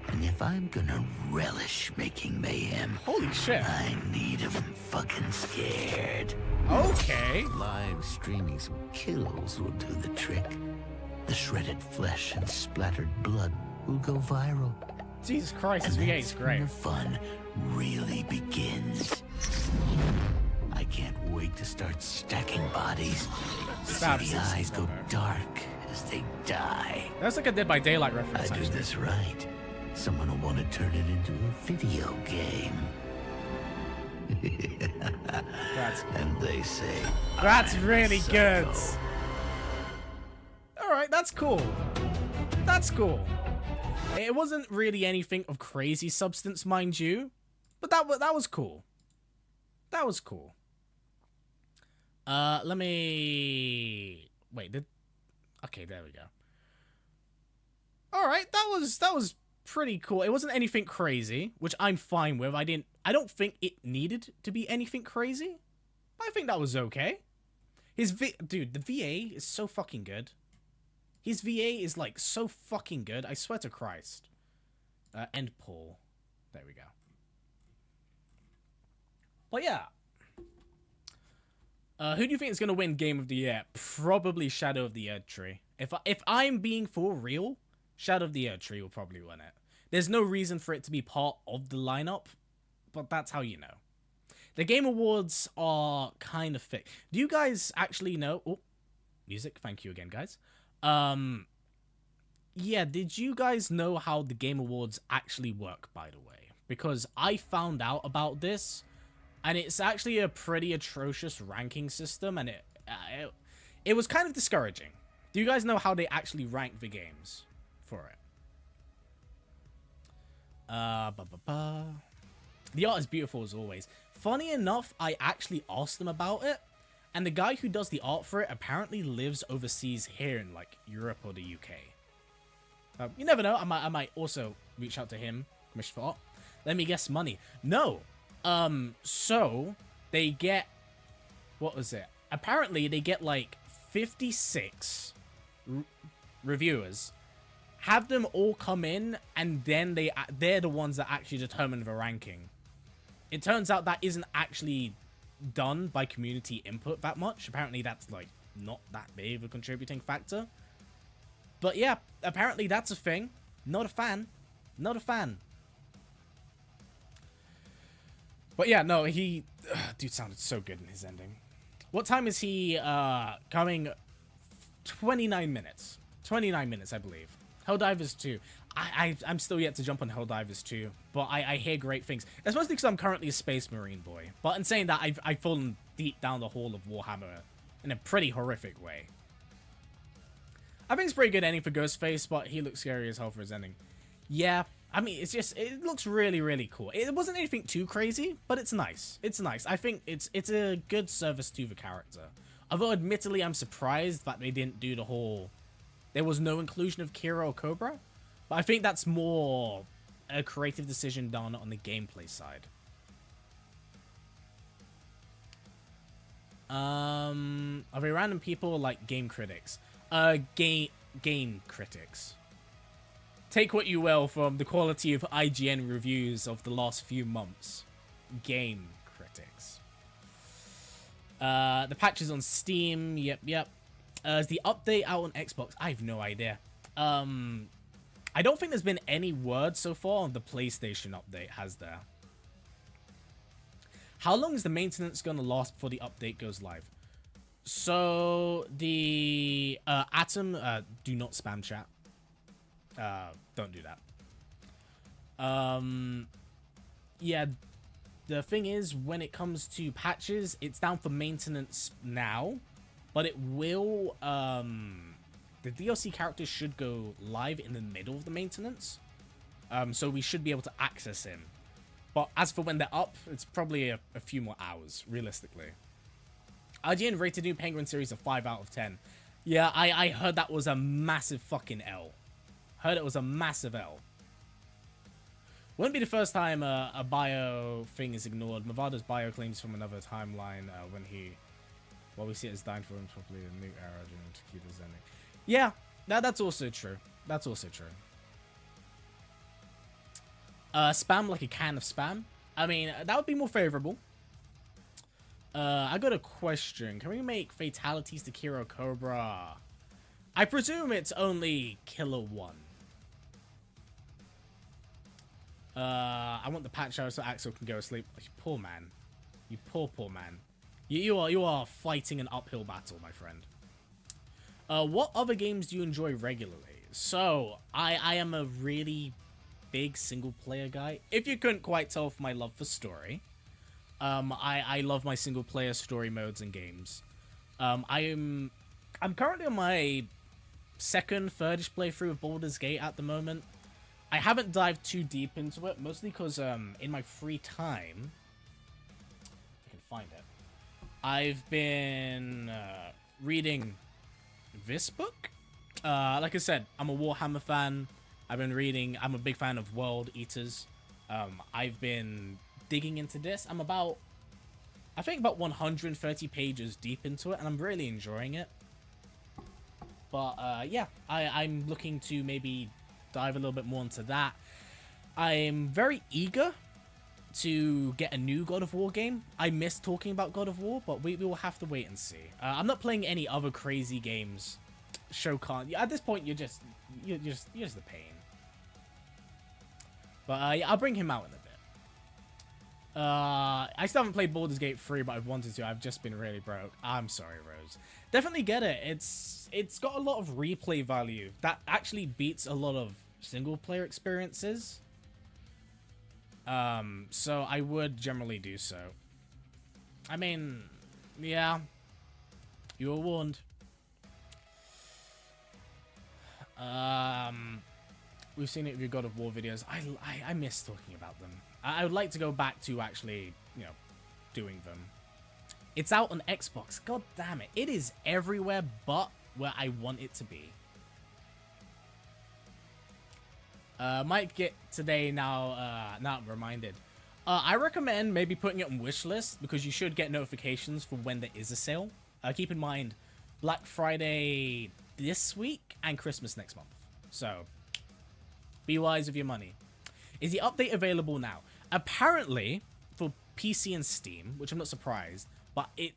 And if I'm gonna relish making mayhem, Holy shit. I need 'em fucking scared. Okay. Live streaming some kills will do the trick. The shredded flesh and splattered blood will go viral. Jesus Christ, this And VA is that's great. when the fun really begins. I can't wait to start stacking bodies. Stab See the systems eyes go over. dark as they die. That's like a Dead by Daylight reference. I do this right. Someone will want to turn it into a video game. And they say, that's really good. psycho. All right, that's cool. That's cool. It wasn't really anything of crazy substance, mind you, but that was cool. That was cool. Let me wait. Okay, there we go. All right, that was pretty cool. It wasn't anything crazy, which I'm fine with. I don't think it needed to be anything crazy. But I think that was okay. Dude, the VA is so fucking good. His VA is like so fucking good. I swear to Christ. End poll. There we go. But yeah. Who do you think is gonna win Game of the Year? Probably Shadow of the Erdtree. If I'm being for real, Shadow of the Erdtree will probably win it. There's no reason for it to be part of the lineup, but that's how you know. The Game Awards are kind of thick. Do you guys actually know? Oh, music. Thank you again, guys. Yeah, did you guys know how the Game Awards actually work, by the way? Because I found out about this, and it's actually a pretty atrocious ranking system, and it was kind of discouraging. Do you guys know how they actually rank the games for it? The art is beautiful as always. Funny enough, I actually asked them about it, and the guy who does the art for it apparently lives overseas here in like Europe or the UK. You never know. I might also reach out to him, commission for art. Let me guess, money. No. So they get, what was it? Apparently they get like 56 reviewers. Have them all come in, and then they're the ones that actually determine the ranking. It turns out that isn't actually done by community input that much. Apparently that's like not that big of a contributing factor. But yeah, apparently that's a thing. Not a fan. Not a fan. But yeah, no, dude sounded so good in his ending. What time is he coming? 29 minutes. 29 minutes, I believe. Helldivers 2. I'm still yet to jump on Helldivers 2, but I hear great things. Especially because I'm currently a Space Marine boy. But in saying that, I've fallen deep down the hole of Warhammer in a pretty horrific way. I think it's pretty good ending for Ghostface, but he looks scary as hell for his ending. Yeah, I mean, it looks really, really cool. It wasn't anything too crazy, but it's nice. It's nice. I think it's a good service to the character. Although, admittedly, I'm surprised that they didn't do the whole... There was no inclusion of Kira or Cobra. But I think that's more a creative decision done on the gameplay side. Are they random people like game critics? Game critics. Take what you will from the quality of IGN reviews of the last few months. Game critics. The patch is on Steam. Yep. Is the update out on Xbox? I have no idea. I don't think there's been any word so far on the PlayStation update, has there? How long is the maintenance going to last before the update goes live? So, the Atom, do not spam chat. Don't do that. Yeah, the thing is, when it comes to patches, it's down for maintenance now, but it will, the DLC character should go live in the middle of the maintenance. So we should be able to access him. But as for when they're up, it's probably a few more hours, realistically. IGN rated New Penguin series a 5 out of 10. Yeah, I heard that was a massive fucking L. Heard it was a massive L. Wouldn't be the first time a bio thing is ignored. Mavada's bio claims from another timeline when well, we see it as dying for him properly a new era during Takita's ending. Yeah, that's also true. That's also true. Spam like a can of spam. I mean, that would be more favorable. I got a question. Can we make Fatalities to Kiro Cobra? I presume it's only Killer 1. I want the patch out so Axel can go to sleep. You poor man. You poor man. You are fighting an uphill battle, my friend. What other games do you enjoy regularly? So, I am a really big single-player guy. If you couldn't quite tell from my love for story, I love my single-player story modes and games. I'm currently on my second, thirdish playthrough of Baldur's Gate at the moment. I haven't dived too deep into it, mostly because in my free time, I can find it, I've been reading this book. Like I said, I'm a Warhammer fan. I've been reading, I'm a big fan of World Eaters. I've been digging into this. I'm about, I think about 130 pages deep into it, and I'm really enjoying it. But yeah, I'm looking to maybe dive a little bit more into that. I'm very eager to get a new God of War game. I miss talking about God of War, but we will have to wait and see. I'm not playing any other crazy games. Show can't. At this point, you're just the pain. But yeah, I'll bring him out in a bit. I still haven't played Baldur's Gate 3, but I've wanted to. I've just been really broke. I'm sorry, Rose. Definitely get it. It's got a lot of replay value that actually beats a lot of single player experiences. So I would generally do so. I mean, yeah, you were warned. We've seen it with your God of War videos. I miss talking about them. I would like to go back to actually, you know, doing them. It's out on Xbox. God damn it. It is everywhere but where I want it to be. Might get today now, now I'm reminded. I recommend maybe putting it on wishlist because you should get notifications for when there is a sale. Keep in mind, Black Friday this week and Christmas next month. So, be wise with your money. Is the update available now? Apparently, for PC and Steam, which I'm not surprised, but it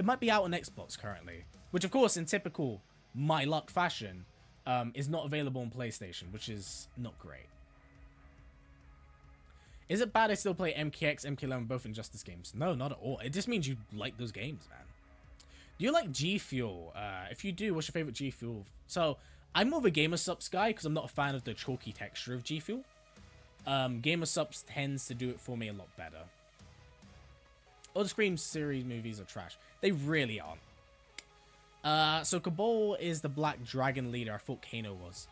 might be out on Xbox currently. Which, of course, in typical my luck fashion, is not available on PlayStation, which is not great. Is it bad I still play MKX, MK11, both Injustice games? No, not at all. It just means you like those games, man. Do you like G Fuel? If you do, what's your favorite G Fuel? So, I'm more of a GamerSupps guy because I'm not a fan of the chalky texture of G Fuel. GamerSupps tends to do it for me a lot better. All the Scream series movies are trash. They really aren't. So Cabal is the Black Dragon leader. I thought Kano was.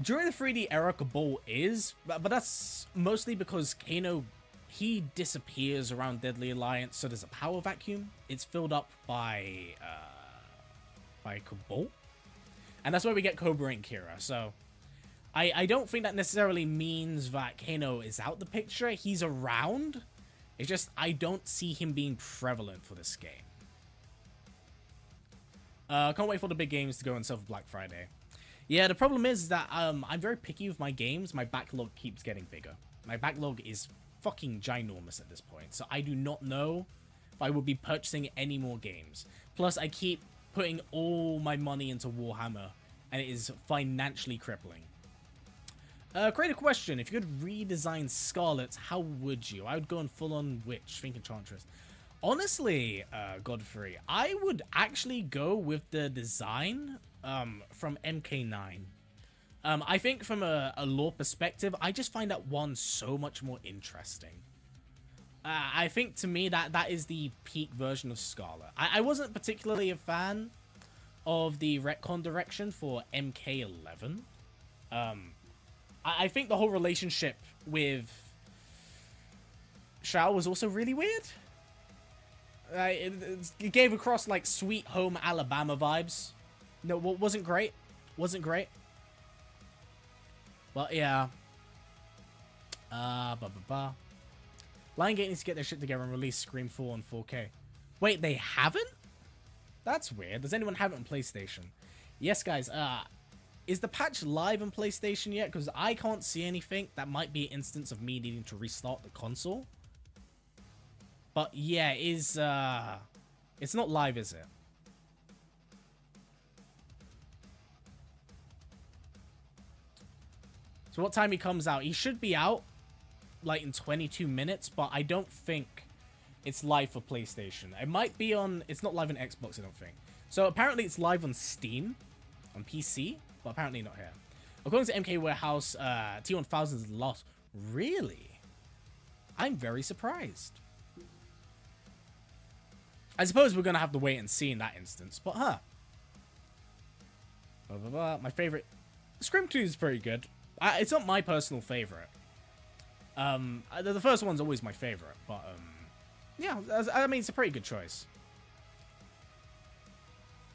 During the 3D era, Cabal is, but that's mostly because Kano, he disappears around Deadly Alliance, so there's a power vacuum. It's filled up by Cabal. And that's where we get Cobra and Kira. So I don't think that necessarily means that Kano is out the picture. He's around. It's just I don't see him being prevalent for this game. Can't wait for the big games to go on sale for Black Friday. Yeah, the problem is that I'm very picky with my games. My backlog keeps getting bigger. My backlog is fucking ginormous at this point. So I do not know if I will be purchasing any more games. Plus, I keep putting all my money into Warhammer, and it is financially crippling. Create a question. If you could redesign Scarlet, how would you? I would go on full-on Witch, Think Enchantress. Honestly, Godfrey, I would actually go with the design from MK9. I think from a lore perspective, I just find that one so much more interesting. I think to me that is the peak version of Scarlet. I wasn't particularly a fan of the retcon direction for MK11. I think the whole relationship with Shao was also really weird. It gave across like Sweet Home Alabama vibes. No, wasn't great. Wasn't great. Well, yeah. Liongate needs to get their shit together and release Scream 4 on 4K. Wait, they haven't? That's weird. Does anyone have it on PlayStation? Yes, guys. Is the patch live on PlayStation yet? Because I can't see anything. That might be an instance of me needing to restart the console. But yeah, it's not live, is it? So what time he comes out? He should be out like in 22 minutes, but I don't think it's live for PlayStation. It might be on, it's not live on Xbox, I don't think. So apparently it's live on Steam, on PC, but apparently not here. According to MK Warehouse, T1000 is lost. Really? I'm very surprised. I suppose we're going to have to wait and see in that instance, but huh. Blah, blah, blah. My favorite... Scream 2 is pretty good. It's not my personal favorite. The first one's always my favorite, but yeah, I mean, it's a pretty good choice.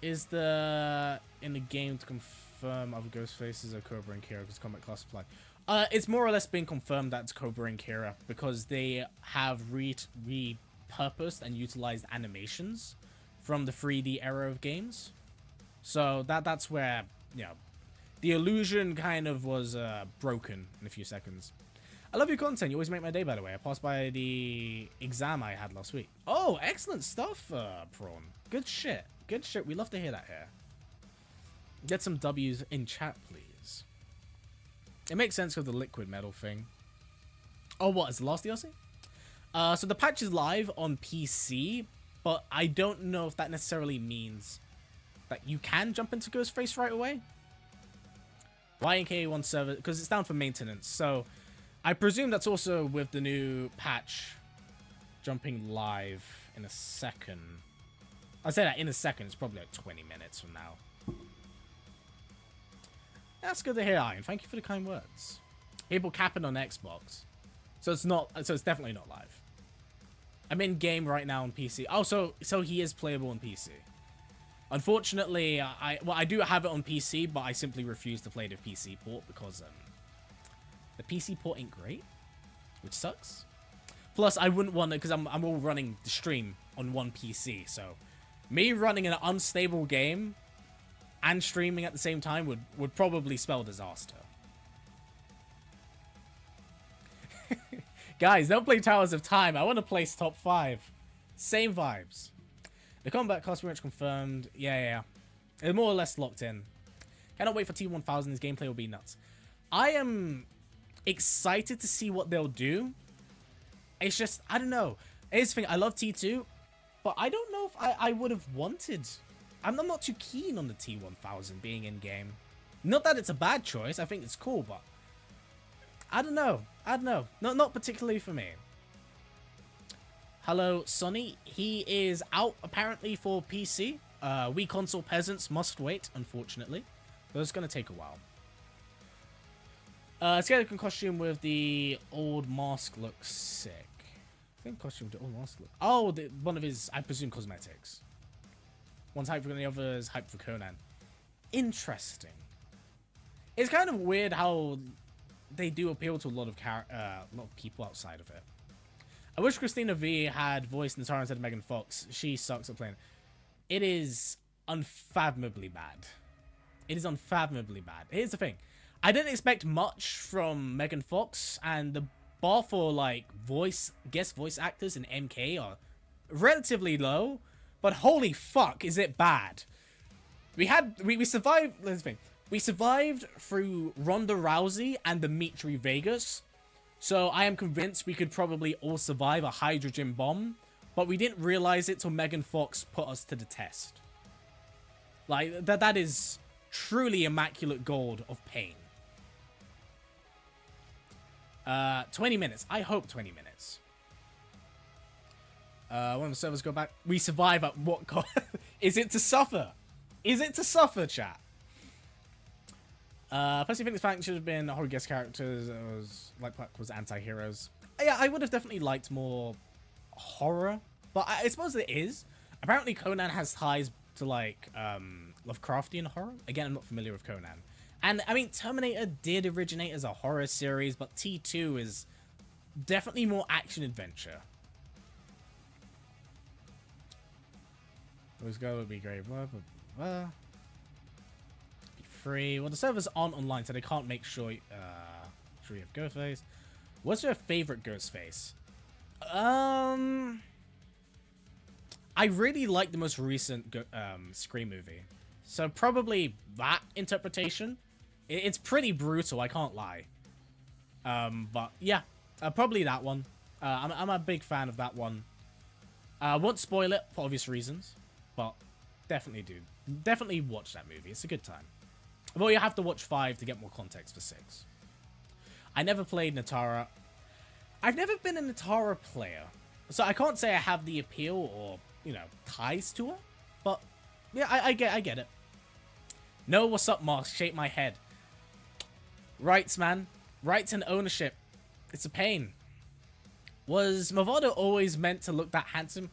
Is the in the game to confirm other Ghostfaces are Cobra and Kira because Kombat class supply? It's more or less been confirmed that it's Cobra and Kira because they have repurposed and utilized animations from the 3D era of games. So that's where, you know, the illusion kind of was broken in a few seconds. I love your content. You always make my day, by the way. I passed by the exam I had last week. Oh, excellent stuff, Prawn. Good shit. Good shit. We love to hear that here. Get some W's in chat, please. It makes sense with the liquid metal thing. Oh, what? Is the last DLC? So the patch is live on PC, but I don't know if that necessarily means that you can jump into Ghostface right away. YNK1 server, because it's down for maintenance, so I presume that's also with the new patch jumping live in a second. I'd say that in a second. It's probably like 20 minutes from now. That's good to hear, Iron. Thank you for the kind words. People capping on Xbox, so it's not. So it's definitely not live. I'm in game right now on PC. Oh, so he is playable on PC. Unfortunately, I do have it on PC, but I simply refuse to play the PC port because the PC port ain't great, which sucks. Plus, I wouldn't want it because I'm all running the stream on one PC, so me running an unstable game and streaming at the same time would probably spell disaster. Guys, don't play Towers of Time. I want to place top 5. Same vibes. The combat cost pretty much confirmed. Yeah. It's more or less locked in. Cannot wait for T1000. His gameplay will be nuts. I am excited to see what they'll do. It's just, I don't know. Here's the thing. I love T2, but I don't know if I would have wanted. I'm not too keen on the T1000 being in-game. Not that it's a bad choice. I think it's cool, but I don't know. Not particularly for me. Hello, Sonny. He is out, apparently, for PC. We console peasants must wait, unfortunately. But it's going to take a while. Skeleton costume with the old mask looks sick. I think costume with the old mask look. Oh, one of his, I presume, cosmetics. One's hype for the other's hype for Conan. Interesting. It's kind of weird how they do appeal to a lot of people outside of it. I wish Christina V had voiced Natara instead of Megan Fox. She sucks at playing. It is unfathomably bad. It is unfathomably bad. Here's the thing. I didn't expect much from Megan Fox, and the bar for like guest voice actors in MK are relatively low, but holy fuck, is it bad. We survived. Let's think. We survived through Ronda Rousey and Dimitri Vegas. So I am convinced we could probably all survive a hydrogen bomb, but we didn't realize it till Megan Fox put us to the test. Like, that is truly immaculate gold of pain. 20 minutes. I hope 20 minutes. When the servers go back, we survive at what cost? Is it to suffer? Is it to suffer, chat? Personally, think this fact should have been horror guest characters. It was anti-heroes. Yeah, I would have definitely liked more horror, but I suppose it is. Apparently, Conan has ties to like Lovecraftian horror. Again, I'm not familiar with Conan. And I mean, Terminator did originate as a horror series, but T2 is definitely more action adventure. Those guys would be great. Free. Well, the servers aren't online, so they can't make sure you have Ghostface. What's your favorite Ghostface? I really like the most recent Scream movie, so probably that interpretation. It's pretty brutal, I can't lie. But yeah, probably that one. I'm a big fan of that one. I won't spoil it for obvious reasons, but Definitely do. Definitely watch that movie. It's a good time. Well, you have to watch 5 to get more context for 6. I never played Natara. I've never been a Natara player, so I can't say I have the appeal or, you know, ties to her. But yeah, I get it. No, what's up, Mark? Shake my head. Rights, man. Rights and ownership. It's a pain. Was Movado always meant to look that handsome?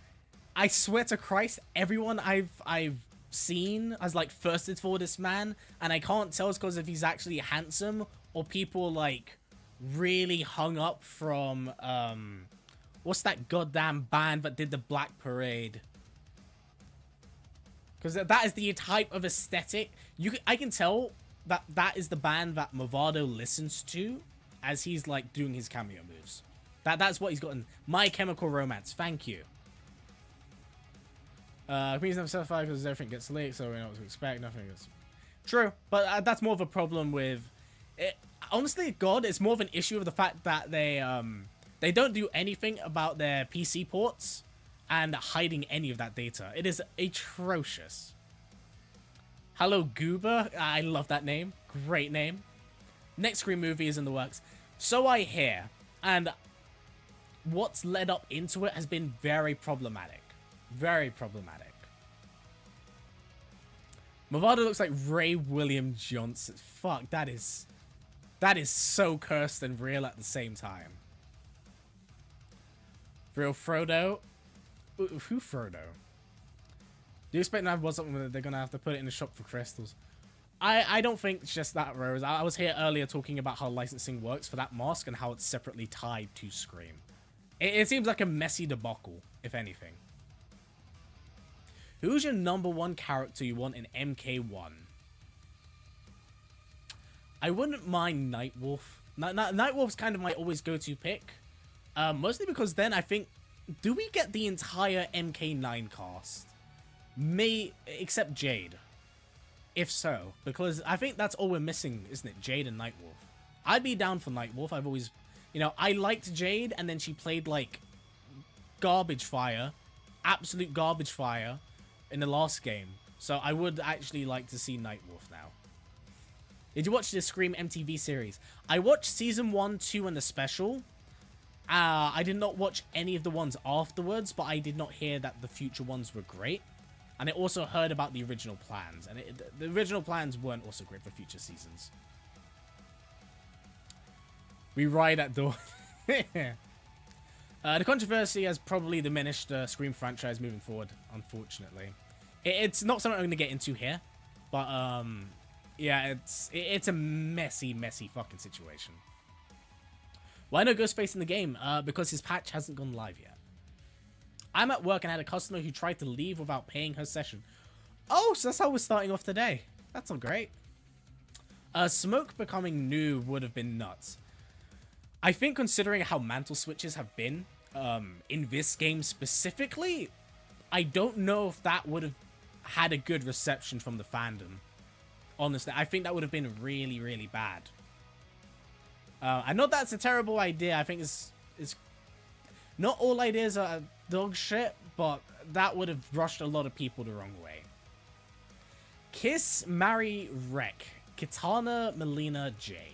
I swear to Christ, everyone I've seen has like thirsted for this man, and I can't tell it's because if he's actually handsome or people like really hung up from what's that goddamn band that did the Black Parade? Because that is the type of aesthetic I can tell that is the band that Movado listens to as he's like doing his cameo moves. That's what he's got in My Chemical Romance. Thank you. Queens never certified because everything gets leaked, so we know what to expect. Nothing gets... True, but that's more of a problem with it. Honestly, God, it's more of an issue of the fact that they don't do anything about their PC ports and hiding any of that data. It is atrocious. Hello, Goober. I love that name. Great name. Next Scream movie is in the works. So I hear, and what's led up into it has been very problematic. Very problematic. Movado looks like Ray William Johnson. Fuck, that is so cursed and real at the same time. Real Frodo. Who Frodo? Do you expect to have what's up with it? They're gonna have to put it in the shop for crystals. I don't think it's just that, Rose. I was here earlier talking about how licensing works for that mask and how it's separately tied to Scream. It seems like a messy debacle, if anything. Who's your #1 character you want in MK1? I wouldn't mind Nightwolf. Nightwolf's kind of my always go-to pick. Mostly because then I think... Do we get the entire MK9 cast? Except Jade. If so. Because I think that's all we're missing, isn't it? Jade and Nightwolf. I'd be down for Nightwolf. I've always... You know, I liked Jade, and then she played, like, garbage fire. Absolute garbage fire in the last game. So I would actually like to see Nightwolf now. Did you watch the Scream MTV series? I watched season 1, 2, and the special. I did not watch any of the ones afterwards, but I did not hear that the future ones were great. And I also heard about the original plans. And the original plans weren't also great for future seasons. We ride at door. The controversy has probably diminished the Scream franchise moving forward, unfortunately. It's not something I'm going to get into here. But, yeah, it's a messy, messy fucking situation. Why no Ghostface in the game? Because his patch hasn't gone live yet. I'm at work and had a customer who tried to leave without paying her session. Oh, so that's how we're starting off today. That's not great. Smoke becoming new would have been nuts. I think considering how mantle switches have been in this game specifically, I don't know if that would have had a good reception from the fandom. Honestly, I think that would have been really, really bad. I know that's a terrible idea. I think it's not all ideas are dog shit, but that would have rushed a lot of people the wrong way. Kiss, marry, wreck. Kitana, Melina, Jade.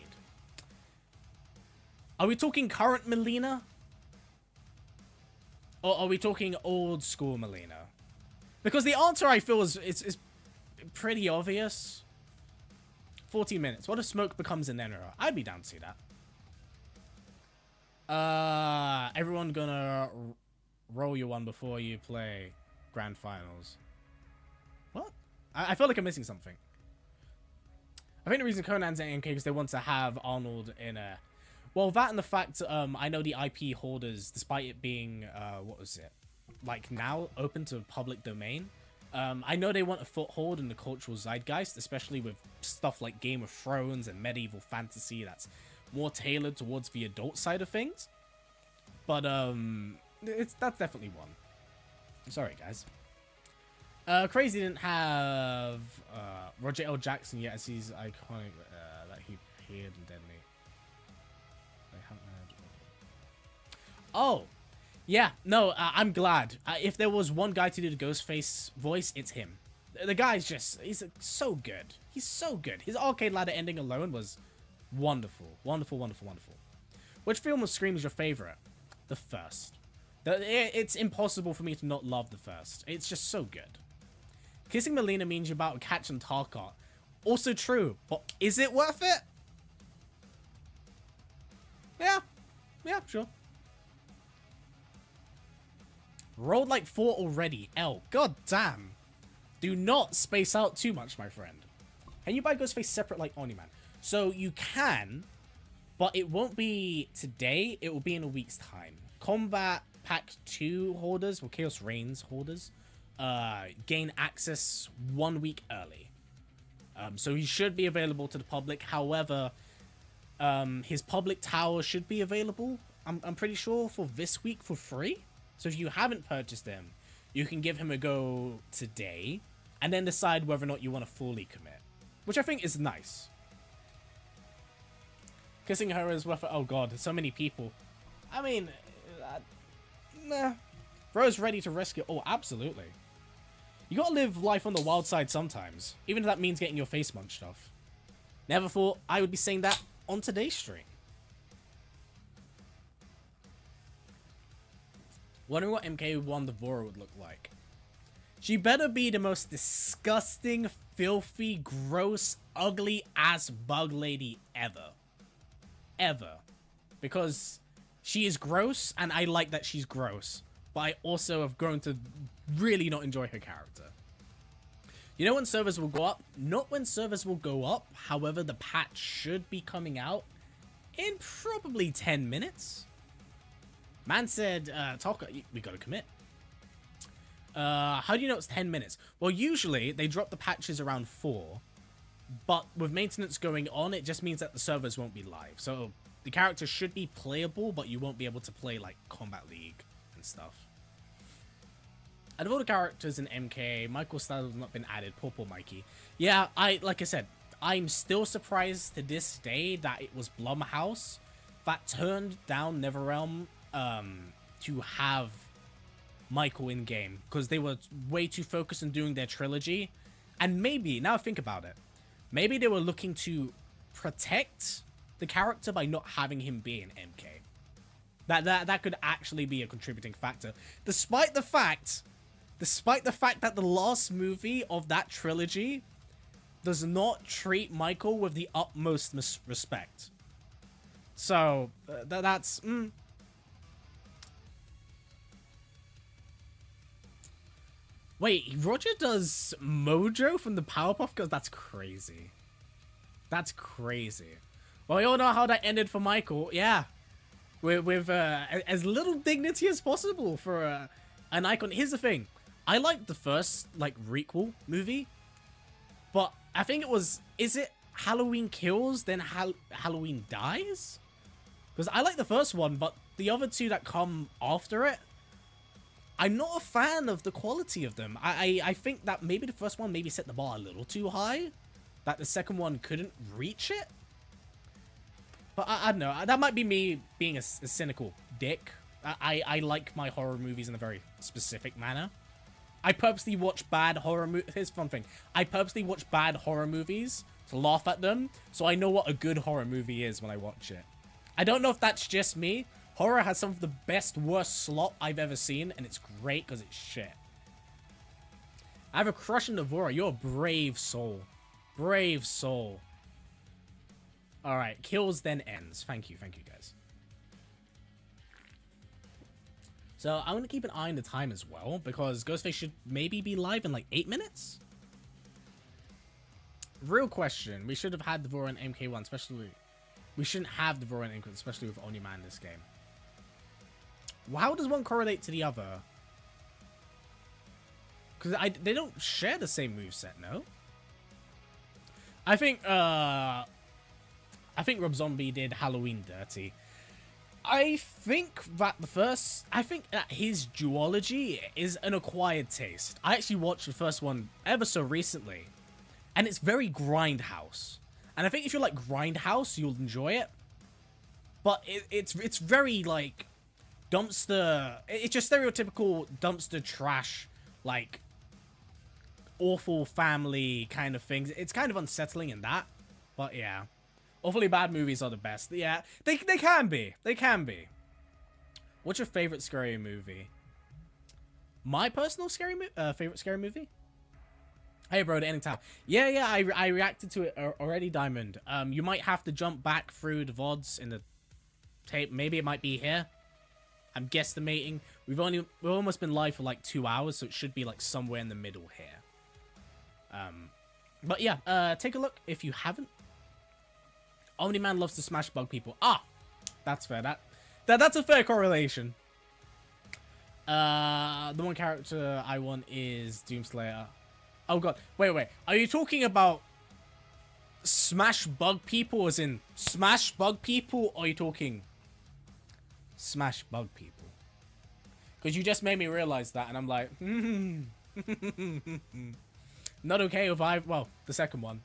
Are we talking current Melina? Or are we talking old school Melina? Because the answer I feel is pretty obvious. 14 minutes. What if Smoke becomes an Enera? I'd be down to see that. Everyone gonna roll you one before you play Grand Finals. What? I feel like I'm missing something. I think the reason Conan's at AMK is they want to have Arnold in a... Well, that and the fact, I know the IP holders, despite it being, what was it? Like, now open to public domain. I know they want a foothold in the cultural zeitgeist, especially with stuff like Game of Thrones and medieval fantasy that's more tailored towards the adult side of things. But, that's definitely one. Sorry, guys. Crazy didn't have Roger L. Jackson yet, as he's iconic that he appeared in Deadly. Oh, yeah, no, I'm glad. If there was one guy to do the Ghostface voice, it's him. the guy's just, he's so good. He's so good. His arcade ladder ending alone was wonderful. Wonderful, wonderful, wonderful. Which film of Scream is your favorite? The first. It's impossible for me to not love the first. It's just so good. Kissing Melina means you're about to catch and Tarkart. Also true, but is it worth it? Yeah. Yeah, sure. Rolled like 4 already. L. God damn. Do not space out too much, my friend. Can you buy Ghostface separate like Omni-Man? So you can, but it won't be today. It will be in a week's time. Kombat Pack 2 holders, or Chaos Reigns holders, gain access 1 week early. So he should be available to the public. However, his public tower should be available, I'm pretty sure, for this week for free. So if you haven't purchased him, you can give him a go today and then decide whether or not you want to fully commit, which I think is nice. Kissing her is worth it. Oh god, so many people. I mean, nah. Bro's ready to rescue. Oh, absolutely. You gotta live life on the wild side sometimes, even if that means getting your face munched off. Never thought I would be saying that on today's stream. Wondering what MK1 Devora would look like. She better be the most disgusting, filthy, gross, ugly ass bug lady ever. Ever. Because she is gross, and I like that she's gross. But I also have grown to really not enjoy her character. You know when servers will go up? Not when servers will go up. However, the patch should be coming out in probably 10 minutes. Man said, Talker, we gotta commit. How do you know it's 10 minutes? Well, usually they drop the patches around 4. But with maintenance going on, it just means that the servers won't be live. So the character should be playable, but you won't be able to play like Combat League and stuff. Out of all the characters in MK, Michael's style has not been added. Poor Mikey. Yeah, like I said, I'm still surprised to this day that it was Blumhouse that turned down NetherRealm to have Michael in game, because they were way too focused on doing their trilogy. And maybe, now I think about it, maybe they were looking to protect the character by not having him be in MK. That could actually be a contributing factor, despite the fact that the last movie of that trilogy does not treat Michael with the utmost respect. So that's Wait, Roger does Mojo from the Powerpuff Girls? That's crazy. That's crazy. Well, we all know how that ended for Michael. Yeah. With as little dignity as possible for an icon. Here's the thing. I liked the first, like, requel movie. But I think it was... Is it Halloween Kills, then Halloween Dies? Because I like the first one, but the other two that come after it, I'm not a fan of the quality of them. I think that maybe the first one maybe set the bar a little too high. That the second one couldn't reach it. But I don't know. That might be me being a cynical dick. I like my horror movies in a very specific manner. I purposely watch bad horror movies. Here's a fun thing. I purposely watch bad horror movies to laugh at them, so I know what a good horror movie is when I watch it. I don't know if that's just me. Horror has some of the best, worst slop I've ever seen, and it's great because it's shit. I have a crush on Devora. You're a brave soul. Brave soul. Alright, kills then ends. Thank you guys. So I'm going to keep an eye on the time as well, because Ghostface should maybe be live in like 8 minutes? Real question. We should have had Devora and MK1, especially... We shouldn't have Devora and MK1, especially with Omni-Man in this game. Well, how does one correlate to the other? Because they don't share the same moveset, no? I think Rob Zombie did Halloween dirty. I think that his duology is an acquired taste. I actually watched the first one ever so recently, and it's very Grindhouse. And I think if you like Grindhouse, you'll enjoy it. But it's very like dumpster. It's just stereotypical dumpster trash, like awful family kind of things. It's kind of unsettling in that. But yeah. Awfully bad movies are the best. Yeah, they can be. They can be. What's your favorite scary movie? My personal favorite scary movie? Hey, bro, anytime. Yeah, I reacted to it already, Diamond. You might have to jump back through the VODs in the tape. Maybe it might be here. I'm guesstimating. We've almost been live for like 2 hours, so it should be like somewhere in the middle here. But yeah, take a look if you haven't. Omni-Man loves to smash bug people. Ah, that's fair. That's a fair correlation. The one character I want is Doomslayer. Oh god, wait. Are you talking about smash bug people as in smash bug people, or are you talking smash bug people? Because you just made me realize that, and I'm like, not okay with well, the second one.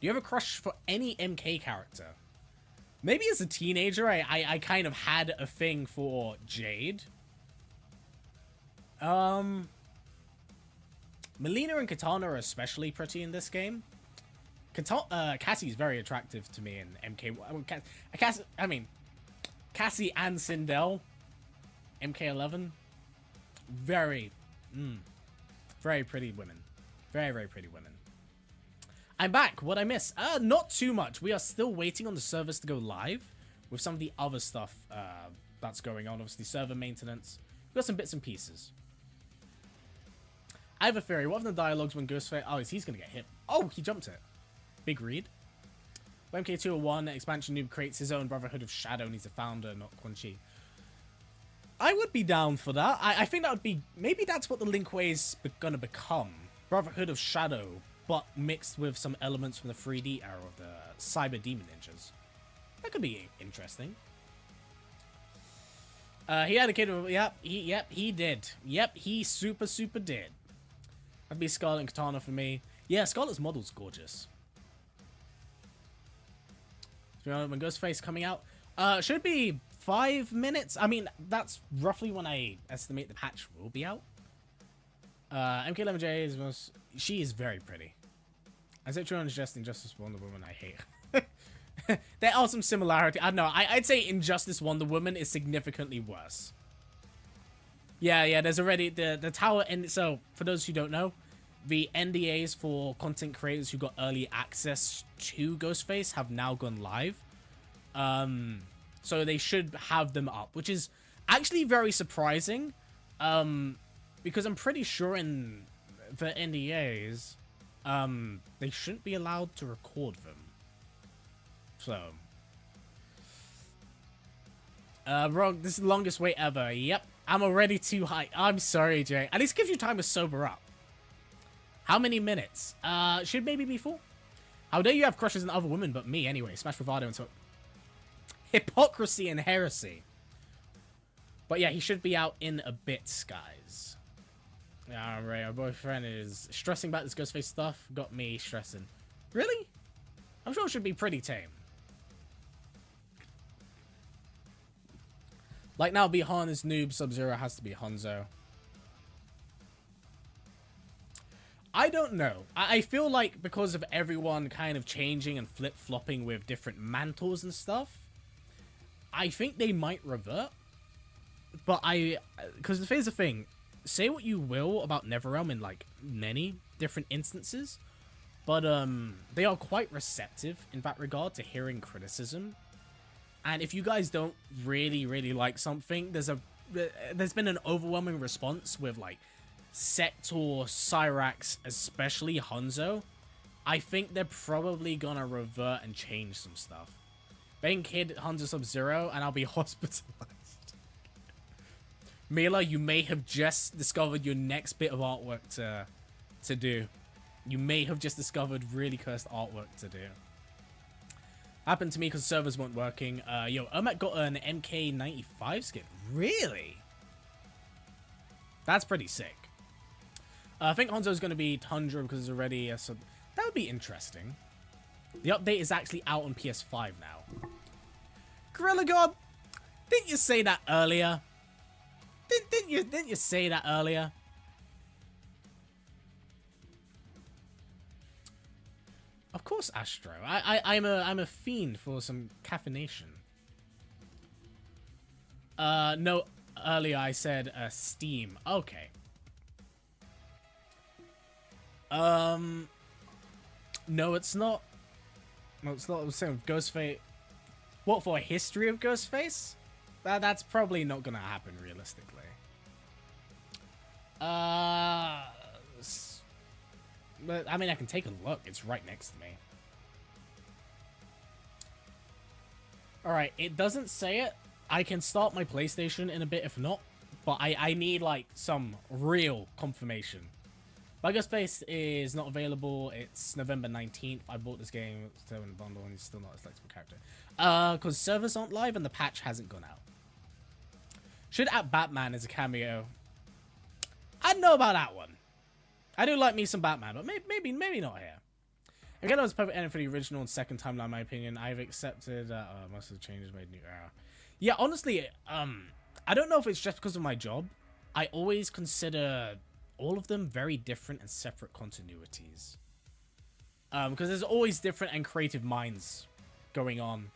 Do you have a crush for any MK character? Maybe as a teenager, I kind of had a thing for Jade. Melina and Katana are especially pretty in this game. Cassie is very attractive to me in MK. Cassie and Sindel, MK11, very pretty women. Very pretty women. I'm back. What I miss? Not too much. We are still waiting on the servers to go live with some of the other stuff that's going on. Obviously, server maintenance. We've got some bits and pieces. I have a theory. What are the dialogues when Ghostface... Oh, he's going to get hit. Oh, he jumped it. Big read. MK201 expansion noob creates his own Brotherhood of Shadow and he's a founder, not Quan Chi. I would be down for that. I think that would be... Maybe that's what the Linkway is going to become. Brotherhood of Shadow, but mixed with some elements from the 3D era of the Cyber Demon Ninjas. That could be interesting. He had a kid. Yep, he did. Yep, he super did. That'd be Scarlet and Katana for me. Yeah, Scarlet's model's gorgeous. When Ghostface coming out, should be 5 minutes. I mean, that's roughly when I estimate the patch will be out. MK11J is most. She is very pretty. As it true on Injustice Wonder Woman, I hate. There are some similarity. I don't know. I'd say Injustice Wonder Woman is significantly worse. Yeah. There's already the tower, and so for those who don't know, the NDAs for content creators who got early access to Ghostface have now gone live. So they should have them up, which is actually very surprising. Because I'm pretty sure in the NDAs, they shouldn't be allowed to record them. So, bro, this is the longest wait ever. Yep, I'm already too high. I'm sorry, Jay. At least gives you time to sober up. How many minutes? Should maybe be 4. How dare you have crushes on other women but me anyway? Smash bravado and so hypocrisy and heresy. But yeah, he should be out in a bit, guys. Yeah, right. Our boyfriend is stressing about this Ghostface stuff. Got me stressing. Really? I'm sure it should be pretty tame. Like now, Bihan is noob. Sub-Zero has to be Hanzo. I don't know. I feel like because of everyone kind of changing and flip-flopping with different mantles and stuff, I think they might revert. But because here's the thing. Say what you will about NetherRealm in like many different instances, but they are quite receptive in that regard to hearing criticism. And if you guys don't really like something, there's been an overwhelming response with like Sector, Cyrax, especially Hanzo. I think they're probably gonna revert and change some stuff. Bang Kid, Hanzo Sub-Zero, and I'll be hospitalized. Mila, you may have just discovered your next bit of artwork to do. You may have just discovered really cursed artwork to do. Happened to me because servers weren't working. Yo, Ermac got an MK95 skin. Really? That's pretty sick. I think Hanzo's going to be Tundra because it's already a sub. That would be interesting. The update is actually out on PS5 now. Gorilla God, didn't you say that earlier? Didn't you say that earlier? Of course, Astro. I'm a fiend for some caffeination. No, earlier I said Steam. Okay. No, it's not. No, it's not the same with Ghostface. What, for a history of Ghostface? That's probably not gonna happen realistically. But I mean, I can take a look. It's right next to me. Alright, it doesn't say it. I can start my PlayStation in a bit if not. But I need, like, some real confirmation. Ghostface is not available. It's November 19th. I bought this game. It's still in the bundle and he's still not a selectable character. Because servers aren't live and the patch hasn't gone out. Should add Batman as a cameo. I don't know about that one. I do like me some Batman, but maybe not here. Again, it was perfect ending for the original and second timeline, in my opinion. I've accepted that most of the changes made new era. Yeah, honestly, I don't know if it's just because of my job. I always consider all of them very different and separate continuities. Because there's always different and creative minds going on.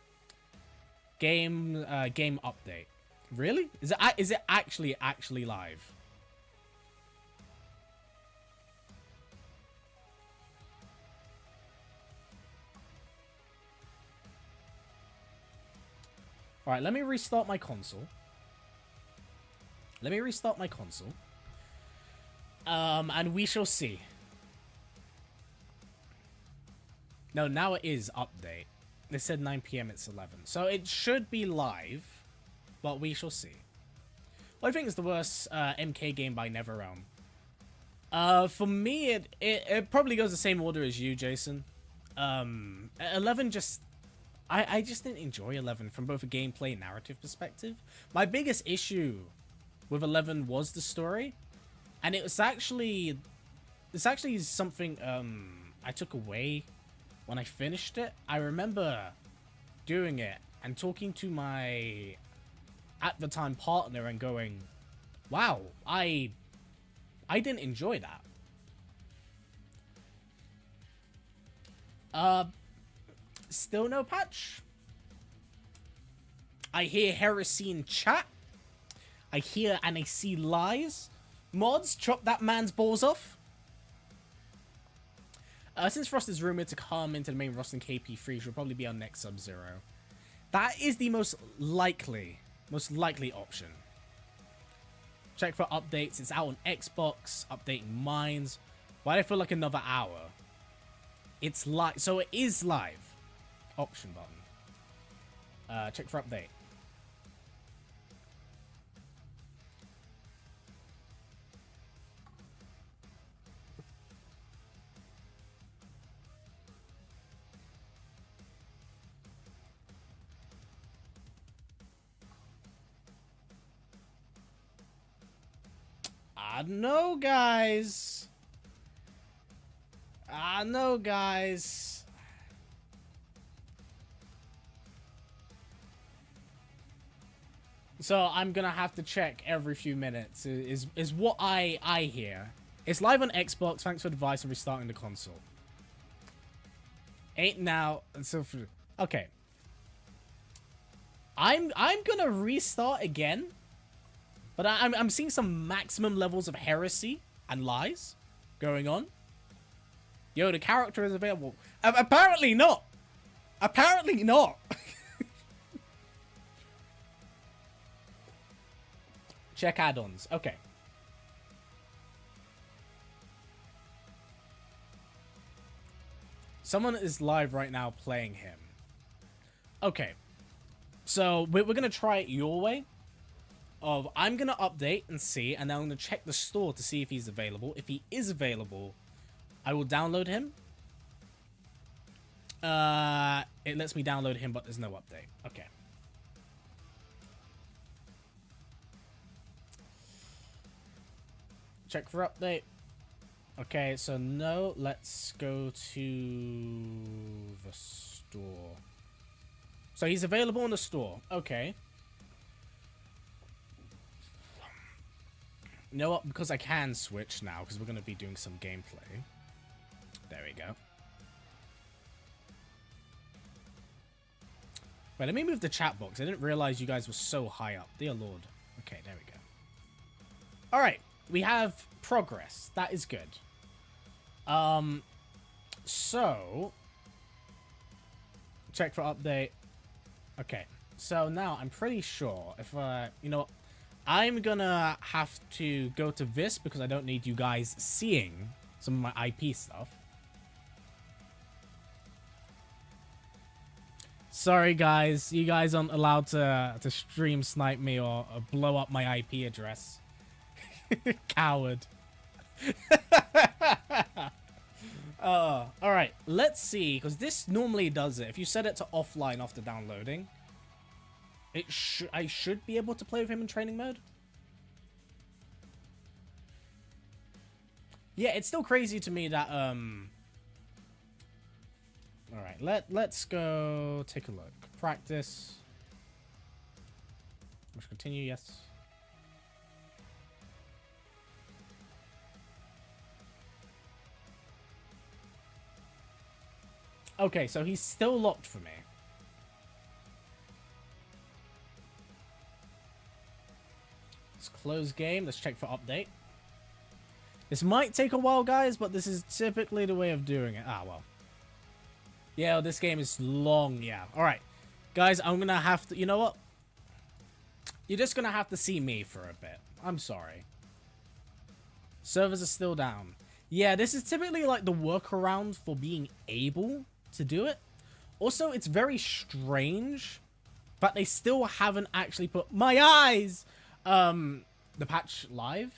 Game update. Really? Is it actually live? Alright, let me restart my console. And we shall see. No, now it is update. They said 9 PM, it's 11. So it should be live, but we shall see. What I think is the worst MK game by NetherRealm? For me, it probably goes the same order as you, Jason. 11 just... I just didn't enjoy 11 from both a gameplay and narrative perspective. My biggest issue with 11 was the story. And it's actually something I took away when I finished it. I remember doing it and talking to my, at the time, partner and going, wow, I didn't enjoy that. Still no patch. I hear heresy in chat. I hear and I see lies. Mods, chop that man's balls off. Since Frost is rumored to come into the main roster in KP3, she'll probably be our next Sub-Zero. That is the most likely option. Check for updates. It's out on Xbox, updating mines. Why do I feel like another hour? It's live, so it is live. Option button. Check for update. I know, guys. So I'm gonna have to check every few minutes. Is what I hear. It's live on Xbox. Thanks for the advice on restarting the console. Ain't now. So okay. I'm gonna restart again. But I'm seeing some maximum levels of heresy and lies going on. Yo, the character is available. Apparently not. Apparently not. Check add-ons. Okay. Someone is live right now playing him. Okay. So we're going to try it your way. I'm going to update and see, and then I'm going to check the store to see if he's available. If he is available, I will download him. It lets me download him, but there's no update. Okay. Check for update. Okay, so no, let's go to the store. So he's available in the store. Okay. You know what? Because I can switch now, because we're going to be doing some gameplay. There we go. Wait, let me move the chat box. I didn't realize you guys were so high up. Dear Lord. Okay, there we go. All right, we have progress. That is good. So check for update. Okay, so now I'm pretty sure if you know, I'm gonna have to go to this because I don't need you guys seeing some of my IP stuff. Sorry guys, you guys aren't allowed to stream snipe me or blow up my IP address. Coward. Alright, let's see, because this normally does it. If you set it to offline after downloading, I should be able to play with him in training mode. Yeah, it's still crazy to me that alright, let's go take a look. Practice. Let's continue, yes. Okay, so he's still locked for me. Let's close game. Let's check for update. This might take a while, guys, but this is typically the way of doing it. Ah, well. Yeah, this game is long, yeah. Alright. Guys, I'm gonna have to... You know what? You're just gonna have to see me for a bit. I'm sorry. Servers are still down. Yeah, this is typically like the workaround for being able to do it. Also, it's very strange, but they still haven't actually put my eyes the patch live.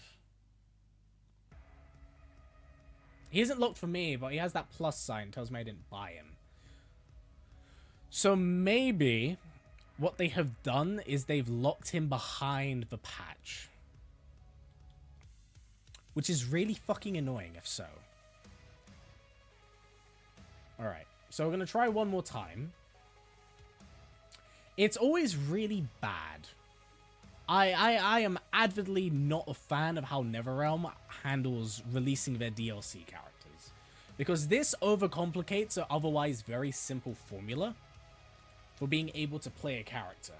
He isn't locked for me, but he has that plus sign. Tells me I didn't buy him. So maybe what they have done is they've locked him behind the patch, which is really fucking annoying if so. Alright, so we're going to try one more time. It's always really bad. I am avidly not a fan of how NetherRealm handles releasing their DLC characters, because this overcomplicates an otherwise very simple formula for being able to play a character.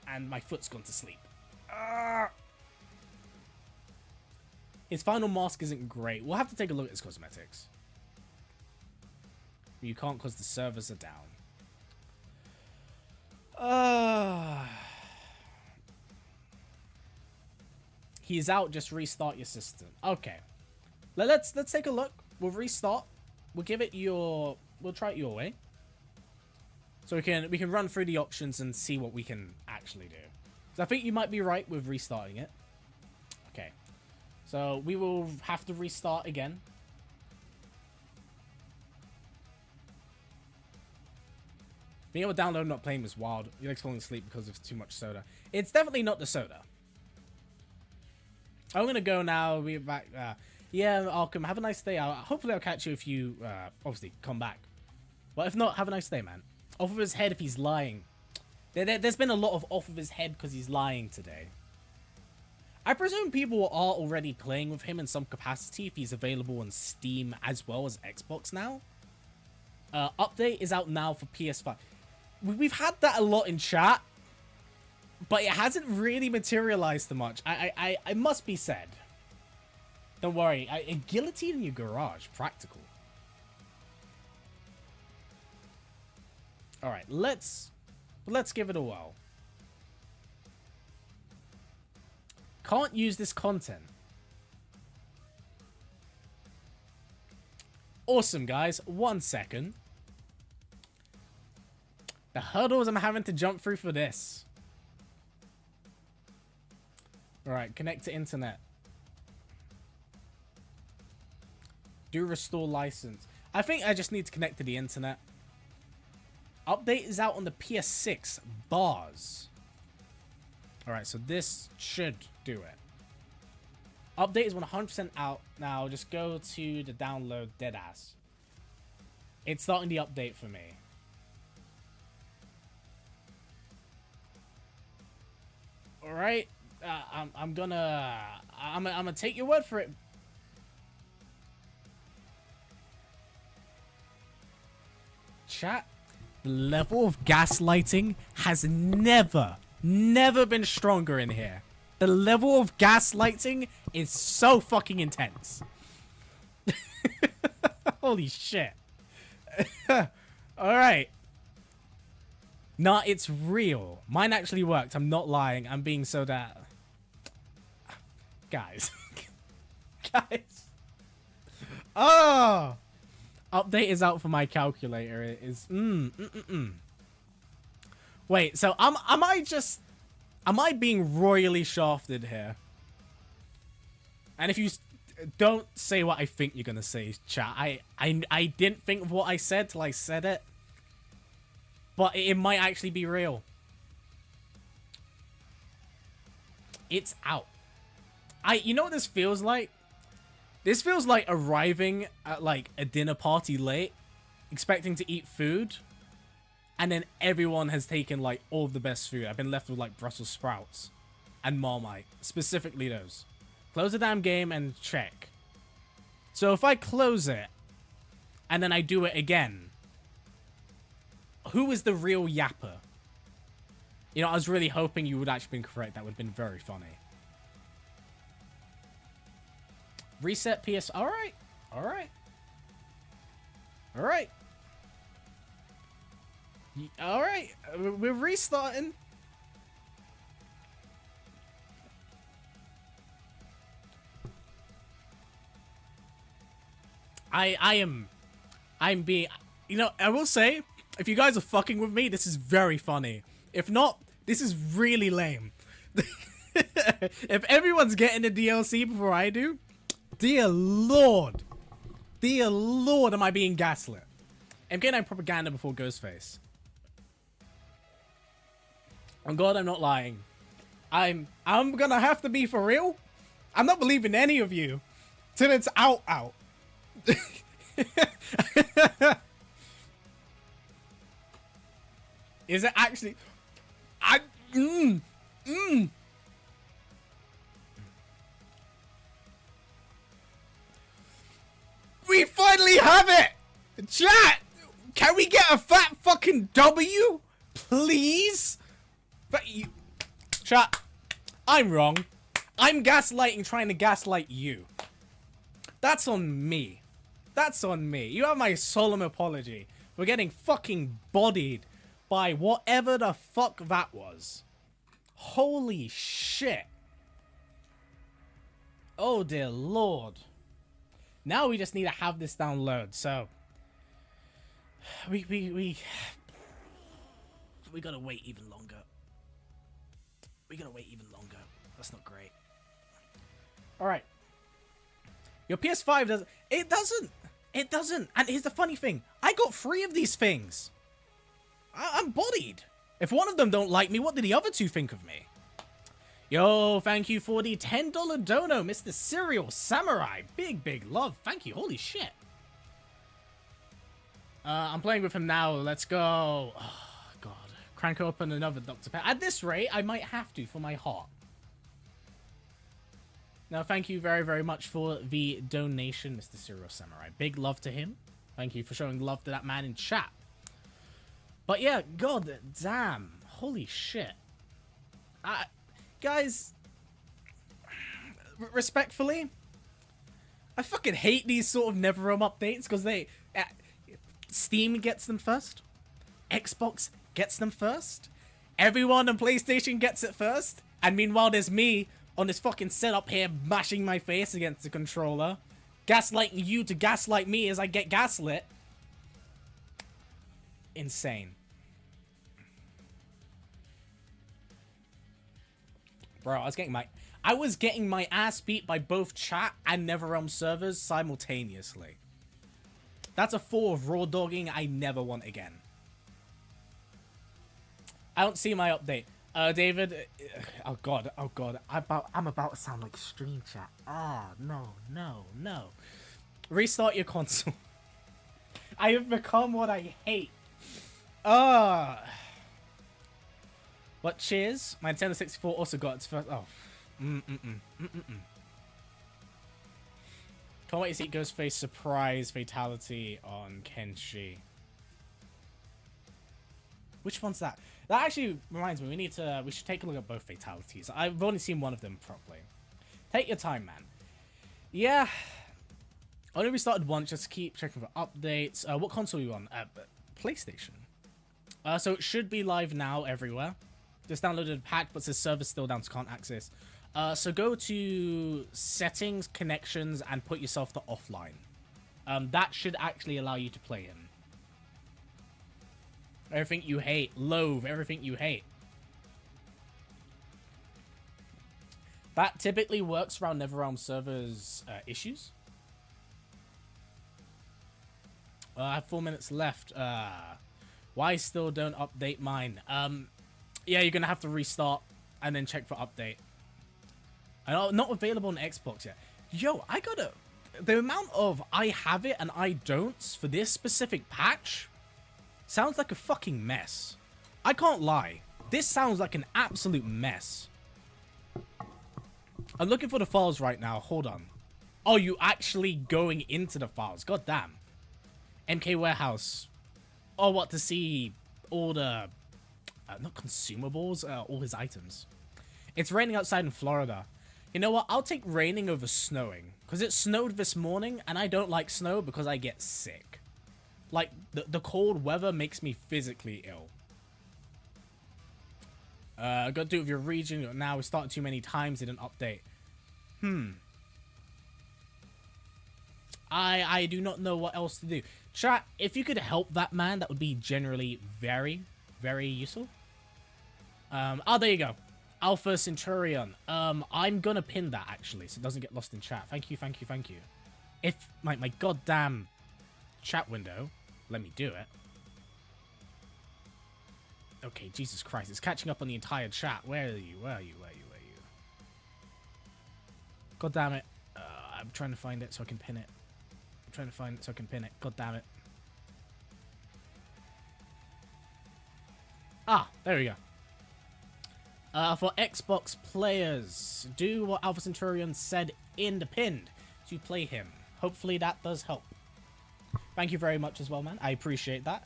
And my foot's gone to sleep. His final mask isn't great. We'll have to take a look at his cosmetics. You can't because the servers are down. He's out, just restart your system. Okay. Let's take a look. We'll restart. We'll give it your... We'll try it your way. So we can run through the options and see what we can actually do. So I think you might be right with restarting it. Okay. So we will have to restart again. Being able to download not playing was wild. Your legs falling asleep because of too much soda. It's definitely not the soda. I'm gonna go now. We'll be back. Yeah, Arkham, have a nice day. Hopefully I'll catch you if you obviously come back. But if not, have a nice day, man. Off of his head if he's lying. There's been a lot of off of his head because he's lying today. I presume people are already playing with him in some capacity if he's available on Steam as well as Xbox now. Update is out now for PS5. We've had that a lot in chat, but it hasn't really materialized too much. I must be said. Don't worry. A guillotine in your garage. Practical. Alright, let's give it a whirl. Can't use this content. Awesome, guys. 1 second. The hurdles I'm having to jump through for this. Alright, connect to internet. Do restore license. I think I just need to connect to the internet. Update is out on the PS6 bars. Alright, so this should do it. Update is 100% out now. Just go to the download deadass. It's starting the update for me. Alright. I'm gonna take your word for it. Chat. The level of gaslighting has never been stronger in here. The level of gaslighting is so fucking intense. Holy shit. Alright. Nah, it's real. Mine actually worked. I'm not lying. I'm being so that. Guys. Guys. Oh! Update is out for my calculator. It is. Wait, so am I being royally shafted here? And if you don't say what I think you're gonna say, chat. I didn't think of what I said till I said it. But it might actually be real. It's out. You know what this feels like? This feels like arriving at like a dinner party late, expecting to eat food, and then everyone has taken like all of the best food. I've been left with like Brussels sprouts and Marmite, specifically those. Close the damn game and check. So if I close it and then I do it again, who is the real yapper? You know, I was really hoping you would actually been correct. That would have been very funny. Reset PS. All right. All right. All right. All right. We're restarting. I'm being, you know, I will say, if you guys are fucking with me, this is very funny. If not, this is really lame. If everyone's getting the DLC before I do, dear Lord, am I being gaslit? I'm getting propaganda before Ghostface. Oh God, I'm not lying. I'm gonna have to be for real. I'm not believing any of you till it's out. Is it actually? We finally have it! Chat! Can we get a fat fucking W? Please? But you... Chat, I'm wrong. I'm gaslighting trying to gaslight you. That's on me. That's on me. You have my solemn apology for getting fucking bodied by whatever the fuck that was. Holy shit. Oh dear Lord. Now we just need to have this download, so we gotta wait even longer. We gotta wait even longer. That's not great. Alright. Your PS5 doesn't. It doesn't. It doesn't. And here's the funny thing. I got 3 of these things. I'm bodied. If one of them don't like me, what do the other 2 think of me? Yo, thank you for the $10 dono, Mr. Serial Samurai. Big love. Thank you. Holy shit. I'm playing with him now. Let's go. Oh, God. Crank open another Dr. Pepper. At this rate, I might have to for my heart. Now, thank you very much for the donation, Mr. Serial Samurai. Big love to him. Thank you for showing love to that man in chat. But yeah, God damn. Holy shit. Guys, respectfully, I fucking hate these sort of NetherRealm updates because they... Steam gets them first. Xbox gets them first. Everyone on PlayStation gets it first. And meanwhile, there's me on this fucking setup here mashing my face against the controller. Gaslighting you to gaslight me as I get gaslit. Insane. Bro, I was getting my ass beat by both chat and NetherRealm servers simultaneously. That's a 4 of raw dogging I never want again. I don't see my update. David, oh god, I'm about to sound like stream chat. No. Restart your console. I have become what I hate. But cheers, my Nintendo 64 also got its first. Oh, Can't wait to see Ghostface surprise fatality on Kenshi. Which one's that? That actually reminds me, we should take a look at both Fatalities. I've only seen one of them properly. Take your time, man. Yeah. I only restarted once, just keep checking for updates. What console are you on? PlayStation. So it should be live now everywhere. Just downloaded a patch, but says server's still down, so can't access. So go to settings, connections, and put yourself to offline. That should actually allow you to play in. Everything you hate. Loathe everything you hate. That typically works around NetherRealm servers issues. I have 4 minutes left. Why still don't update mine? Yeah, you're going to have to restart and then check for update. Not available on Xbox yet. Yo, I gotta... The amount of I have it and I don'ts for this specific patch sounds like a fucking mess. I can't lie. This sounds like an absolute mess. I'm looking for the files right now. Hold on. Oh, you actually going into the files. God damn. MK Warehouse. Oh, what, to see all the... not consumables, all his items. It's raining outside in Florida. You know what? I'll take raining over snowing. Because it snowed this morning, and I don't like snow because I get sick. Like, the cold weather makes me physically ill. Gotta do it with your region. Now we started too many times, didn't update. I do not know what else to do. Chat, if you could help that man, that would be generally very, very useful. Oh, there you go. Alpha Centurion. I'm gonna pin that, actually, so it doesn't get lost in chat. Thank you, thank you, thank you. If my goddamn chat window let me do it. Okay, Jesus Christ, it's catching up on the entire chat. Where are you? Where are you? Where are you? Where are you? God damn it. I'm trying to find it so I can pin it. I'm trying to find it so I can pin it. God damn it. Ah, there we go. For Xbox players, do what Alpha Centurion said in the pinned to play him. Hopefully that does help. Thank you very much as well, man. I appreciate that.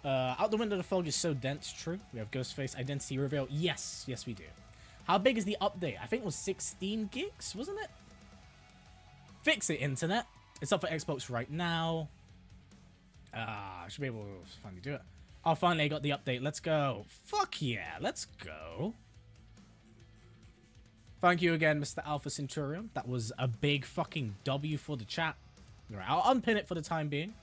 Out the window, the fog is so dense. True. We have Ghostface identity reveal. Yes. Yes, we do. How big is the update? I think it was 16 gigs, wasn't it? Fix it, internet. It's up for Xbox right now. I should be able to finally do it. Oh, finally I got the update. Let's go. Fuck yeah. Let's go. Thank you again, Mr. Alpha Centurion. That was a big fucking W for the chat. All right, I'll unpin it for the time being.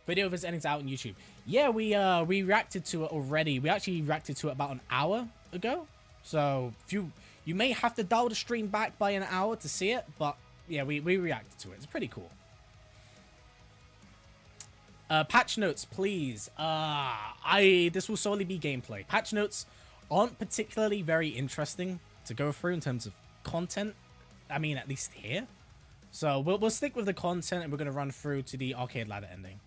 Video of his endings out on YouTube. Yeah, we reacted to it already. We actually reacted to it about an hour ago. So if you may have to dial the stream back by an hour to see it, but yeah, we reacted to it. It's pretty cool. Patch notes, please. This will solely be gameplay. Patch notes aren't particularly very interesting to go through in terms of content. I mean, at least here. So we'll stick with the content, and we're going to run through to the arcade ladder ending.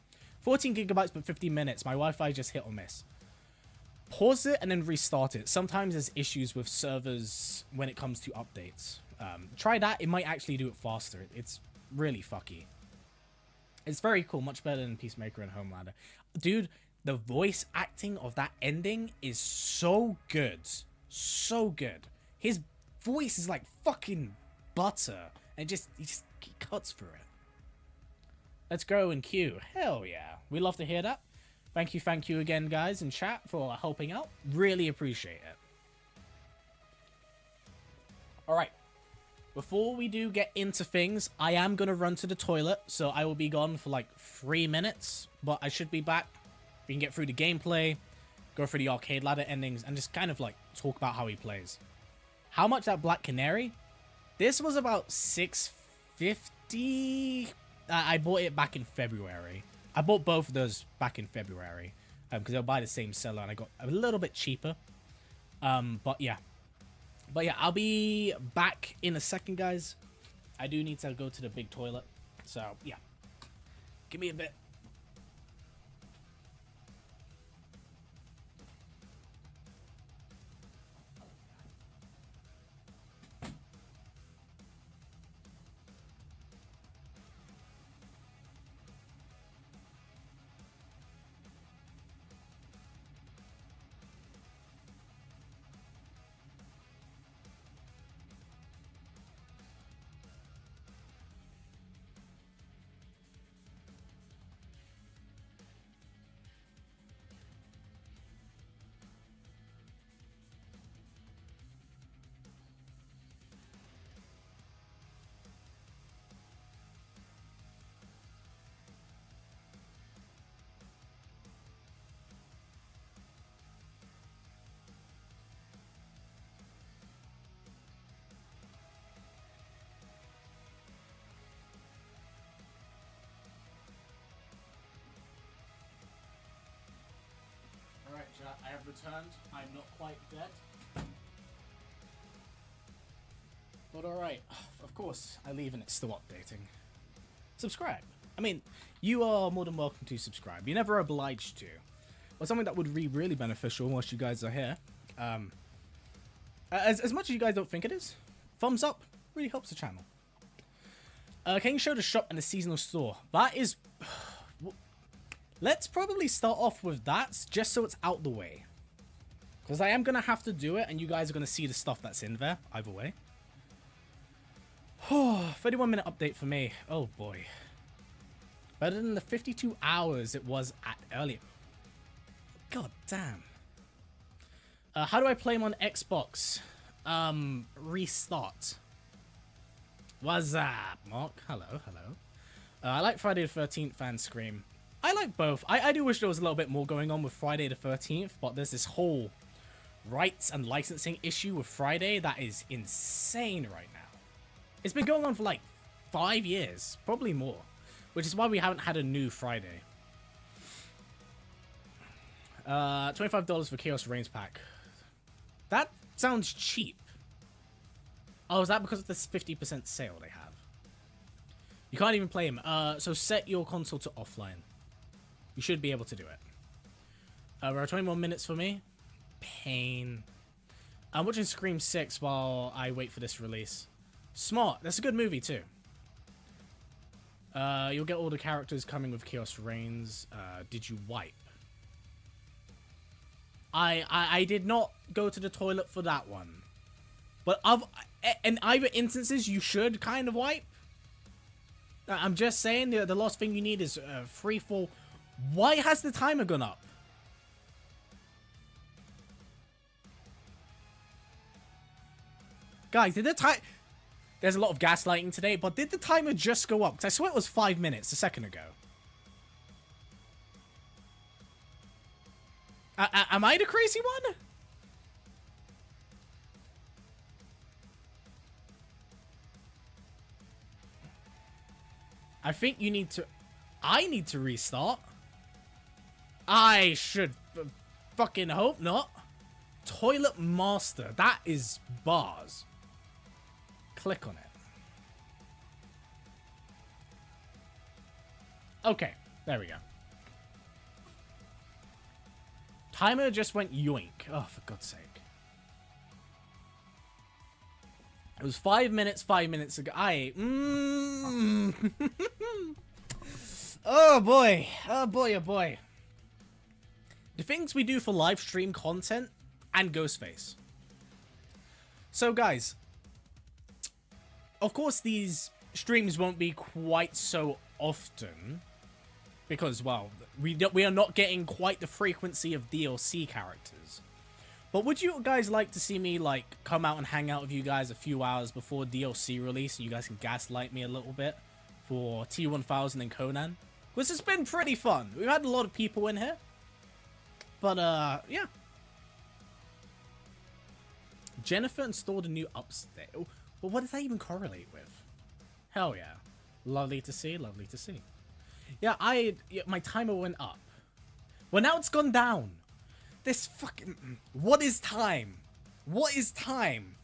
14 gigabytes, but 50 minutes. My Wi-Fi just hit or miss. Pause it and then restart it. Sometimes there's issues with servers when it comes to updates. Try that. It might actually do it faster. It's really fucky. It's very cool. Much better than Peacemaker and Homelander. Dude, the voice acting of that ending is so good. So good. His voice is like fucking butter. And he cuts through it. Let's go and queue. Hell yeah. We love to hear that. Thank you again, guys, in chat for helping out. Really appreciate it. Alright. Before we do get into things, I am going to run to the toilet. So I will be gone for like 3 minutes. But I should be back. We can get through the gameplay. Go through the arcade ladder endings. And just kind of like talk about how he plays. How much that Black Canary? This was about $6.50. I bought it back in February. I bought both of those back in February. Because they were by the same seller. And I got a little bit cheaper. But yeah. I'll be back in a second, guys. I do need to go to the big toilet. So, yeah. Give me a bit. I have returned. I'm not quite dead. But alright, of course, I leave and it's still updating. Subscribe. I mean, you are more than welcome to subscribe. You're never obliged to. But something that would be really beneficial whilst you guys are here. As much as you guys don't think it is, thumbs up really helps the channel. Can you show the shop and the seasonal store? That is... Let's probably start off with that, just so it's out the way. Because I am going to have to do it, and you guys are going to see the stuff that's in there, either way. 31-minute update for me. Oh, boy. Better than the 52 hours it was at earlier. God damn. How do I play him on Xbox? Restart. What's up, Mark? Hello, hello. I like Friday the 13th and Scream. I like both. I do wish there was a little bit more going on with Friday the 13th, but there's this whole rights and licensing issue with Friday that is insane right now. It's been going on for like 5 years, probably more, which is why we haven't had a new Friday. $25 for Chaos Reigns pack. That sounds cheap. Oh, is that because of this 50% sale they have? You can't even play him. So set your console to offline. You should be able to do it. We're at 20 more minutes for me. Pain. I'm watching Scream 6 while I wait for this release. Smart. That's a good movie too. You'll get all the characters coming with Chaos Reigns. Did you wipe? I did not go to the toilet for that one. But in either instances, you should kind of wipe. I'm just saying, the last thing you need is free fall. Why has the timer gone up? Guys, did the time... There's a lot of gaslighting today, but did the timer just go up? Because I swear it was 5 minutes a second ago. Am I the crazy one? I think you need to... I need to restart. I should fucking hope not. Toilet Master. That is bars. Click on it. Okay. There we go. Timer just went yoink. Oh, for God's sake. It was 5 minutes ago. Oh boy. Oh boy, oh boy. The things we do for live stream content and Ghostface. So guys, of course these streams won't be quite so often because, well, we are not getting quite the frequency of DLC characters. But would you guys like to see me, like, come out and hang out with you guys a few hours before DLC release and you guys can gaslight me a little bit for T1000 and Conan? Because it's been pretty fun. We've had a lot of people in here. But, yeah. Jennifer installed a new upstairs. Well, what does that even correlate with? Hell yeah. Lovely to see, lovely to see. Yeah, my timer went up. Well, now it's gone down. This fucking... What is time? What is time?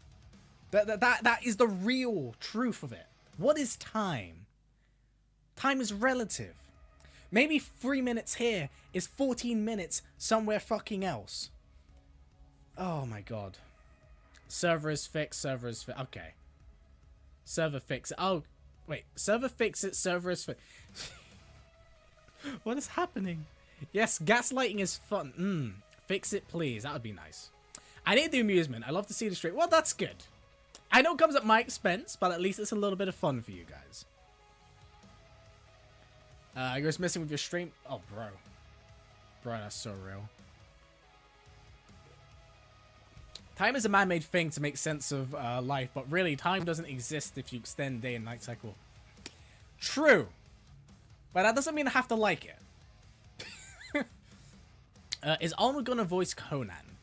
That is the real truth of it. What is time? Time is relative. Maybe 3 minutes here is 14 minutes somewhere fucking else. Oh my god. Server is fixed, server is fixed. Okay. Server fix it. Oh, wait. Server fix it, server is fixed. What is happening? Yes, gaslighting is fun. Fix it, please. That would be nice. I need the amusement. I love to see the stream. Well, that's good. I know it comes at my expense, but at least it's a little bit of fun for you guys. You're just messing with your stream. Oh, bro. Bro, that's so real. Time is a man-made thing to make sense of life, but really, time doesn't exist if you extend day and night cycle. True. But that doesn't mean I have to like it. Is Arnold gonna voice Conan?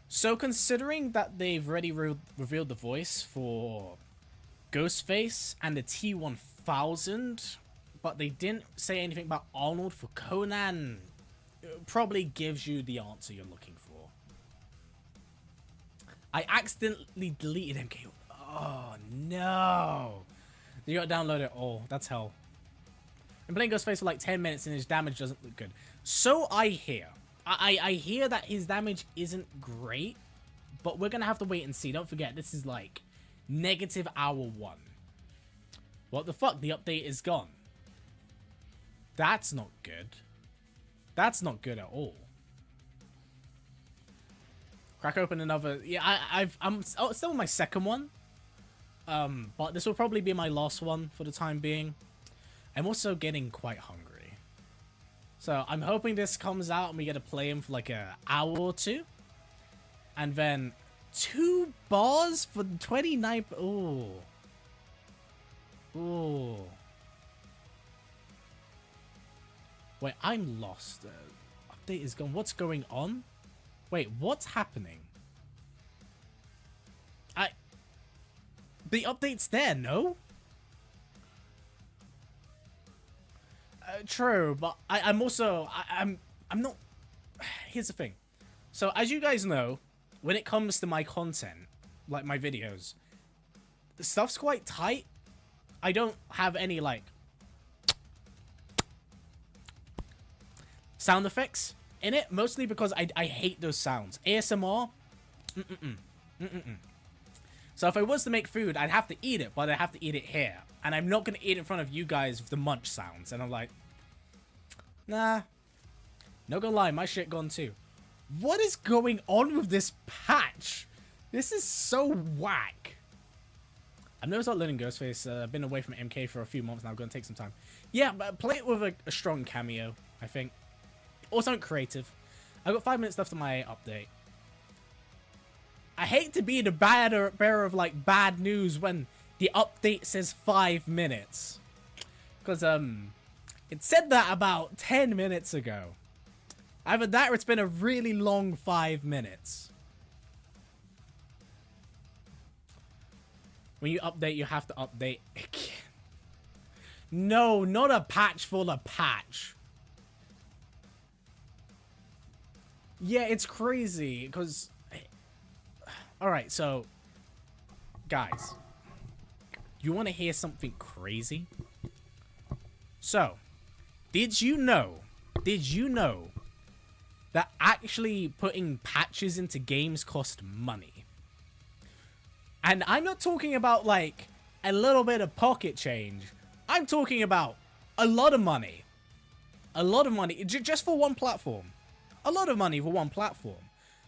So considering that they've already revealed the voice for Ghostface and the T1000, but they didn't say anything about Arnold for Conan, probably gives you the answer you're looking for. I accidentally deleted MK. Oh, no. You gotta download it all. That's hell. I'm playing Ghostface for like 10 minutes and his damage doesn't look good. So I hear. I hear that his damage isn't great, but we're gonna have to wait and see. Don't forget, this is like negative hour 1. What the fuck? The update is gone. That's not good. That's not good at all. Crack open another. Yeah, I'm still on my second one. But this will probably be my last one for the time being. I'm also getting quite hungry. So I'm hoping this comes out and we get to play him for like an hour or 2. And then 2 bars for the 29th. Ooh. Ooh. Wait, I'm lost. Update is gone. What's going on? Wait, what's happening? The update's there, no? True, but I'm also... I'm not... Here's the thing. So, as you guys know, when it comes to my content, like my videos, stuff's quite tight. I don't have any, like... sound effects in it, mostly because I hate those sounds. ASMR? So if I was to make food, I'd have to eat it, but I'd have to eat it here. And I'm not going to eat it in front of you guys with the munch sounds. And I'm like, nah. No gonna lie, my shit gone too. What is going on with this patch? This is so whack. I've never started learning Ghostface. I've been away from MK for a few months now. Going to take some time. Yeah, but play it with a strong Kameo, I think. Or something creative. I've got 5 minutes left on my update. I hate to be the bearer of like bad news when the update says 5 minutes. Because it said that about 10 minutes ago. Either that or it's been a really long 5 minutes. When you update, you have to update again. No, not a patch for the patch. Yeah, it's crazy because... Alright, so... Guys. You want to hear something crazy? So, did you know that actually putting patches into games cost money? And I'm not talking about like a little bit of pocket change. I'm talking about a lot of money. A lot of money just for one platform. A lot of money for one platform.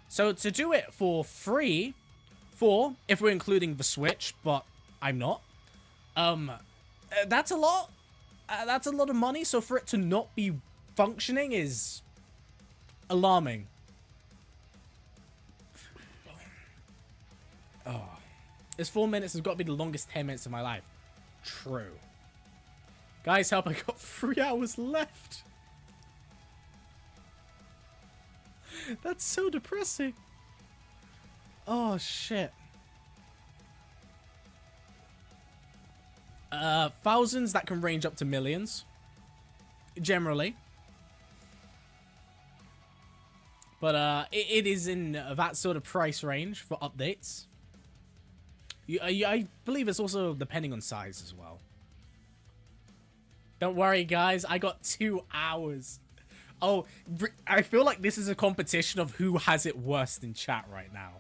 So to do it for free, if we're including the Switch, but I'm not. That's a lot. That's a lot of money. So for it to not be functioning is alarming. Oh. This 4 minutes has got to be the longest 10 minutes of my life. True. Guys, help, I got 3 hours left. That's so depressing. Oh, shit. Thousands that can range up to millions. Generally. But it is in that sort of price range for updates. I believe it's also depending on size as well. Don't worry, guys. I got 2 hours. Oh, I feel like this is a competition of who has it worse in chat right now.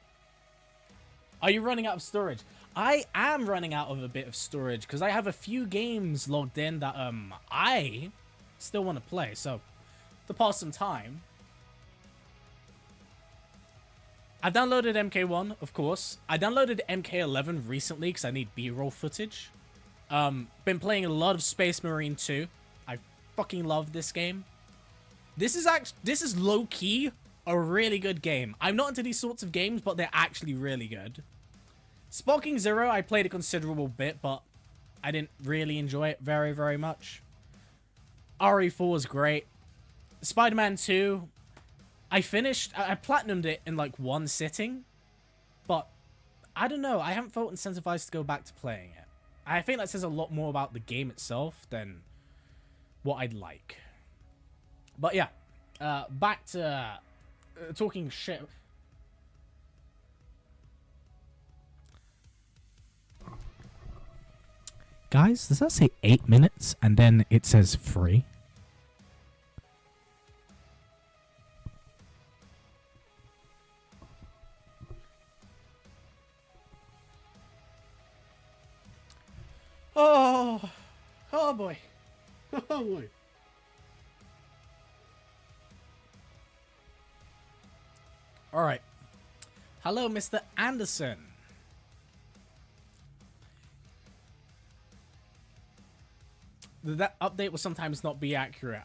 Are you running out of storage? I am running out of a bit of storage because I have a few games logged in that I still want to play. So, to pass some time, I downloaded MK1, of course. I downloaded MK11 recently because I need B-roll footage. Been playing a lot of Space Marine 2. I fucking love this game. This is low-key a really good game. I'm not into these sorts of games, but they're actually really good. Sparking Zero, I played a considerable bit, but I didn't really enjoy it very, very much. RE4 is great. Spider-Man 2, I platinumed it in like one sitting, but I don't know. I haven't felt incentivized to go back to playing it. I think that says a lot more about the game itself than what I'd like. But yeah, Back to talking shit. Guys, does that say 8 minutes and then it says free? Oh, oh boy. Oh boy. All right. Hello, Mr. Anderson. That update will sometimes not be accurate.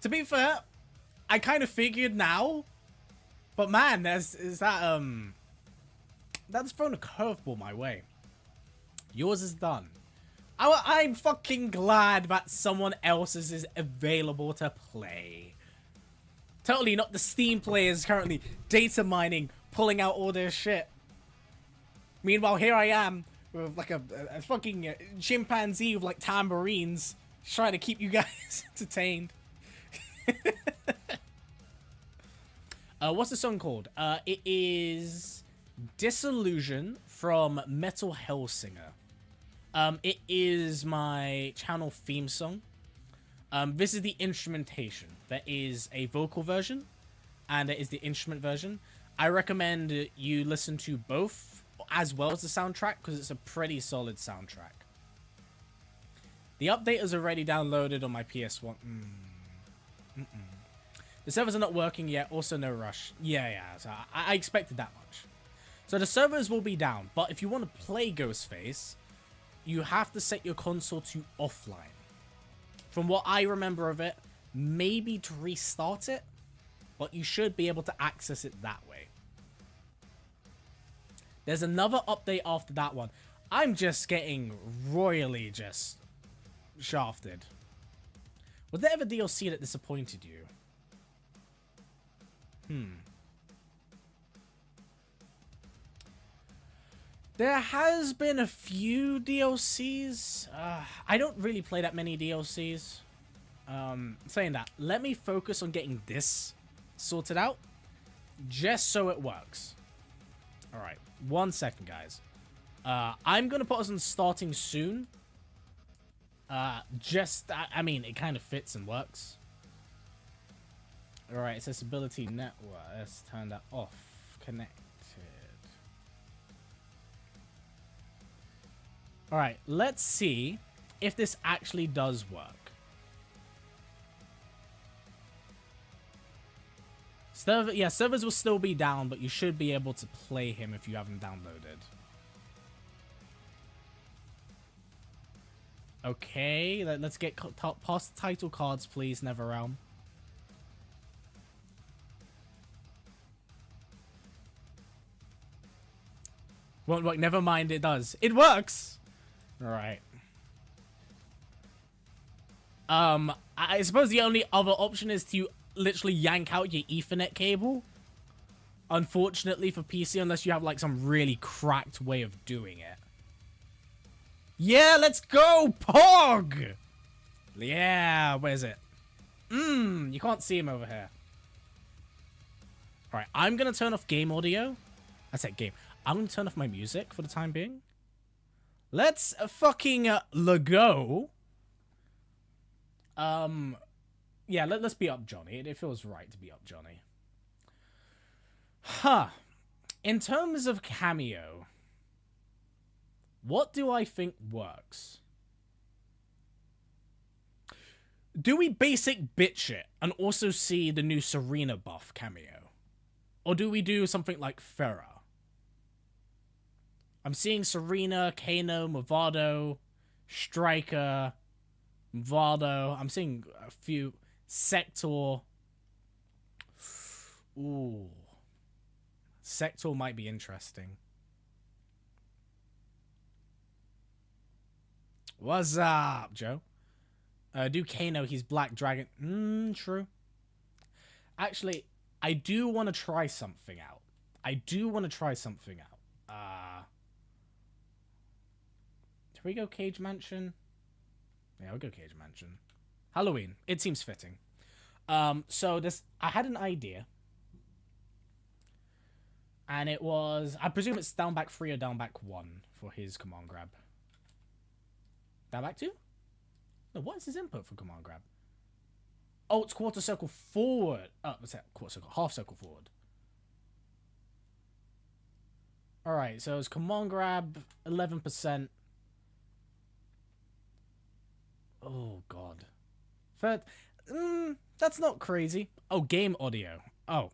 To be fair, I kind of figured now, but man, that's thrown a curveball my way. Yours is done. I'm fucking glad that someone else's is available to play. Totally not the Steam players currently data mining, pulling out all their shit. Meanwhile, here I am with like a fucking chimpanzee with like tambourines, trying to keep you guys entertained. What's the song called? It is Disillusion from Metal Hellsinger. It is my channel theme song. This is the instrumentation. There is a vocal version, and there is the instrument version. I recommend you listen to both, as well as the soundtrack, because it's a pretty solid soundtrack. The update is already downloaded on my PS1. The servers are not working yet, also no rush. Yeah, so I expected that much. So the servers will be down, but if you want to play Ghostface, you have to set your console to offline. From what I remember of it, maybe to restart it, but you should be able to access it that way. There's another update after that one. I'm just getting royally just shafted. Was there ever DLC that disappointed you? There has been a few DLCs. I don't really play that many DLCs. Saying that, let me focus on getting this sorted out, just so it works. All right, 1 second, guys. I'm gonna put us on starting soon. I mean, it kind of fits and works. All right, accessibility network. Let's turn that off. Connected. All right, let's see if this actually does work. Servers will still be down, but you should be able to play him if you haven't downloaded. Okay, let's get past title cards, please, Netherrealm. Won't work. Never mind, it does. It works! Alright. I suppose the only other option is to literally yank out your Ethernet cable. Unfortunately for PC, unless you have like some really cracked way of doing it. Yeah, let's go, Pog! Yeah, where's it? You can't see him over here. Alright, I'm gonna turn off game audio. I said game. I'm gonna turn off my music for the time being. Let's fucking go. Yeah, let's beat up Johnny. It feels right to beat up Johnny. Huh. In terms of Kameo, what do I think works? Do we basic bitch it and also see the new Serena buff Kameo? Or do we do something like Farah? I'm seeing Serena, Kano, Movado, Striker, Movado. I'm seeing a few. Sector. Ooh. Sector might be interesting. What's up, Joe? Do Kano, he's Black Dragon. True. Actually, I do want to try something out. Should we go Cage Mansion? Yeah, I'll go Cage Mansion. Halloween. It seems fitting. So this, I had an idea. And it was, I presume it's down back 3 or down back 1 for his command grab. Down back 2? No, what is his input for command grab? Oh, it's quarter circle forward. Oh, what's that? Quarter circle, half circle forward. Alright, so it's command grab, 11%. Oh, God. Third, that's not crazy. Oh, game audio. Oh.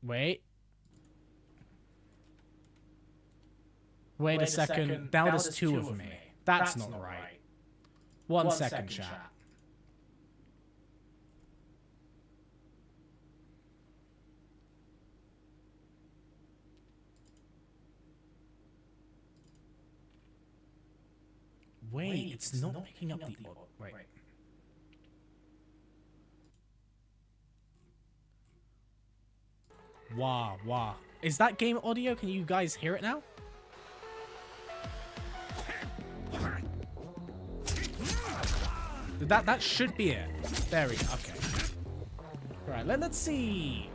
Wait a second. That was 2 of me. That's not right. 1 second, chat. Wait, it's not picking up the audio. Wait. Wow. Is that game audio? Can you guys hear it now? That should be it. There we go. Okay. Right, let's see.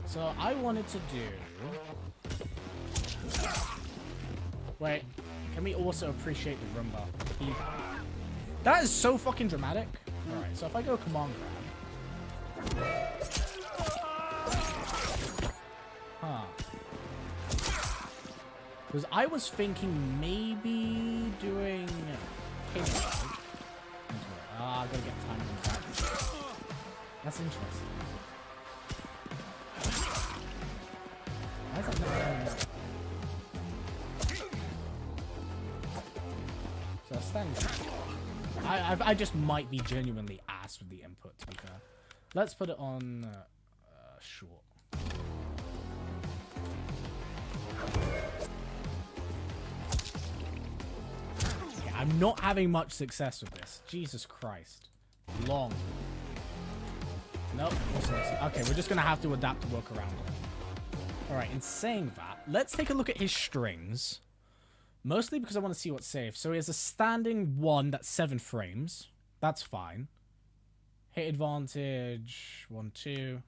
So I wanted to do... Wait, can we also appreciate the rumba? That is so fucking dramatic. Alright, so if I go command grab... Huh. Because I was thinking maybe doing... I gotta get time on that. That's interesting. Why is that not so standing. I just might be genuinely ass with the input, to be fair. Let's put it on short. I'm not having much success with this. Jesus Christ. Long. Nope. Okay, we're just going to have to adapt to work around it. Alright, in saying that, let's take a look at his strings. Mostly because I want to see what's safe. So he has a standing 1 that's 7 frames. That's fine. Hit advantage. 1, 2.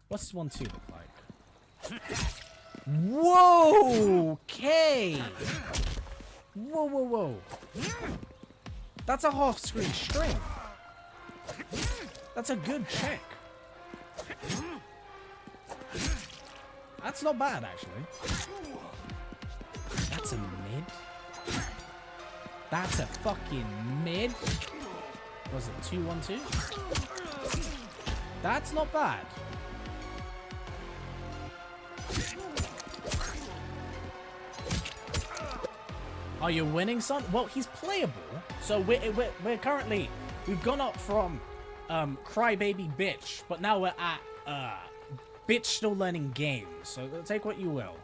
What's this 1, 2 look like? Whoa! Okay! Whoa. That's a half screen string. That's a good check. That's not bad, actually. That's a mid. That's a fucking mid. Was it 2, 1, 2? That's not bad. Are you winning, son? Well, he's playable. So we're currently, we've gone up from crybaby bitch, but now we're at bitch still learning games. So take what you will.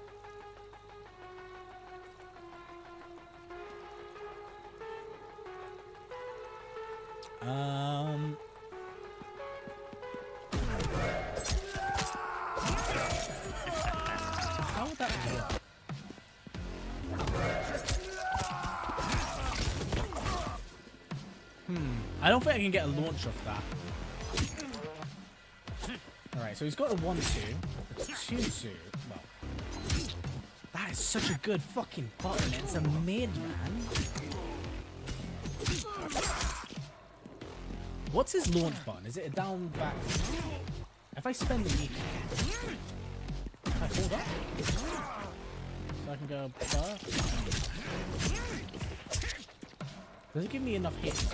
How would that work? I don't think I can get a launch off that. Alright, so he's got a 1, 2. 2, 2. Well, that is such a good fucking button. It's a mid, man. What's his launch button? Is it a down, back? If I spend the knee, can I hold up? So I can go first. Does it give me enough hits?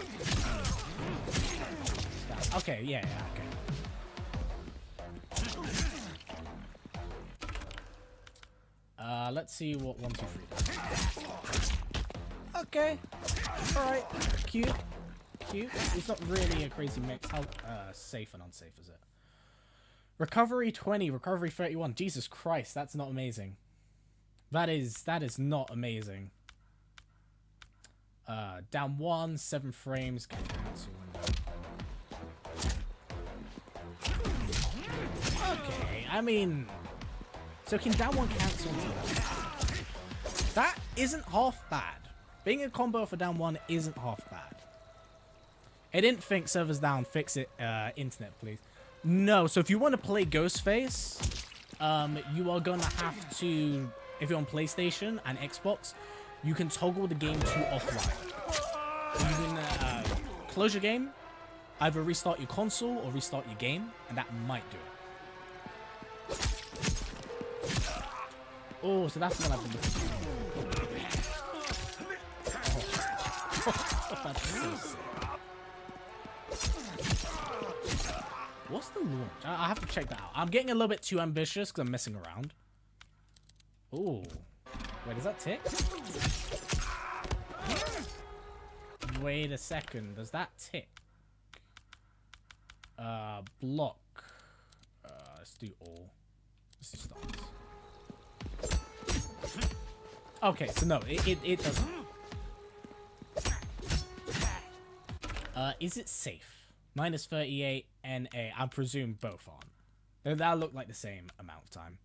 Okay, yeah, okay. Let's see what 1, 2, 3 does. Okay. Alright. Cute. It's not really a crazy mix. How safe and unsafe is it? Recovery 20, recovery 31. Jesus Christ, that's not amazing. That is not amazing. Down 1, 7 frames. Okay, I mean, so can down 1 cancel into that? That isn't half bad. Being a combo for down 1 isn't half bad. It didn't think servers down. Fix it. Internet, please. No. So if you want to play Ghostface, you are gonna have to. If you're on PlayStation and Xbox, you can toggle the game to offline. You can close your game, either restart your console or restart your game, and that might do it. Oh, so that's what I've been looking for. Oh. That's so sick. What's the launch? I have to check that out. I'm getting a little bit too ambitious because I'm messing around. Oh. Wait, does that tick? Wait a second. Does that tick? Block. Let's do all. Let's do stars. Okay, so no, it doesn't. Is it safe? Minus 38 NA. I presume both aren't. That look like the same amount of time.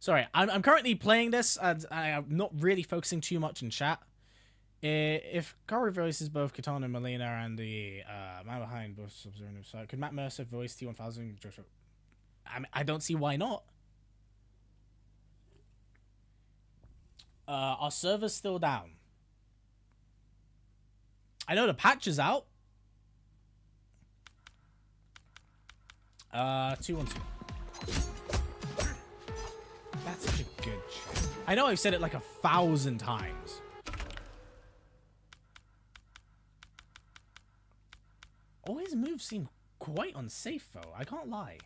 Sorry, I'm currently playing this and I'm not really focusing too much in chat. If Kari voices both Katana and Melina and the man behind both Sub-Zero and Side, could Matt Mercer voice T1000? I don't see why not. Our server's still down. I know the patch is out. 212. That's such a good check. I know I've said it like 1,000 times. All his moves seem quite unsafe though. I can't lie.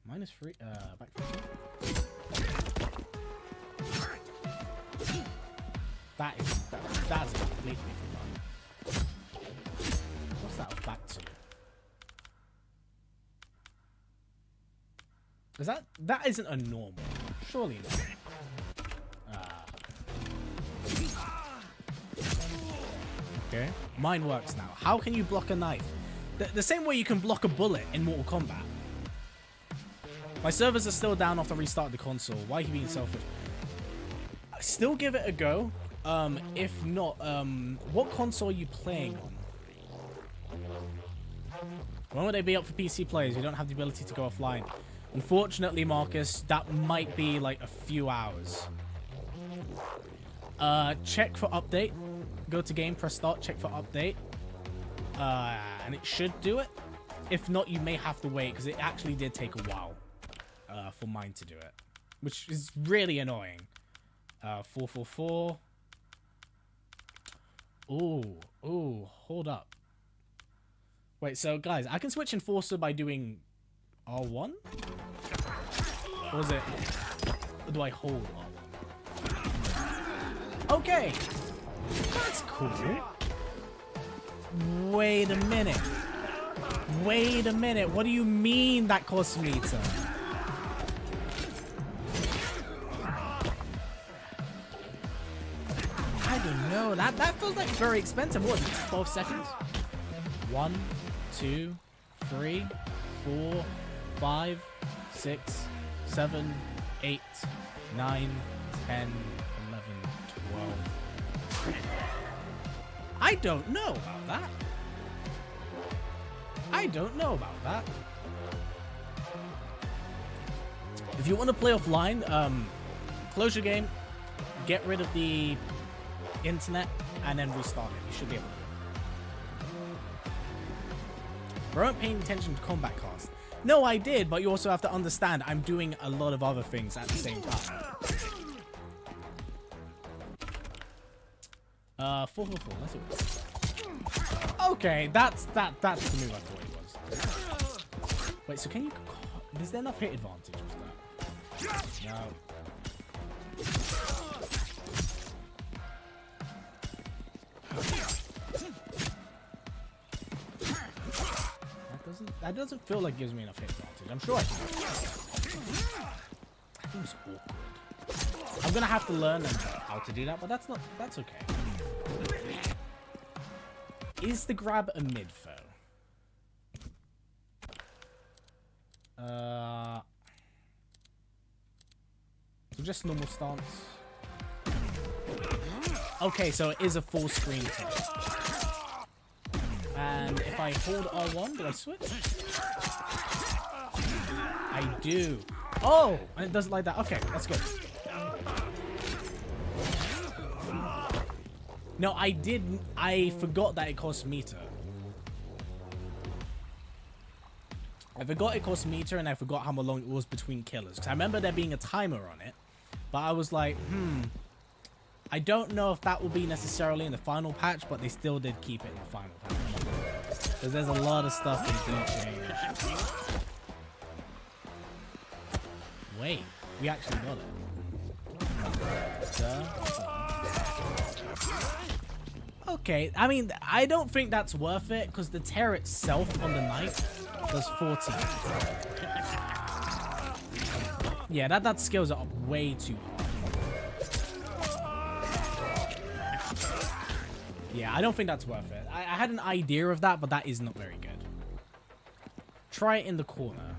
Minus 3. Back 3. That's completely fun. What's that back to? Is that isn't a normal? Surely not. Okay. Mine works now. How can you block a knife? The same way you can block a bullet in Mortal Kombat. My servers are still down after I restarted the console. Why are you being selfish? Still give it a go. If not, what console are you playing on? When would they be up for PC players? You don't have the ability to go offline. Unfortunately, Marcus, that might be like a few hours. Check for update. Go to game, press start, check for update. And it should do it. If not, you may have to wait because it actually did take a while for mine to do it. Which is really annoying. 444. Ooh, hold up. Wait, so guys, I can switch Enforcer by doing R1? Or is it... Or do I hold R1? Okay! That's cool. Wait a minute. Wait a minute. What do you mean that costs meter? I don't know. That feels like very expensive. What is it? 12 seconds? 1, 2, 3, 4, 5, 6, 7, 8, 9, 10, 11, 12. I don't know about that. I don't know about that. If you want to play offline, close your game, get rid of the internet, and then restart it. You should be able to do it. Bro, weren't paying attention to Combat Cast. No, I did, but you also have to understand I'm doing a lot of other things at the same time. 444. Let's see what it is. Okay, that's the move I thought it was. Wait, so can you? Is there enough hit advantage with that? No. That doesn't feel like it gives me enough hit advantage. I'm sure I can. That seems awkward. I'm gonna have to learn how to do that, but that's okay. Is the grab a mid foe? So just normal stance. Okay, so it is a full screen kill. And if I hold R1, do I switch? I do. Oh, and it doesn't like that. Okay, that's good. No, I didn't. I forgot that it costs meter. I forgot it cost meter, and I forgot how long it was between killers. Because I remember there being a timer on it. But I was like, I don't know if that will be necessarily in the final patch, but they still did keep it in the final patch. Because there's a lot of stuff they do change. Wait, we actually got it. Okay, I mean, I don't think that's worth it, because the tear itself on the knife does 14. Yeah, that scales it up way too hard. Yeah, I don't think that's worth it. I had an idea of that, but that is not very good. Try it in the corner.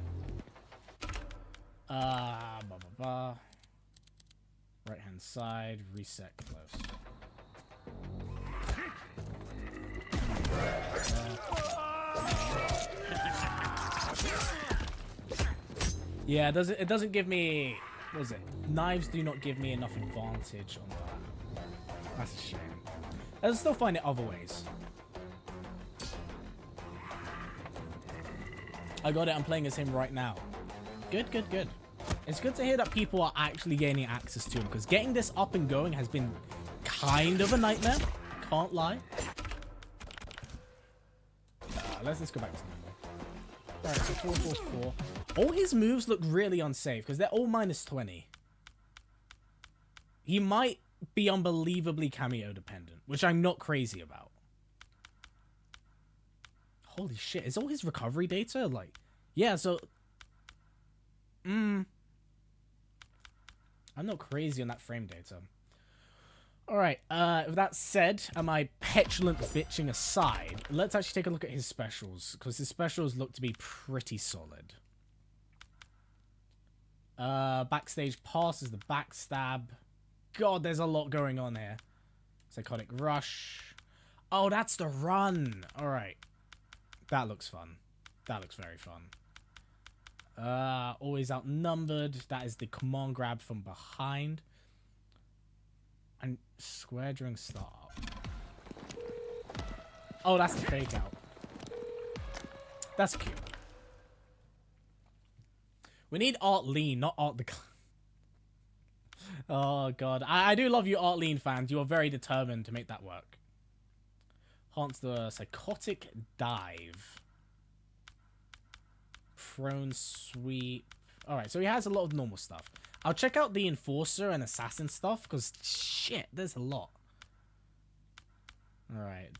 Right hand side, reset close. Yeah, it doesn't give me, what is it? Knives do not give me enough advantage on that. That's a shame. I'll still find it other ways. I got it, I'm playing as him right now. Good, good, good. It's good to hear that people are actually gaining access to him, because getting this up and going has been kind of a nightmare. Can't lie. Let's go back to the number. Alright, so 4 force 4. All his moves look really unsafe, because they're all minus 20. He might be unbelievably Kameo dependent, which I'm not crazy about. Holy shit, is all his recovery data like... Yeah, so... I'm not crazy on that frame data. Alright, with that said, and my petulant bitching aside, let's actually take a look at his specials, because his specials look to be pretty solid. Backstage pass is the backstab. God, there's a lot going on here. Psychotic rush. Oh, that's the run. Alright. That looks fun. That looks very fun. Always outnumbered. That is the command grab from behind. And square during startup. Oh, that's the fake out. That's cute. We need Art Lean, not Art the... Oh, God. I do love you, Art Lean fans. You are very determined to make that work. Haunts the Psychotic Dive. Prone Sweep. Alright, so he has a lot of normal stuff. I'll check out the Enforcer and Assassin stuff, because, shit, there's a lot. Alright,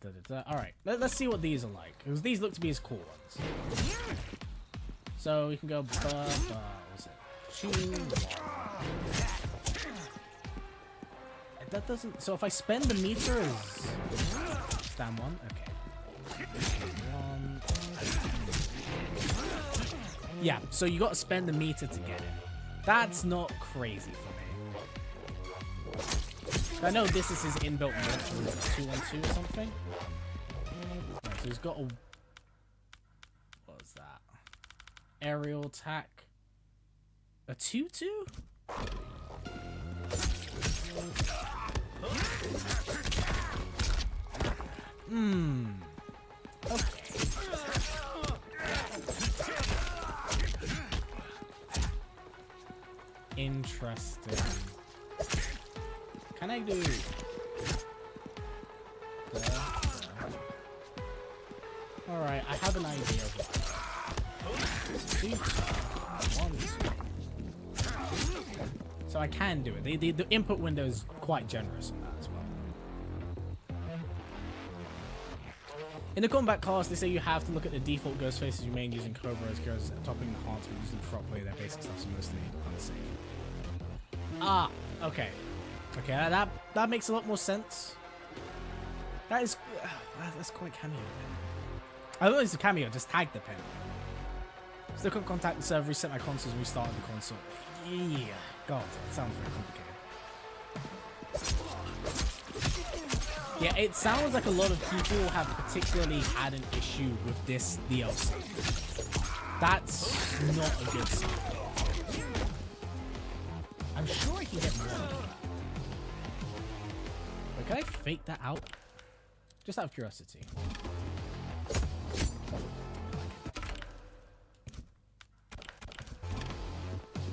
alright. Let's see what these are like, because these look to be his cool ones. So we can go, what's it? 2, 1. That doesn't, so if I spend the meter as stand 1, okay. 1. Yeah, so you got to spend the meter to get it. That's not crazy for me. I know this is his inbuilt launch, 2-1-2 or something. Right, so he's got a... What was that? Aerial attack. A 2-2? Okay. Interesting. Can I do... Alright, I have an idea of what. 2, 1, 2. So I can do it. The input window is quite generous on that as well. In the combat class, they say you have to look at the default Ghostfaces you main using Cobras, because topping enhancement using properly, their basic stuff's mostly unsafe. Ah, okay. Okay, that makes a lot more sense. That is... that's quite Kameo. I don't know it's a Kameo, just tag the pen. Still couldn't contact the server, reset my consoles, and restarted the console. Yeah. God, that sounds very complicated. Yeah, it sounds like a lot of people have particularly had an issue with this DLC. That's not a good sign. I'm sure I can get more. But can I fake that out? Just out of curiosity.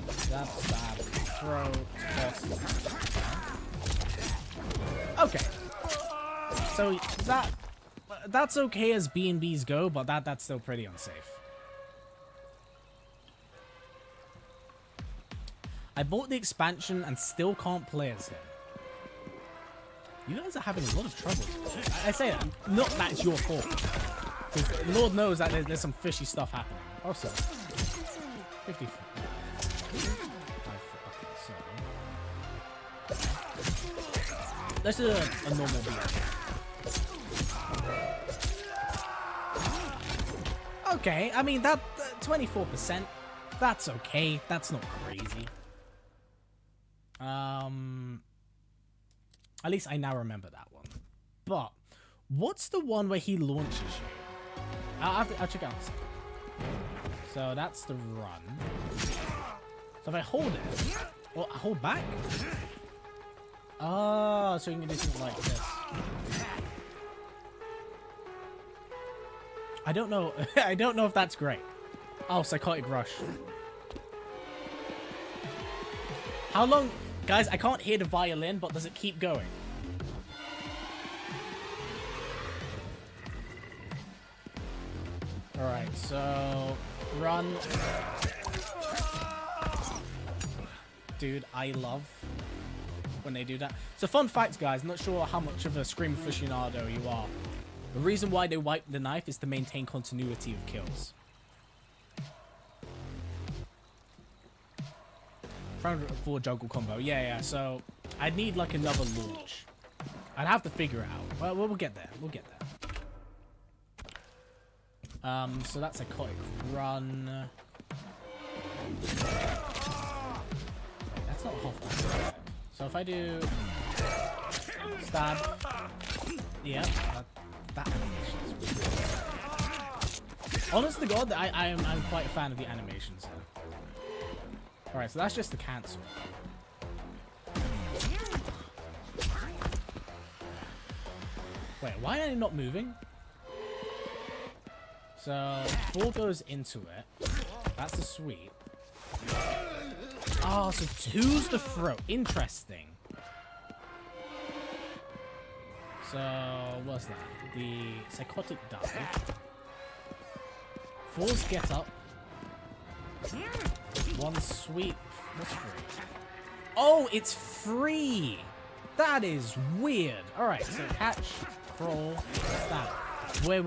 Stab, stab, throw, toss. Okay. So that's okay as B&Bs go, but that's still pretty unsafe. I bought the expansion and still can't play as him. You guys are having a lot of trouble. I say that, not that it's your fault. Because Lord knows that there's some fishy stuff happening. Also, 54. Okay, so let's do a normal beat. Okay, I mean that 24%. That's okay. That's not crazy. At least I now remember that one. But what's the one where he launches you? I'll check out. So that's the run. So if I hold it, well, I hold back. Oh, so you can do something like this. I don't know. I don't know if that's great. Oh, psychotic rush. How long? Guys, I can't hear the violin, but does it keep going? Alright, so run. Dude, I love when they do that. So fun fact, guys, I'm not sure how much of a Scream aficionado you are. The reason why they wipe the knife is to maintain continuity of kills. For juggle combo. Yeah, so I'd need like another launch. I'd have to figure it out. Well, we'll get there. We'll get there. So that's a psychotic run. Wait, that's not half. So if I do stab, yeah, that animation is really good. Honest to God, I'm quite a fan of the animations here. Alright, so that's just the cancel. Wait, why are they not moving? So 4 goes into it. That's the sweep. Oh, so 2's the throw. Interesting. So what's that? The psychotic dive. 4's get up. 1 sweep. What's free? Oh, it's free. That is weird. All right, so catch, crawl, stab. Wait.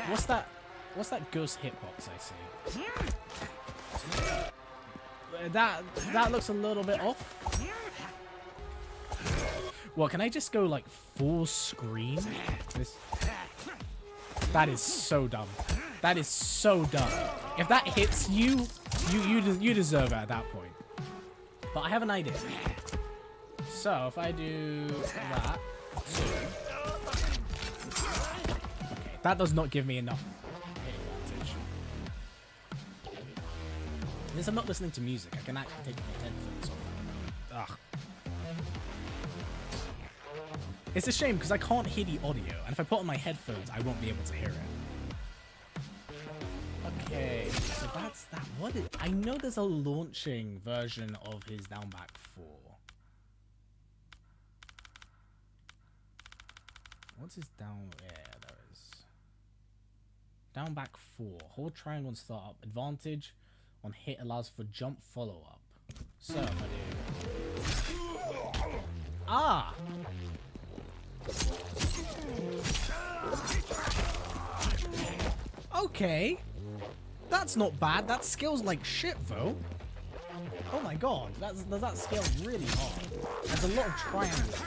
What's that? What's that ghost hitbox I see? That looks a little bit off. Well, can I just go like full screen? That is so dumb. That is so dumb. If that hits you, you deserve it at that point. But I have an idea. So if I do that, okay, that does not give me enough advantage. Since I'm not listening to music, I can actually take my headphones off. Ugh. It's a shame because I can't hear the audio, and if I put on my headphones, I won't be able to hear it. Okay, so that's that. What is? I know there's a launching version of his down back 4. What's his down? Yeah, there is. Down back 4. Hold triangle and start up. Advantage on hit allows for jump follow up. So if I do. Ah. Okay. That's not bad. That scales like shit, though. Oh my god. That scales really hard. There's a lot of triangles.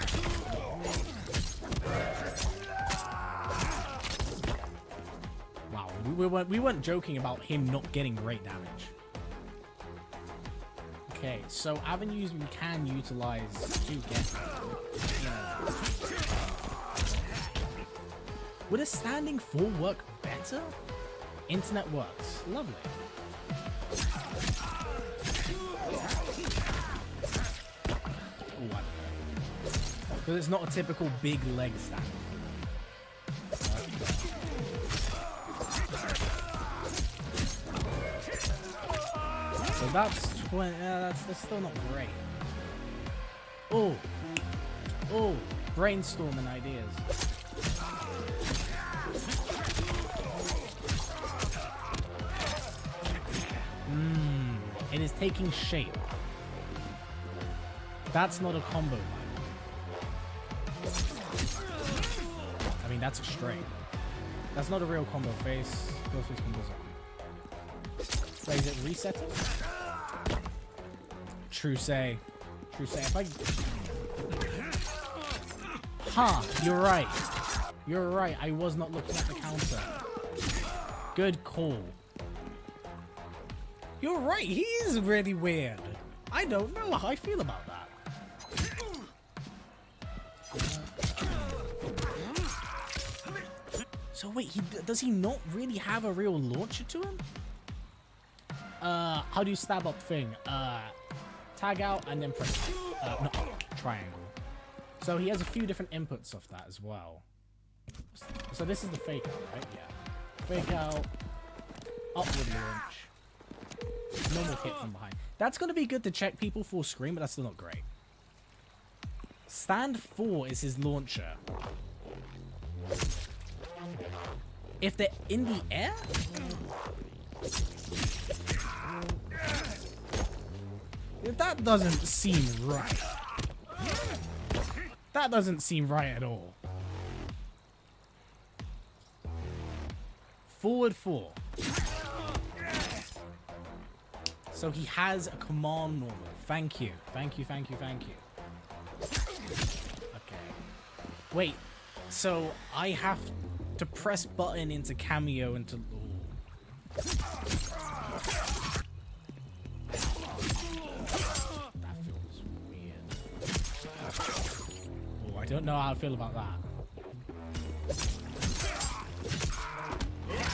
Wow. We weren't joking about him not getting great damage. Okay, so avenues we can utilize to get, you know. Would a standing 4 work better? Internet works. Lovely. Because it's not a typical big leg stand. So that's 20. That's still not great. Oh, brainstorming ideas. It is taking shape. That's not a combo. I mean, that's a straight. That's not a real combo face. Ghostface combos are. Wait, is it resetting? True say. True say. If I... Huh, you're right. You're right. I was not looking at the counter. Good call. You're right. He is really weird. I don't know how I feel about that. So wait, does he not really have a real launcher to him? How do you stab up thing? Tag out and then press no, triangle. So he has a few different inputs of that as well. So this is the fake out, right? Yeah. Fake out, upward launch, normal hit from behind. That's gonna be good to check people full screen, but that's still not great. Stand 4 is his launcher. If they're in the air? That doesn't seem right. That doesn't seem right at all. Forward 4. So he has a command normal. Thank you. Thank you, thank you, thank you. Okay. Wait. So I have to press button into Kameo into... Ooh. That feels weird. Oh, I don't know how I feel about that.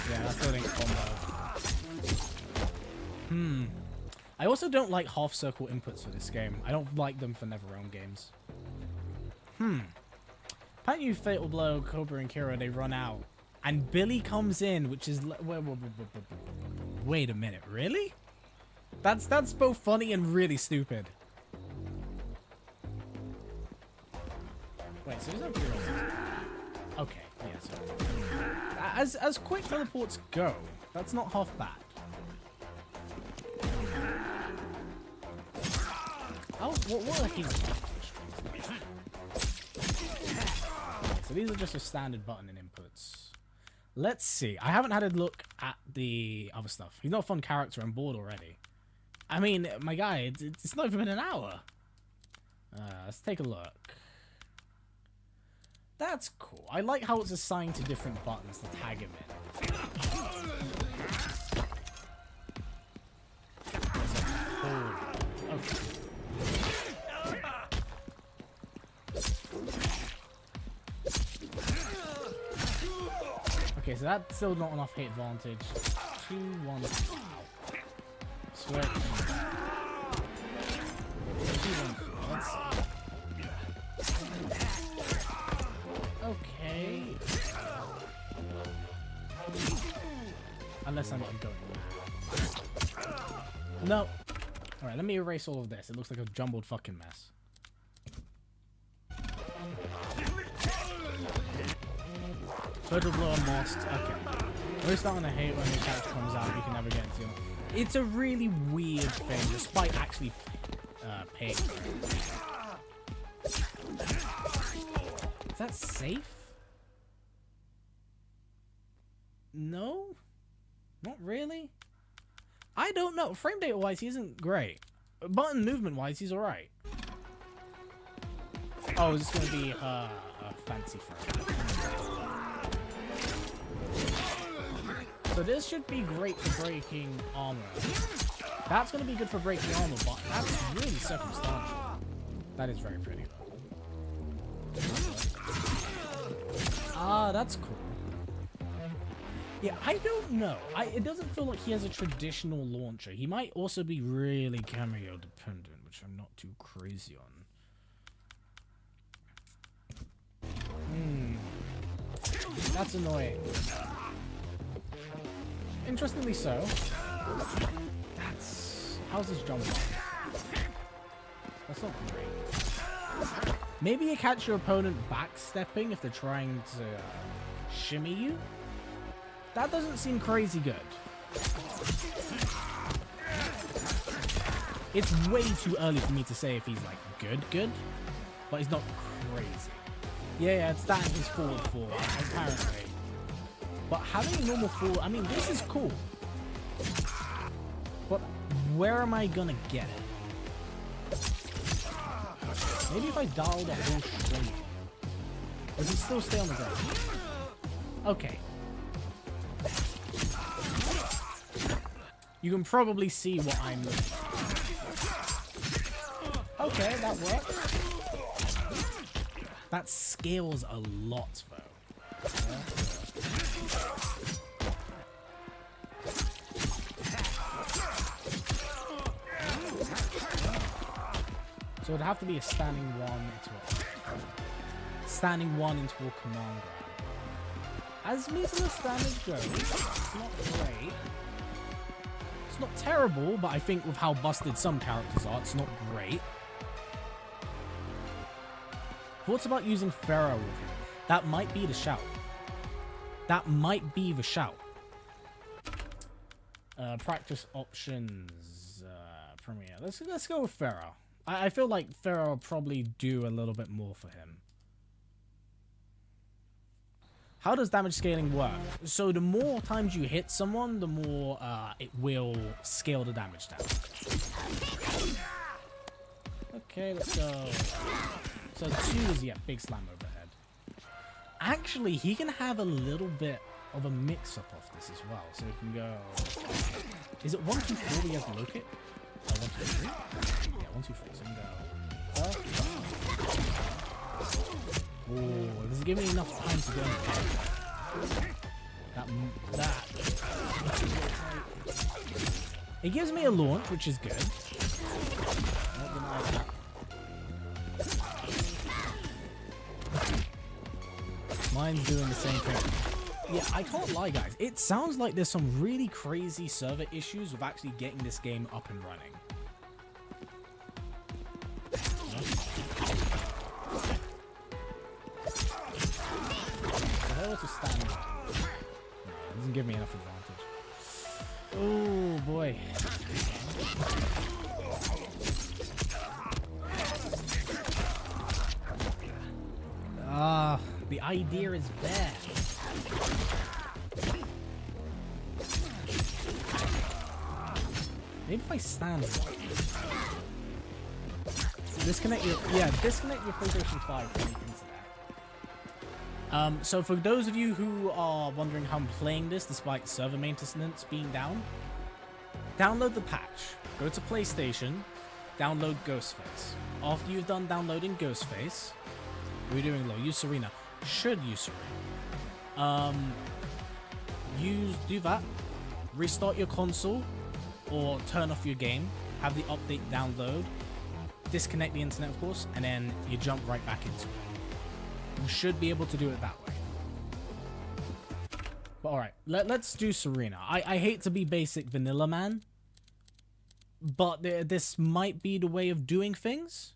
Yeah, that still ain't combo. I also don't like half circle inputs for this game. I don't like them for NetherRealm games. Apparently you Fatal Blow, Cobra and Kira, they run out. And Billy comes in, which is... Wait a minute, really? That's both funny and really stupid. Wait, so there's no Kira. Okay, yeah, so... As quick teleports go, that's not half bad. Oh, what are these? So these are just a standard button and inputs. Let's see. I haven't had a look at the other stuff. He's not a fun character. I'm bored already. I mean, my guy, it's not even been an hour. Let's take a look. That's cool. I like how it's assigned to different buttons to tag him in. Okay. Okay, so that's still not enough hit advantage. 2, 1. Switch. 2, 1. Let's see. Okay. Unless I'm not going mad. No. Alright, let me erase all of this. It looks like a jumbled fucking mess. Total blow on Most. Okay. We're starting to hate when the character comes out. You can never get into him. It's a really weird thing, despite actually paying for it. Is that safe? No? Not really? I don't know. Frame data wise, he isn't great. Button movement wise, he's alright. Oh, is this going to be a fancy frame? So this should be great for breaking armor. That's going to be good for breaking armor, but that's really circumstantial. That is very pretty, though. Ah, that's cool. Yeah, I don't know. It doesn't feel like he has a traditional launcher. He might also be really Kameo dependent, which I'm not too crazy on. That's annoying. Interestingly so. How's his jump? That's not great. Maybe you catch your opponent backstepping if they're trying to shimmy you. That doesn't seem crazy good. It's way too early for me to say if he's like good, but he's not crazy. Yeah, it's that and his forward four, apparently. But having a normal forward, I mean, this is cool. But where am I gonna get it? Maybe if I dial the whole string. Does he still stay on the ground? Okay. You can probably see what I'm looking for. Okay, that works. That scales a lot, though. So it'd have to be a standing one into a command grab. As meatless damage goes, it's not great. It's not terrible, but I think with how busted some characters are, it's not great. Thoughts about using Pharaoh with him? That might be the shout. That might be the shout. Practice options. Premiere. Let's go with Pharaoh. I feel like Pharaoh will probably do a little bit more for him. How does damage scaling work? So the more times you hit someone, the more it will scale the damage down. Okay, let's go. So 2 is, yeah, big slam overhead. Actually, he can have a little bit of a mix-up of this as well. So he can go... Is it 1, 2, 4 we have to look it? 1, 2, 3? Yeah, 1, 2, 3. So we can go... Oh, this is giving me enough time to go in. That. It gives me a launch, which is good. Not deny that. Mine's doing the same thing. Yeah, I can't lie, guys. It sounds like there's some really crazy server issues with actually getting this game up and running. To stand. No, it doesn't give me enough advantage. Oh boy. The idea is there. Maybe if I stand one. Disconnect your PlayStation 5 from the internet. So for those of you who are wondering how I'm playing this despite server maintenance being down, download the patch. Go to PlayStation, download Ghostface. After you've done downloading Ghostface, we're doing low. Use Serena. Should use Serena. Do that. Restart your console or turn off your game. Have the update download. Disconnect the internet, of course, and then you jump right back into it. You should be able to do it that way. But alright, let's do Serena. I hate to be basic vanilla man, but this might be the way of doing things.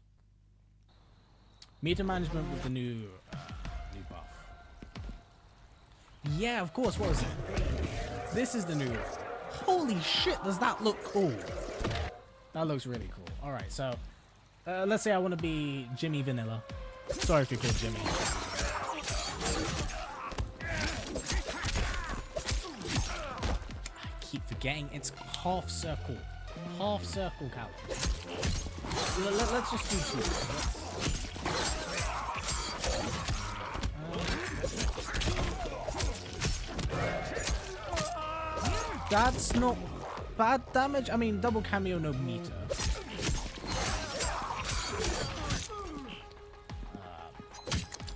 Meter management with the new buff. Yeah, of course, what is it? This is the new... Holy shit, does that look cool? That looks really cool. Alright, so let's say I want to be Jimmy Vanilla. Sorry if you're called Jimmy. I keep forgetting it's half circle. Half circle calculus. Let's just do 2. That's not... bad damage. I mean, double Kameo, no meter.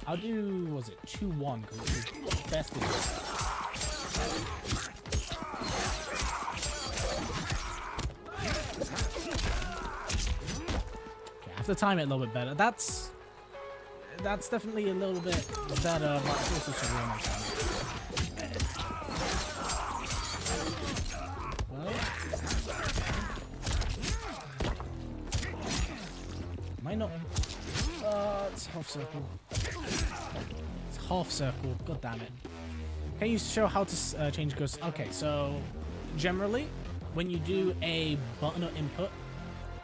I'll do, was it 2-1? Because it's best of it. Okay, I have to time it a little bit better. That's definitely a little bit better, but it's also Serena. Well, might not. It's half circle. It's half circle. God damn it. Can you show how to change ghosts? Okay, so generally, when you do a button or input,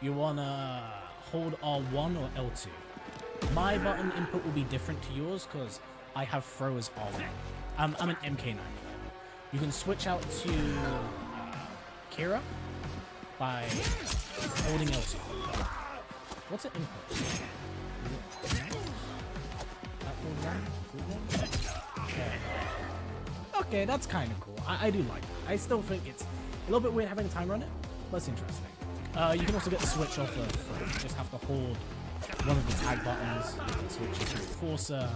you wanna hold R1 or L2. My button input will be different to yours because I have throw as R1. I'm an MK9. You can switch out to Kira by holding L2. What's an input? Okay, that's kind of cool. I do like it. I still think it's a little bit weird having a timer on it, but it's interesting. You can also get the switch off of, you just have to hold one of the tag buttons, switches to Enforcer,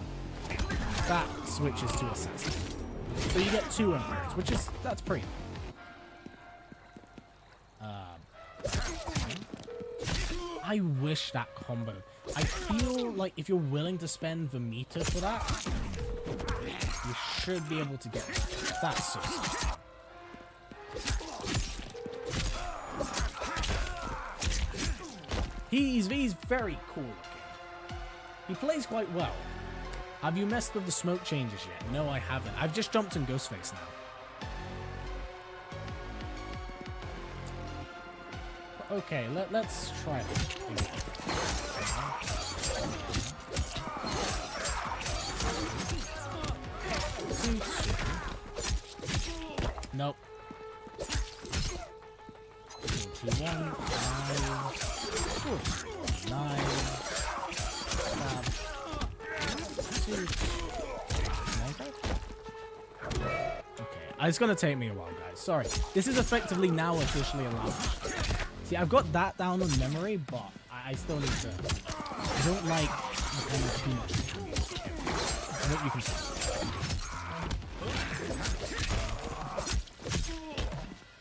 that switches to Assassin. So you get 2 inputs, that's pretty. I wish that combo. I feel like if you're willing to spend the meter for that, you should be able to get that. That's so sick. He's very cool looking. He plays quite well. Have you messed with the smoke changes yet? No, I haven't. I've just jumped in Ghostface now. Okay, let's try it. Nope. 41, 9, 2. Okay, it's gonna take me a while, guys. Sorry. This is effectively now officially allowed. See, I've got that down on memory, but I still need to. I don't like depending too much. I hope you can tell.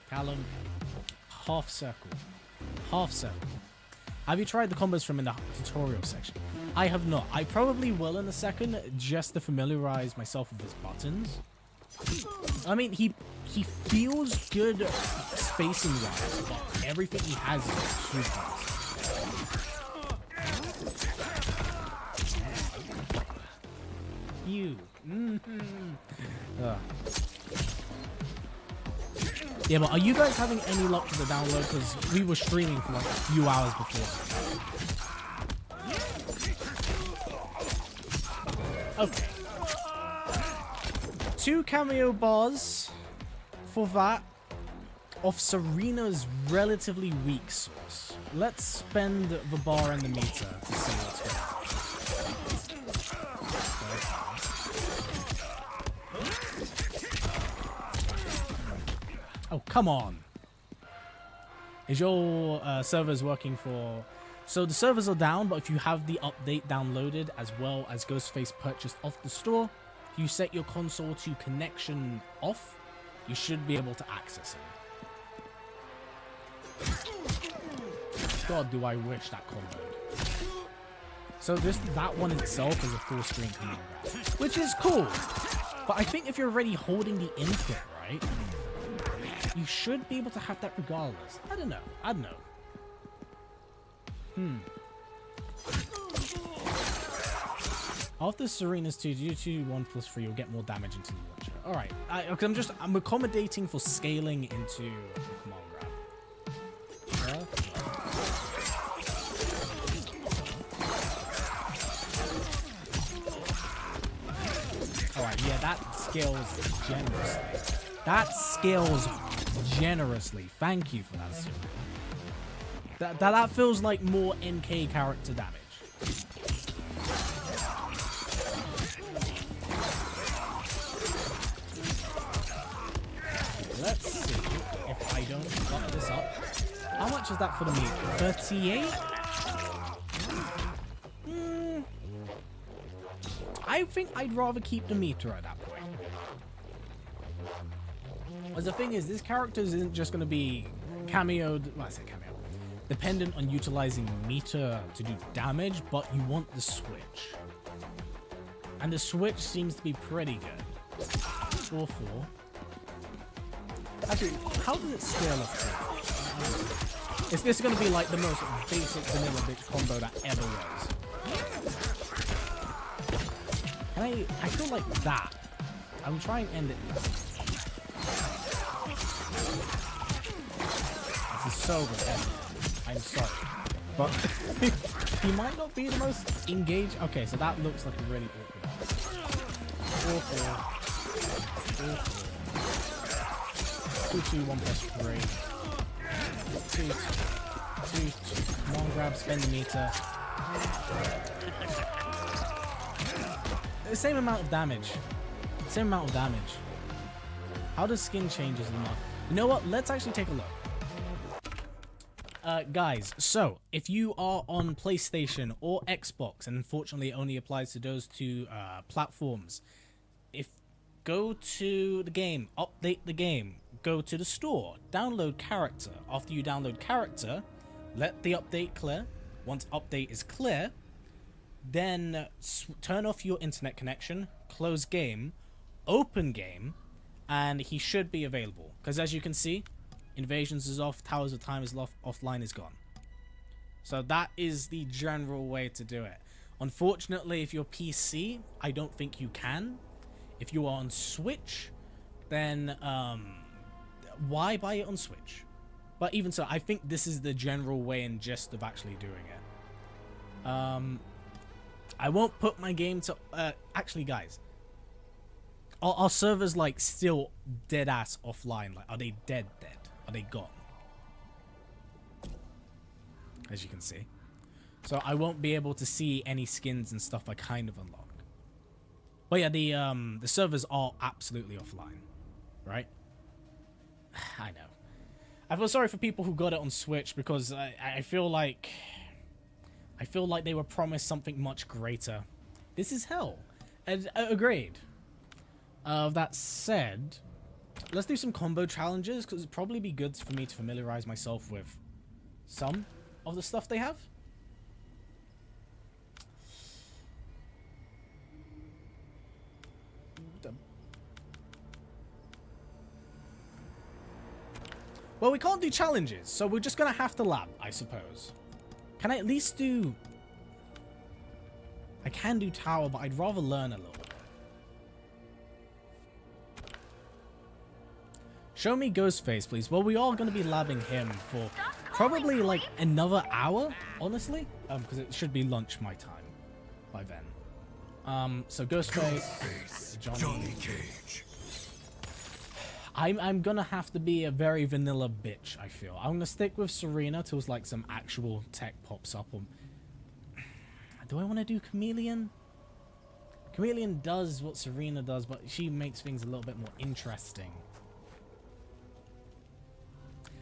Callum, half circle. Half circle. Have you tried the combos from in the tutorial section? I have not. I probably will in a second, just to familiarize myself with his buttons. I mean, he feels good spacing wise, but everything he has is too fast. You. Yeah, but are you guys having any luck with the download? Because we were streaming for like a few hours before. Okay. 2 Kameo bars for that of Serena's relatively weak source. Let's spend the bar and the meter to see what's going on. Oh, come on. Is your servers working for... So the servers are down, but if you have the update downloaded as well as Ghostface purchased off the store, you set your console to connection off, you should be able to access it. God, do I wish that comboed. So that one itself is a full screen command grab, which is cool. But I think if you're already holding the input, right, you should be able to have that regardless. I don't know. After Serena's 2, do 2, 1 plus 3, you'll get more damage into the launcher. Alright, I'm accommodating for scaling into the command grab. Alright, yeah, that scales generously. That scales generously. Thank you for that, Serena. That feels like more NK character damage. Let's see if I don't fuck this is that for the meat? 38? I think I'd rather keep the meter at that point. But the thing is, this character isn't just going to be cameo. Well, I say cameo. Dependent on utilizing meter to do damage, but you want the switch. And the switch seems to be pretty good. 4-4. Actually, how does it scale up to? Is this going to be like the most basic vanilla bitch combo that ever was? And I feel like that. I will try and end it now. This is so repetitive. I'm sorry. But he might not be the most engaged. Okay, so that looks like a really awkward one. 4-4. 2-2, 1 plus 3. 2-2. Come on, grab, spend the meter. The same amount of damage. Same amount of damage. How does skin changes enough? You know what? Let's actually take a look. Guys, so if you are on PlayStation or Xbox, and unfortunately it only applies to those two platforms, go to the game, update the game, go to the store, download character. After you download character, let the update clear. Once update is clear, then turn off your internet connection, close game, open game, and he should be available. Because as you can see, Invasions is off, Towers of Time is off, offline is gone. So that is the general way to do it. Unfortunately, if you're PC, I don't think you can. If you are on Switch, then why buy it on Switch? But even so, I think this is the general way and gist of actually doing it. I won't put my game to... actually, guys. Are servers, like, still dead-ass offline? Like, are they dead? Are they gone? As you can see. So I won't be able to see any skins and stuff I kind of unlock. But yeah, the servers are absolutely offline. Right? I know. I feel sorry for people who got it on Switch because I feel like... they were promised something much greater. This is hell. And agreed. That said, let's do some combo challenges because it'd probably be good for me to familiarize myself with some of the stuff they have. Well, we can't do challenges, so we're just gonna have to lab, I suppose. Can I at least do... I can do tower, but I'd rather learn a little bit. Show me Ghostface, please. Well, we are going to be labbing him for probably like another hour, honestly. Because it should be lunch my time by then. So Ghostface, Johnny Cage. I'm going to have to be a very vanilla bitch, I feel. I'm going to stick with Serena till like some actual tech pops up. Do I want to do Chameleon? Chameleon does what Serena does, but she makes things a little bit more interesting.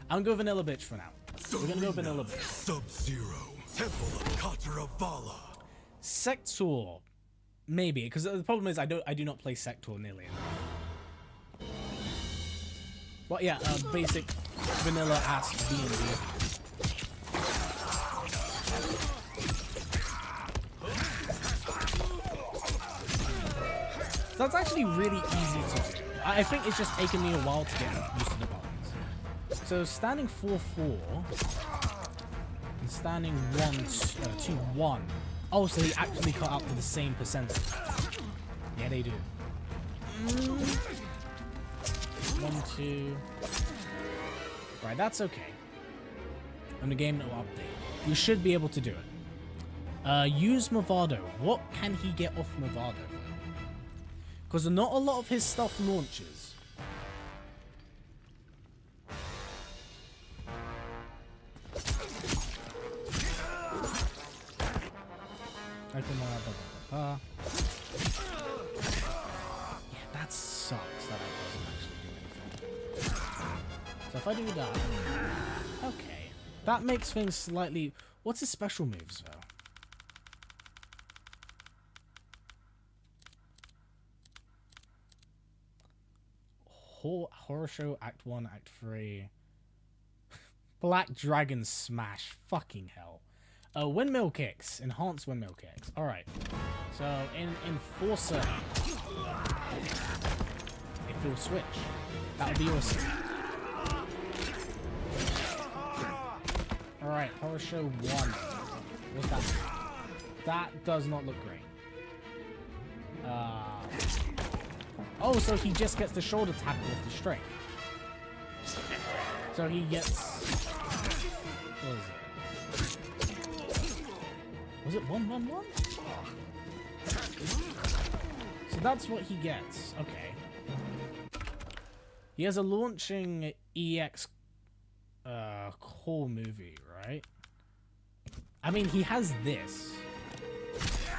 I'm going to go vanilla bitch for now. We're going to go vanilla bitch. Sub-Zero, Temple of Kataravala. Sector. Maybe, because the problem is I do not play Sector nearly enough. But yeah, basic vanilla ass D&D. That's actually really easy to do. I think it's just taken me a while to get used to the buttons. So standing 4-4 and standing 2-1. Oh, so they actually cut out to the same percentage. Yeah, they do. 1-2. Right, that's okay. On the game, no update. You should be able to do it. Use Movado. What can he get off Movado? Because not a lot of his stuff launches. Yeah, that sucks that I wasn't actually doing anything. So if I do that... Okay. That makes things slightly... What's his special moves, though? Horror Show, Act 1, Act 3. Black Dragon Smash. Fucking hell. Windmill kicks. Enhanced windmill kicks. Alright. So, in Enforcer, if you'll switch, that would be awesome. Alright, Horror Show 1. What's that? That does not look great. Oh, so he just gets the shoulder tackle off the string. So he gets... What is it? Was it 1-1-1? So that's what he gets. Okay. He has a launching EX core movie, right? I mean, he has this.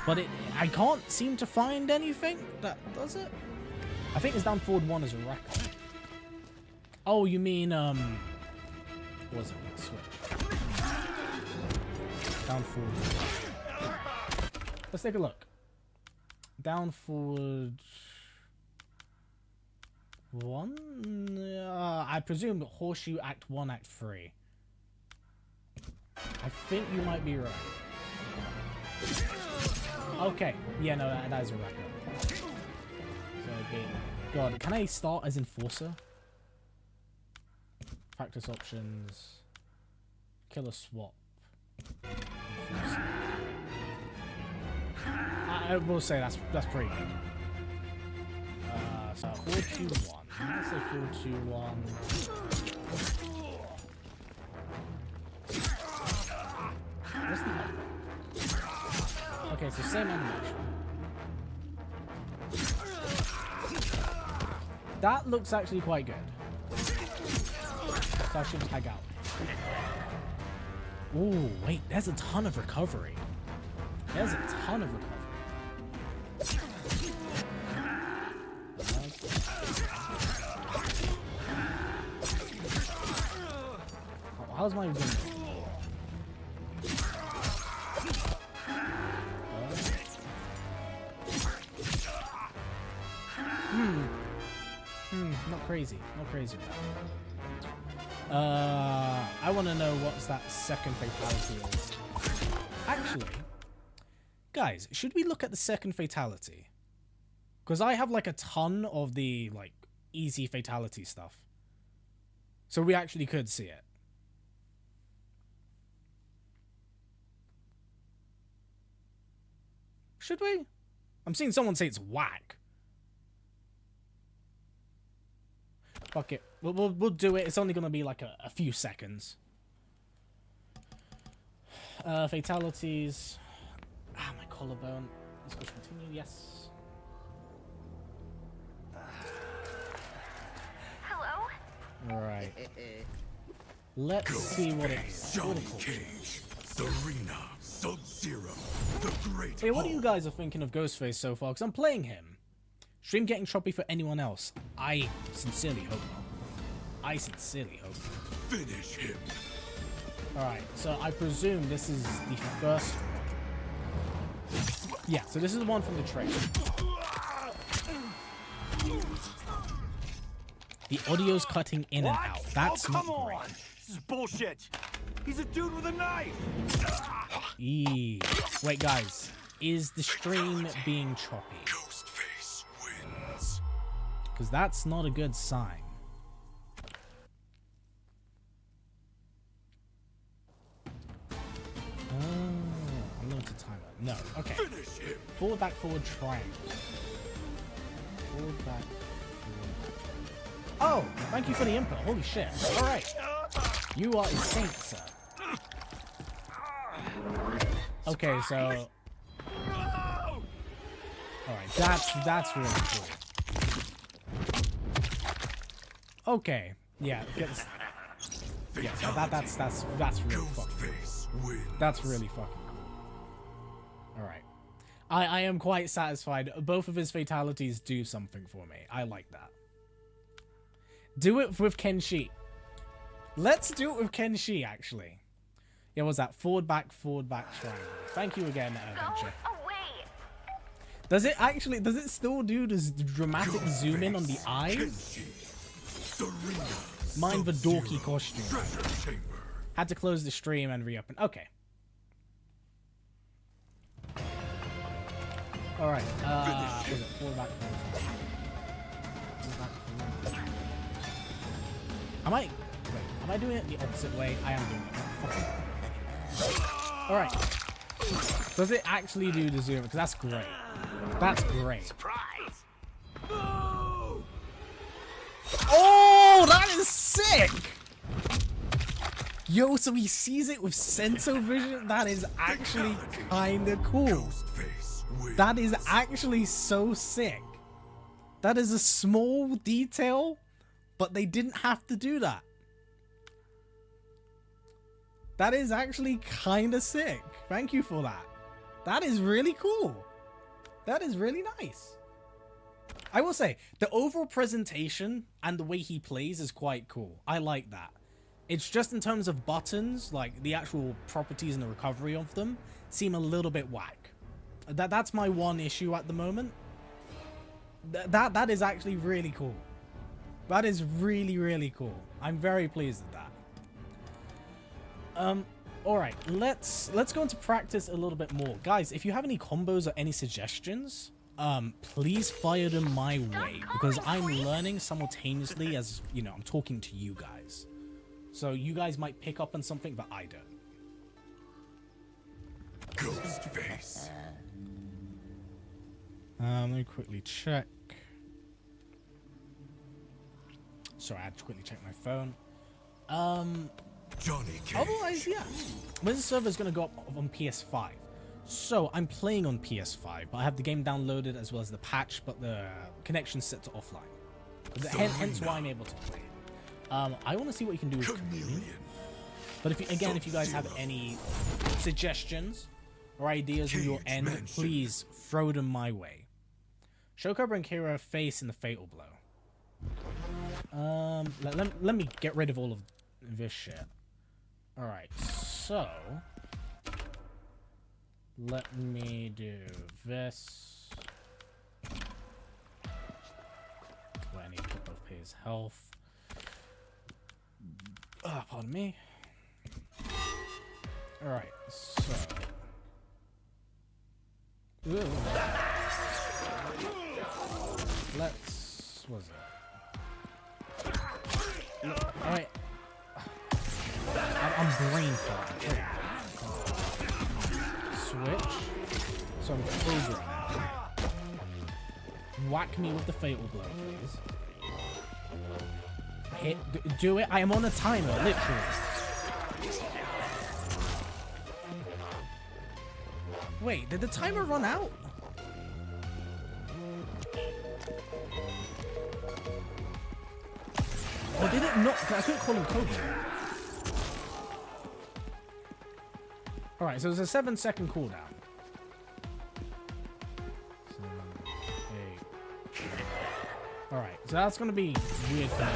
But I can't seem to find anything that does it. I think his down forward 1 is a record. Oh, you mean, what was it? Switch. Down forward. Let's take a look. Down forward 1? I presume Horseshoe Act 1, Act 3. I think you might be right. Okay. Yeah, no, that is a record. God, can I start as Enforcer? Practice options. Killer swap. Enforcer. I will say that's pretty good. So 4-2-1. Let's say 4-2-1. What's the other? Okay, so same animation. That looks actually quite good. So I should tag out. Ooh, wait, there's a ton of recovery. There's a ton of recovery. Oh, how's my window? Not crazy. Not crazy. I want to know what's that second fatality is. Actually, guys, should we look at the second fatality? Because I have like a ton of the like easy fatality stuff. So we actually could see it. Should we? I'm seeing someone say it's whack. Fuck it. We'll do it. It's only gonna be like a few seconds. Fatalities. Ah, my collarbone. Let's go continue. Yes. Hello? Alright. Let's see what it's Johnny Cage, Serena, Sub-Zero, the Great Hey, what do you Hulk. guys are thinking of Ghostface so far? Because I'm playing him. Stream getting choppy for anyone else? I sincerely hope not. I sincerely hope not. Finish him. Alright, so I presume this is the first one. Yeah, so this is the one from the trailer. The audio's cutting in and out. That's not great. This is bullshit. He's a dude with a knife. Eee. Wait, guys. Is the stream being choppy? Ghostface wins. Because that's not a good sign. I'm going to time it. No. Okay. Finish him. Forward, back, forward, triangle. Forward, back, forward, back. Oh, thank you for the input. Holy shit. Alright. You are a saint, sir. Okay, so... Alright, that's really cool. Okay. Yeah, yeah, that's really fucking cool. Ghostface wins. That's really fucking cool. Alright. I am quite satisfied. Both of his fatalities do something for me. I like that. Do it with Kenshi. Let's do it with Kenshi, actually. Yeah, what's that? Forward, back, triangle. Thank you again, Adventure. Does it actually, does it still do this dramatic zoom in on the eyes? Mind the dorky costume. Had to close the stream and reopen. Okay. Alright, was it forward, back, Am I doing it the opposite way? I am doing it. Alright. Does it actually do the zoom? Because that's great. That's great. Surprise! Oh, that is sick! Yo, so he sees it with sensor vision? That is actually kinda cool. Ghostface wins. That is actually so sick. That is a small detail, but they didn't have to do that. That is actually kinda sick. Thank you for that. That is really cool. That is really nice. I will say, the overall presentation and the way he plays is quite cool. I like that. It's just in terms of buttons, like the actual properties and the recovery of them seem a little bit whack. That's my one issue at the moment. That is actually really cool. That is really, really cool. I'm very pleased with that. Alright, let's go into practice a little bit more. Guys, if you have any combos or any suggestions, please fire them my way, because I'm learning simultaneously as, you know, I'm talking to you guys. So you guys might pick up on something that I don't. Ghostface. Let me quickly check. Sorry, I had to quickly check my phone. Johnny Cage. Otherwise, yeah. When the server is going to go up on PS5. So, I'm playing on PS5, but I have the game downloaded as well as the patch, but the connection's set to offline. Hence why I'm able to play it. I want to see what you can do with Chameleon. But if you guys have any suggestions or ideas on your end, please throw them my way. Shokobra and Kira face in the fatal blow. Let me get rid of all of this shit. Alright, so let me do this. I need to put both players' health. Pardon me. Alright, so let's, what is it? Alright. I'm brain fog. Switch. So I'm Cobra now. Whack me with the fatal blow, please. Hit. Do it. I am on a timer, literally. Wait, did the timer run out? Or did it not? I couldn't call him Kobe. Alright, so there's a 7-second cooldown. 7, 8. Alright, so that's gonna be weird for me.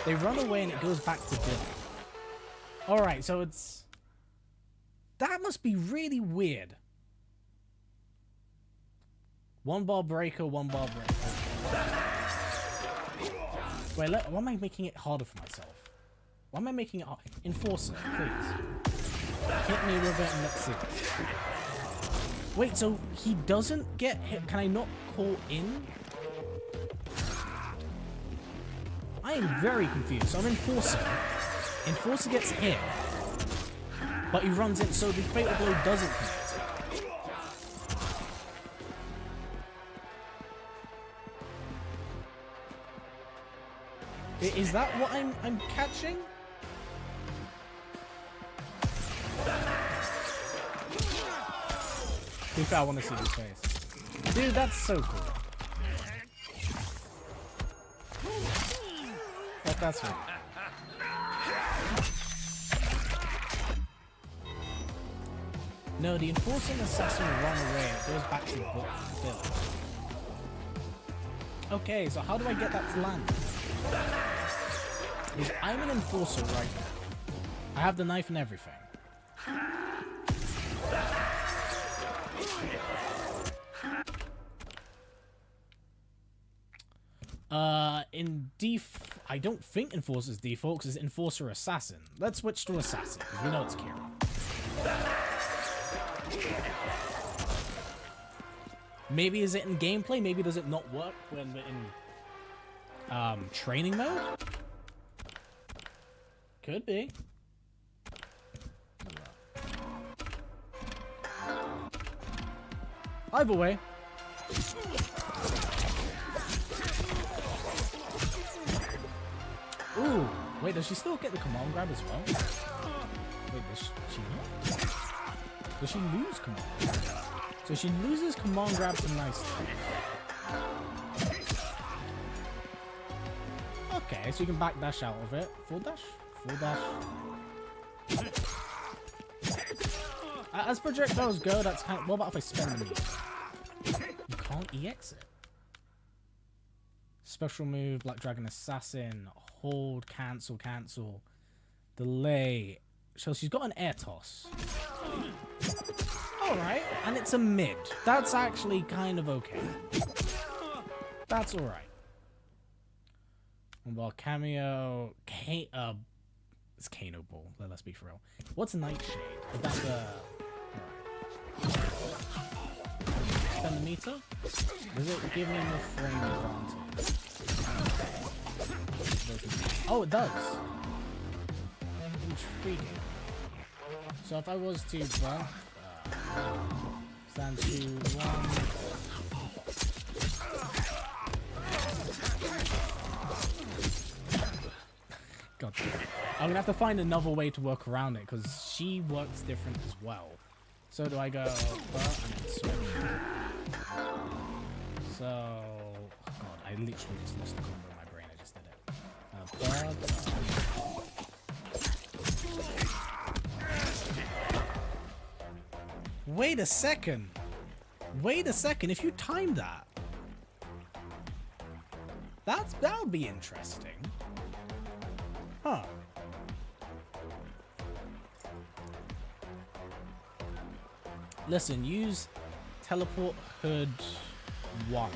They run away and it goes back to Billy. Alright, so it's... That must be really weird. 1 bar breaker, 1 bar breaker. Wait, why am I making it harder for myself? Why am I making it hard? Enforcer, please. Hit me with it and let's see. Wait, so he doesn't get hit? Can I not call in? I am very confused. So I'm Enforcer. Enforcer gets hit. But he runs in, so the fatal blow doesn't connect. Is that what I'm catching? To be fair, I want to see his face. Dude, that's so cool. That's right. No, the enforcing assassin will run away and it goes back to Bill. Okay, so how do I get that to land? Because I'm an enforcer right now. I have the knife and everything. I don't think Enforcer's default because it's Enforcer Assassin. Let's switch to Assassin because we know it's Kira. Maybe is it in gameplay? Maybe does it not work when we're in training mode? Could be. Either way. Ooh, wait, does she still get the command grab as well? Wait, does she not? Does she lose command grab? So she loses command grab to nice. Okay, so you can backdash out of it. Full dash? Full dash. As projectiles go, that's kind of, what about if I spend the meter? You can't EX it. Special move, Black Dragon Assassin, hold, cancel, cancel, delay. So she's got an air toss. Alright, and it's a mid. That's actually kind of okay. That's alright. Well, Kameo, it's Kano Ball, let's be for real. What's Nightshade? Is that the... Spend the meter? Does it give me more frame advantage? Oh, it does. Intriguing. So if I was to bump, stand 2, 1. God damn. I'm gonna have to find another way to work around it because she works different as well. So do I go and then switch? So, oh God, I literally just lost the combo in my brain. I just did it. Wait a second. Wait a second. If you time that, that would be interesting. Huh. Listen, use teleport hood 1.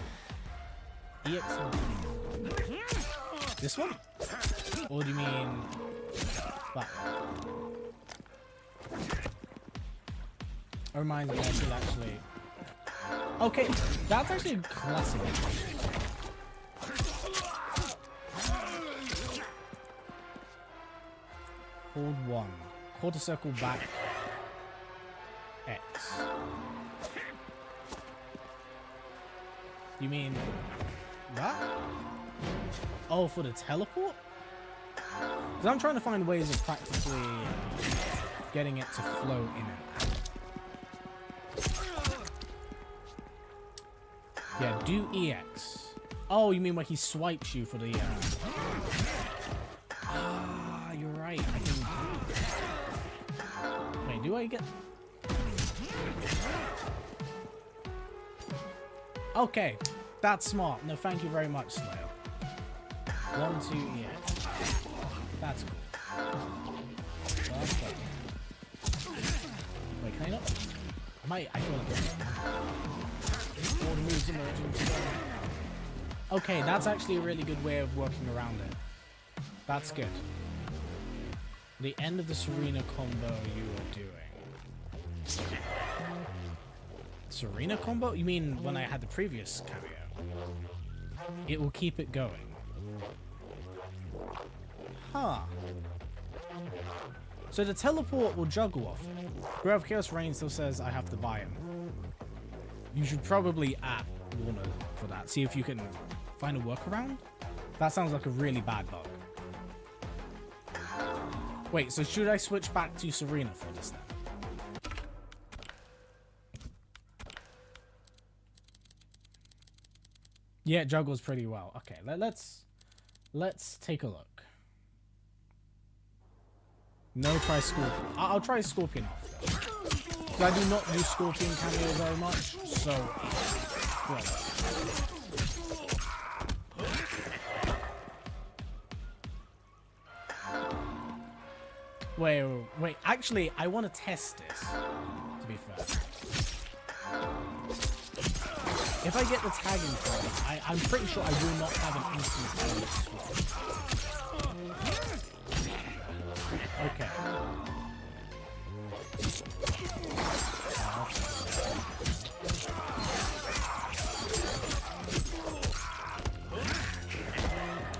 EX. This one? Or do you mean that one? It reminds me I should actually... Okay, that's actually a classic. Hold 1. Quarter circle back. X. You mean that? Oh, for the teleport? Because I'm trying to find ways of practically getting it to flow in and out. Yeah, do EX. Oh, you mean where he swipes you for the... Ah, you're right. I can... Wait, do I get... Okay, that's smart. No, thank you very much, Slayer. 1, 2, EX. That's cool. Wait, can I not? I feel like all the moves emerging. Okay, that's actually a really good way of working around it. That's good. The end of the Serena combo you are doing. Serena combo? You mean when I had the previous Kameo? It will keep it going. Huh. So the teleport will juggle off it. Grove Chaos Rain still says I have to buy him. You should probably at Warner for that. See if you can find a workaround. That sounds like a really bad bug. Wait, so should I switch back to Serena for this then? Yeah, it juggles pretty well. Okay, let's take a look. No try Scorpion. I'll try Scorpion off though. So I do not use Scorpion Kameo very much, so well. Wait. Actually, I want to test this, to be fair. If I get the tagging time, I'm pretty sure I will not have an instantaneous swap. Okay.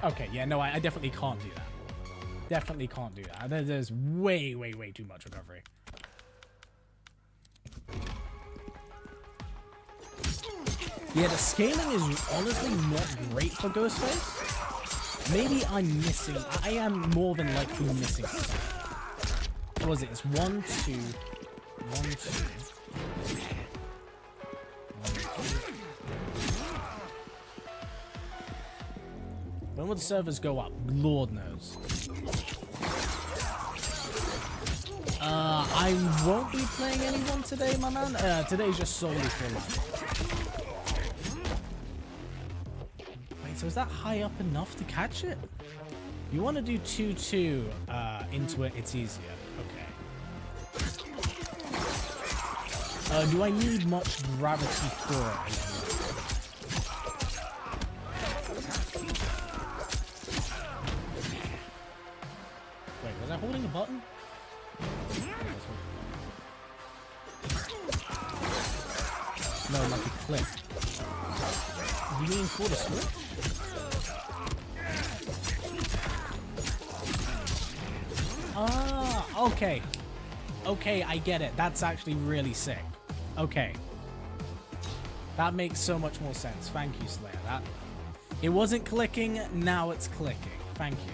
Okay, yeah, no, I definitely can't do that. Definitely can't do that. There's way too much recovery. Yeah, the scaling is honestly not great for Ghostface. Maybe I'm missing. I am more than likely missing something. What was it? It's 1, 2, 1, 2. 1, 2. When will the servers go up? Lord knows. I won't be playing anyone today, my man. Today's just solely for life. Wait, so is that high up enough to catch it? You want to do 2-2 into it, it's easier. Okay. Do I need much gravity for it? Wait, was I holding a button? No, like a click. You mean for the switch? Ah, okay. Okay, I get it. That's actually really sick. Okay. That makes so much more sense. Thank you, Slayer. It wasn't clicking, now it's clicking. Thank you.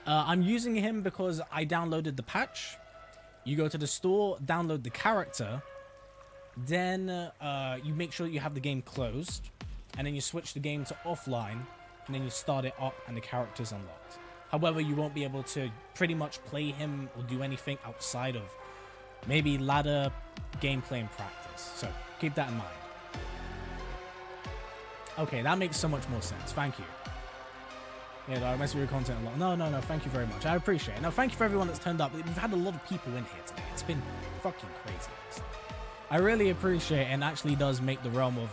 I'm using him because I downloaded the patch. You go to the store, download the character, then you make sure you have the game closed, and then you switch the game to offline, and then you start it up and the character's unlocked. However, you won't be able to pretty much play him or do anything outside of maybe ladder gameplay and practice. So keep that in mind. Okay, that makes so much more sense. Thank you. Yeah, I mess with your content a lot. No, thank you very much. I appreciate it. No, thank you for everyone that's turned up. We've had a lot of people in here today. It's been fucking crazy. I really appreciate it, and actually does make the realm of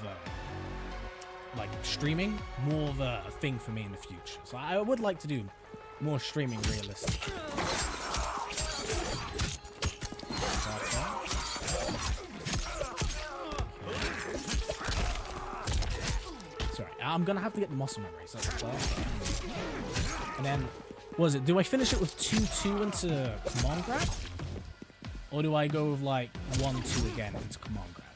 like streaming more of a thing for me in the future. So I would like to do more streaming realistically. Sorry, I'm gonna have to get the muscle memory. So that's and then, what was it? Do I finish it with 2-2 into command grab? Or do I go with like 1-2 again into command grab?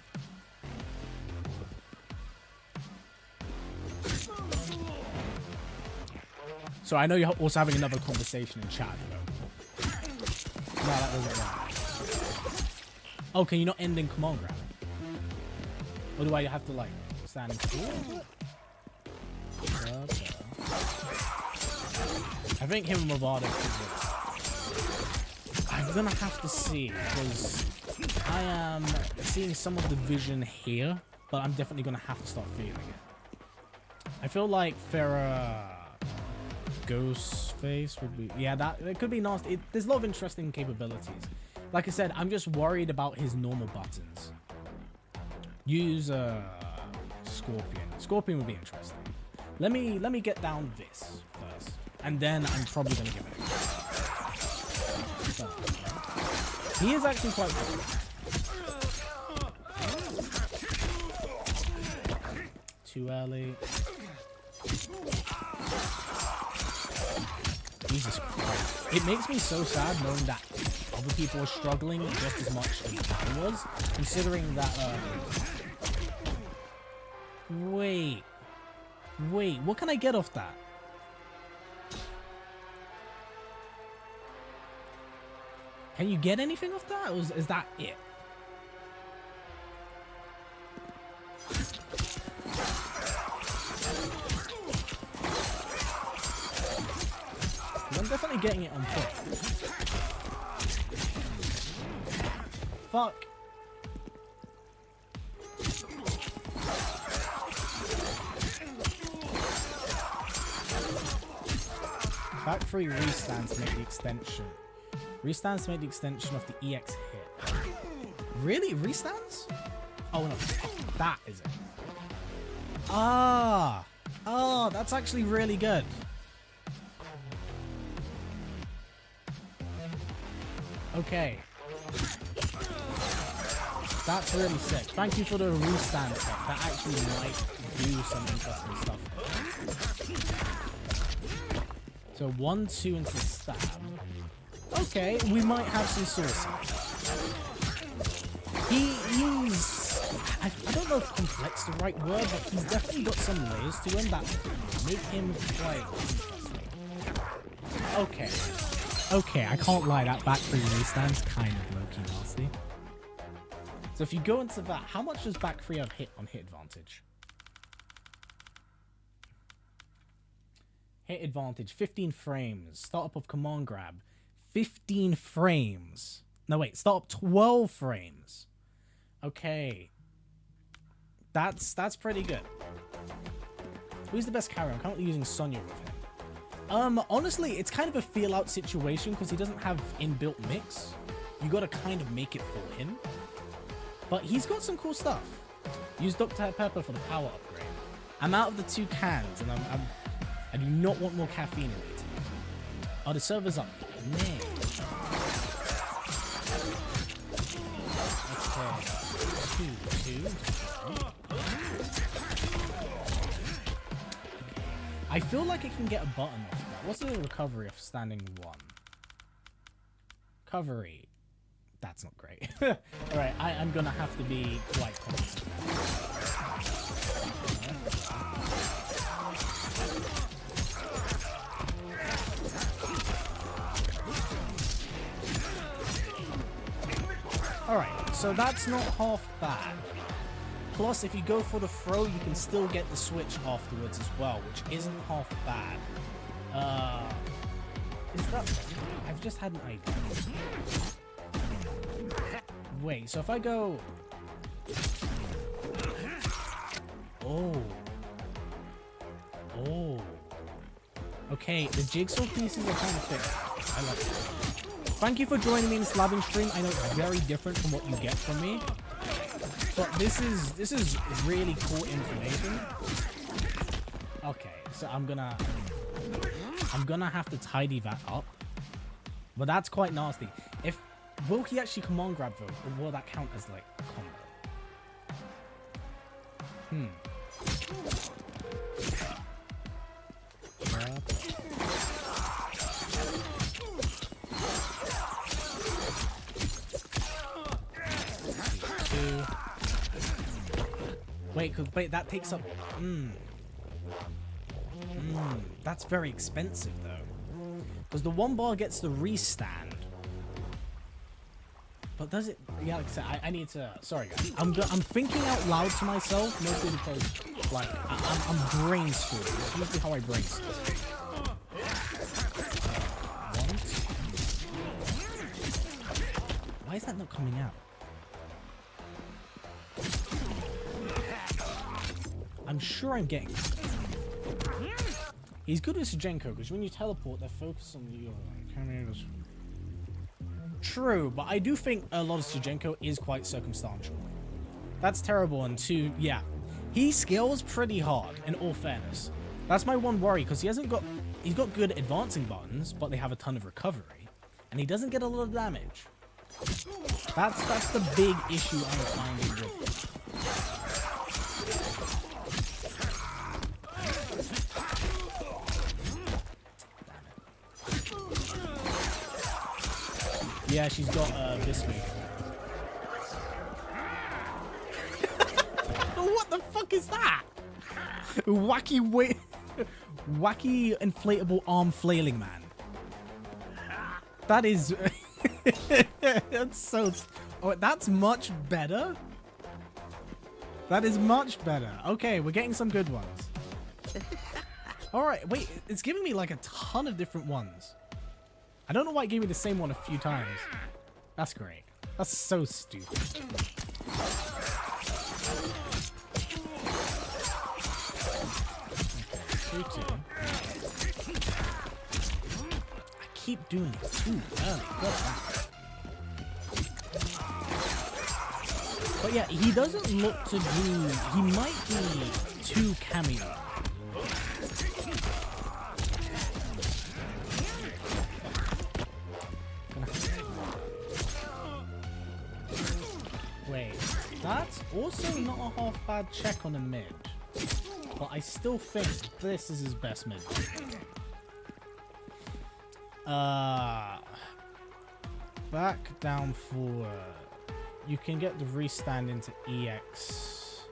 So I know you're also having another conversation in chat though. No, that wasn't right. Oh, can you not end in command grab? Or do I have to like stand in cool? Okay. I think him and Movado could work. I'm gonna have to see, because I am seeing some of the vision here, but I'm definitely gonna have to start feeling it. I feel like Ghostface would be, yeah, that it could be nasty. There's a lot of interesting capabilities. Like I said, I'm just worried about his normal buttons. Use Scorpion. Scorpion would be interesting. Let me get down this first, and then I'm probably gonna give it a go. He is actually quite good. Too early. Jesus Christ. It makes me so sad knowing that other people are struggling just as much as I was, considering that, Wait, what can I get off that? Can you get anything off that, or is that it? I'm definitely getting it on point. Fuck. Back 3 restands make the extension. Restands to make the extension of the EX hit. Really? Restands? Oh no, that is it. Ah! Oh, that's actually really good. Okay. That's really sick. Thank you for the restand effect. That actually might do some interesting stuff. So 1, 2 into the stab. Okay, we might have some sauce. He's... I don't know if complex is the right word, but he's definitely got some layers to him that make him quite interesting. Okay. Okay, I can't lie, that back free restand's kind of low-key nasty. So if you go into that, how much does back free have hit on hit advantage? Hit advantage, 15 frames. Start up of command grab, 15 frames. No wait, start up 12 frames. Okay. That's pretty good. Who's the best carrier? I'm currently using Sonya with him. Honestly, it's kind of a feel-out situation because he doesn't have inbuilt mix. You gotta kind of make it for him. But he's got some cool stuff. Use Dr. Pepper for the power upgrade. I'm out of the 2 cans, and I do not want more caffeine in it. Are the servers up? Nay. Okay. 2. I feel like I can get a button off that. What's the recovery of standing 1? Recovery. That's not great. Alright, I'm gonna have to be quite confident. Alright, so that's not half bad. Plus, if you go for the throw, you can still get the switch afterwards as well, which isn't half bad. Is that... I've just had an idea. Wait, so if I go... Oh. Oh. Okay, the jigsaw pieces are kind of thick. I like it. Thank you for joining me in this live stream. I know it's very different from what you get from me. But this is really cool information. Okay, so I'm gonna have to tidy that up. But that's quite nasty. Will he actually command grab though, or will that count as like combo? Wait, that takes up... That's very expensive, though. Because the 1 bar gets the restand. But does it... Yeah, like I said, I need to... Sorry, guys. I'm thinking out loud to myself, mostly because, like, I'm brainstorming. That's usually how I brainstorm. Why is that not coming out? I'm sure I'm getting it. He's good with Sujenko because when you teleport, they're focused on you. Cameos. True, but I do think a lot of Sujenko is quite circumstantial. That's terrible. And 2, yeah, he scales pretty hard. In all fairness, that's my one worry because he's got good advancing buttons, but they have a ton of recovery, and he doesn't get a lot of damage. That's the big issue I'm finding with him. Yeah, she's got this week. What the fuck is that? Wacky inflatable arm flailing man. That is... That's so... Oh, that's much better? That is much better. Okay, we're getting some good ones. Alright, wait, it's giving me like a ton of different ones. I don't know why it gave me the same one a few times. That's great. That's so stupid. Okay, 2-2. I keep doing it too early. But yeah, he doesn't look to do... He might be too Kameo. Wait, that's also not a half bad check on a mid. But I still think this is his best mid. Back down forward. You can get the restand into EX.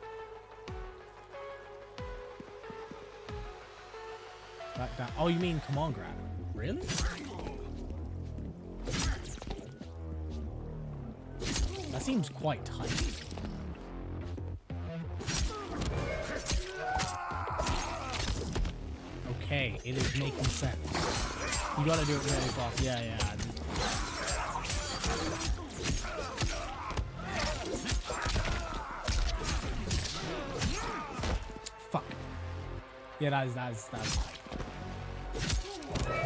Back down. Oh, you mean command grab? Really? That seems quite tight. Okay, it is making sense. You gotta do it really fast. Yeah. Fuck. Yeah, that is.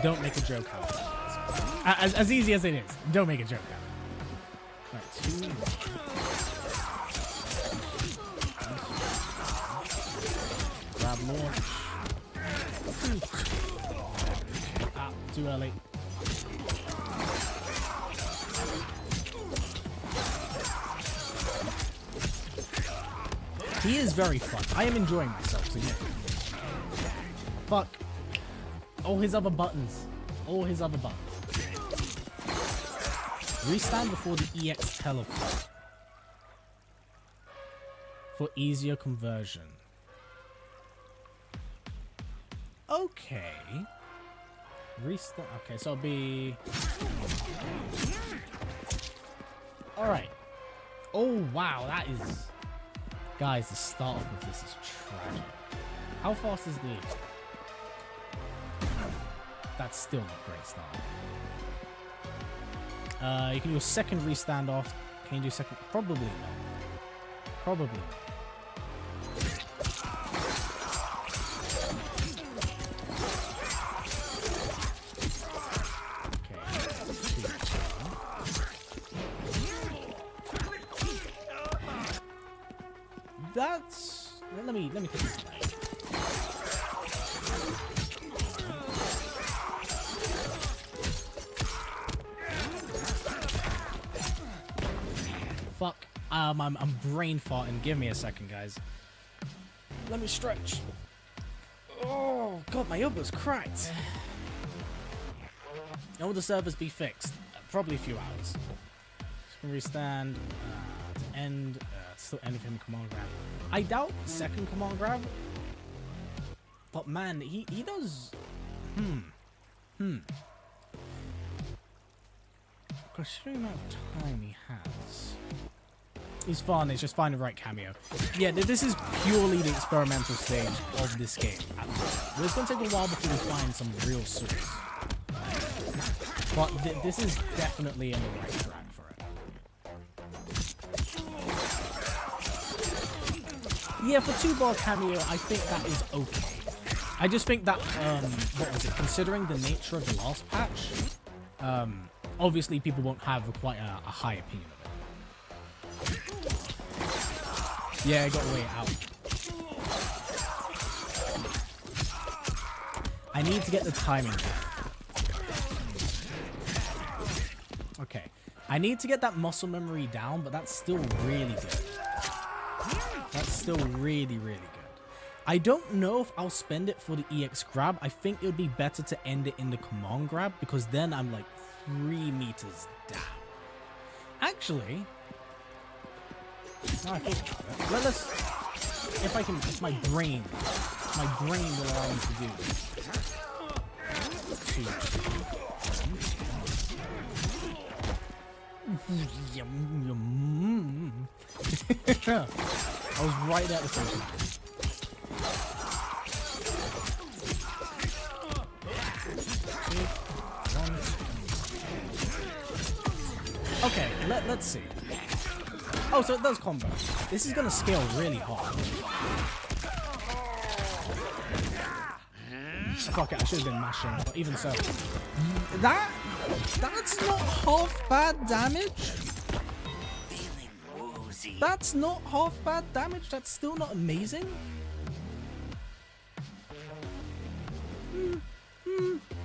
Don't make a joke out of it. As easy as it is, don't make a joke out of it. Alright, 2. Grab launch. Ah, too early. He is very fun. I am enjoying myself, so yeah. Fuck. All his other buttons. Restand before the EX teleport. For easier conversion. Okay. Restart. Okay, so it'll be... Alright. Oh, wow, that is... Guys, the startup of this is tragic. How fast is the... That's still not great start. You can do a second restand off. Can you do second? Probably not. Probably not. That's... Let me take this away. Fuck. I'm brain farting. Give me a second, guys. Let me stretch. Oh, God, my elbow's cracked. When will the servers be fixed? Probably a few hours. Just gonna restand. To end. Still end of him command grab. I doubt second command grab. But man, he does. Considering the amount of time he has. He's fun, it's just find the right cameo. Yeah, this is purely the experimental stage of this game. It's gonna take a while before we find some real source. But this is definitely in the right track for it. Yeah, for 2-bar cameo, I think that is okay. I just think that, what was it, considering the nature of the last patch, obviously people won't have quite a high opinion of it. Yeah, I got way out. I need to get the timing down. Okay. I need to get that muscle memory down, but that's still really good. That's still really, really good. I don't know if I'll spend it for the EX grab. I think it would be better to end it in the command grab, because then I'm like 3 meters down. Actually... No, I think about it. Let's... If I can... If my brain will allow me to do I was right at the same time. Okay, let's see. Oh, so it does combo. This is gonna scale really hard. Fuck it, I should have been mashing, but even so. That's not half bad damage. That's not half bad damage. That's still not amazing.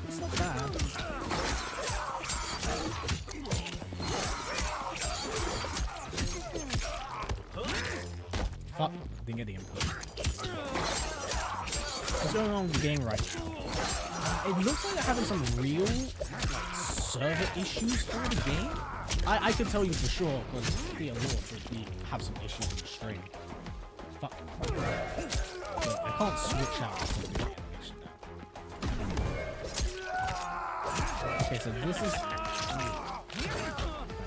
It's not bad. Fuck, didn't get the input. What's going on with the game right now? It looks like they're having some real server issues for the game. I could tell you for sure, because the Lord would have some issues in the stream. Fuck. Look, I can't switch out of the animation now. Okay, so this is...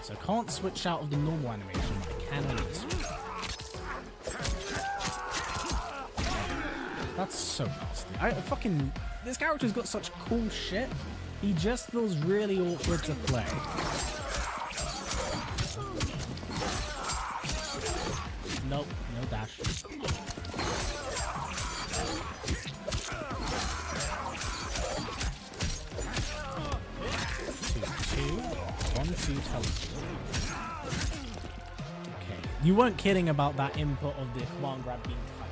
So I can't switch out of the normal animation, but I can on this one. That's so nasty. This character's got such cool shit. He just feels really awkward to play. Nope, no dash. 2-2. 1-2 teleport. Okay, you weren't kidding about that input of the command grab being tight.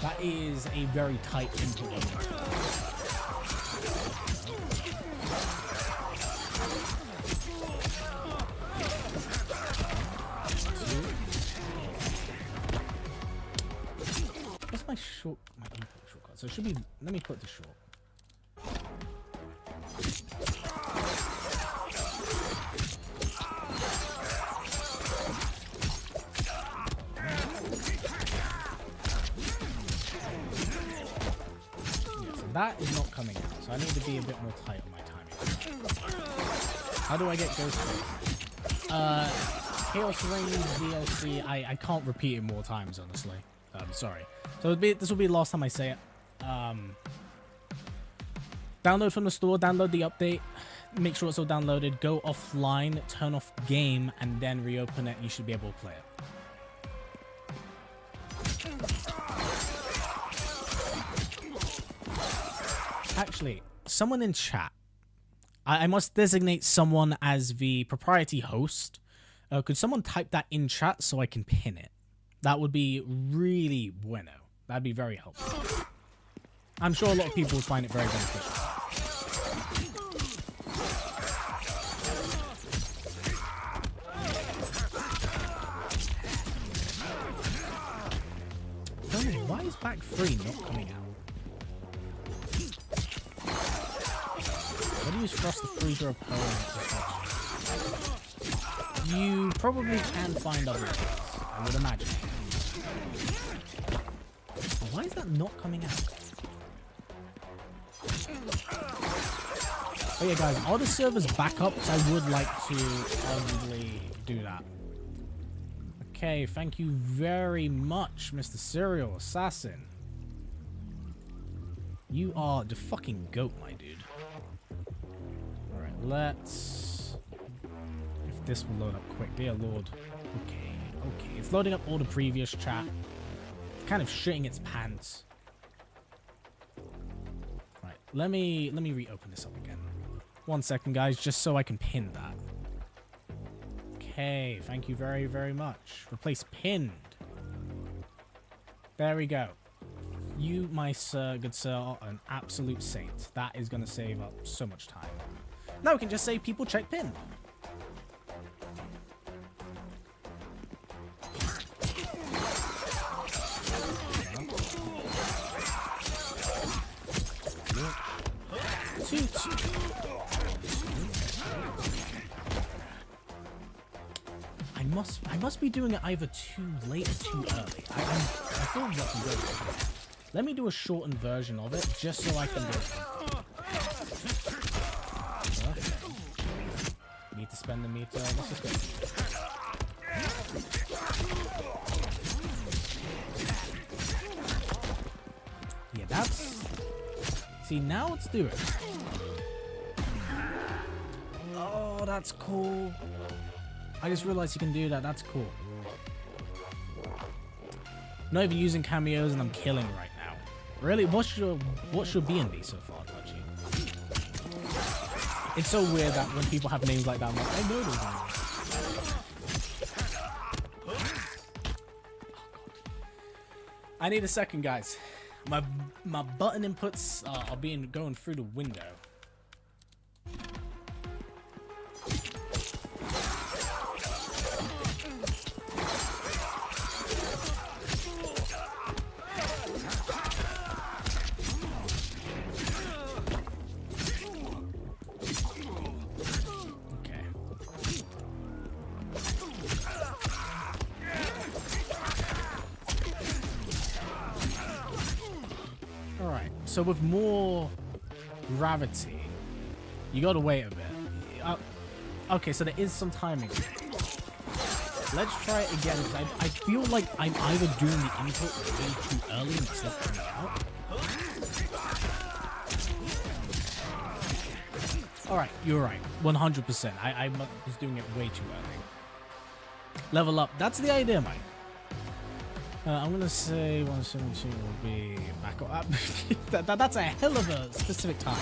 That is a very tight input. What's my input shortcut? So it should be, let me put the short. That is not coming out, so I need to be a bit more tight on my timing. How do I get Ghostface? Chaos Rings DLC, I can't repeat it more times, honestly. Sorry. So this will be the last time I say it. Download from the store, download the update, make sure it's all downloaded, go offline, turn off game, and then reopen it. You should be able to play it. Actually, someone in chat, I must designate someone as the propriety host. Could someone type that in chat so I can pin it? That would be really bueno. That'd be very helpful. I'm sure a lot of people would find it very beneficial. Tell me, why is back 3 not coming out? How do you use Frost to freeze your opponent? You probably can find other ways, I would imagine. Why is that not coming out? Oh yeah, guys, are the servers back up? Because I would like to arguably do that. Okay, thank you very much, Mr. Serial Assassin. You are the fucking goat, my dude. Alright, let's... If this will load up quick, dear lord. Okay, okay. It's loading up all the previous chat. It's kind of shitting its pants. Right, let me reopen this up again. 1 second, guys, just so I can pin that. Okay, thank you very, very much. Replace pinned. There we go. You, my good sir, are an absolute saint. That is going to save up so much time. Now we can just say people check pin. I must be doing it either too late or too early. I feel like I'm good. Let me do a shortened version of it, just so I can do it. Okay. Need to spend the meter. Let's just go. Yeah, that's... See, now let's do it. Oh, that's cool. I just realized you can do that. That's cool. I'm not even using cameos and I'm killing right now. Really? What's your B&B so far, Touchy? It's so weird that when people have names like that, I'm like, I know those names. Oh, God. I need a second, guys. My button inputs are going through the window. So with more gravity, you gotta wait a bit. Okay, so there is some timing. Let's try it again, because I feel like I'm either doing the input way too early and it's not coming out. Alright, you're right. 100%. I was doing it way too early. Level up. That's the idea, Mike. I'm gonna say 117 will be back up. That's a hell of a specific time.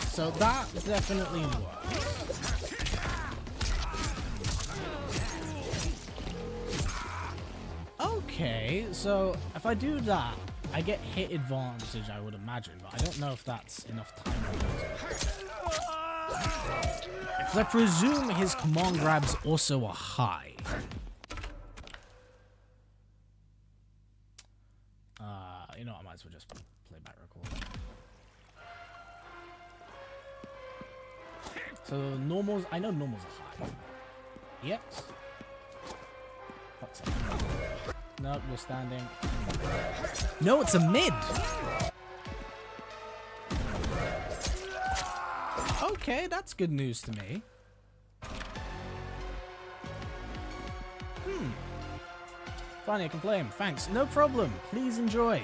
So that definitely works. Okay, so if I do that, I get hit advantage, I would imagine, but I don't know if that's enough time. Because I presume his command grabs also are high. You know, I might as well just play back record. So normals, I know normals are high. Yep. What's it? Nope, you're standing. No, it's a mid. Okay, that's good news to me. Finally, I can play him. Thanks. No problem. Please enjoy.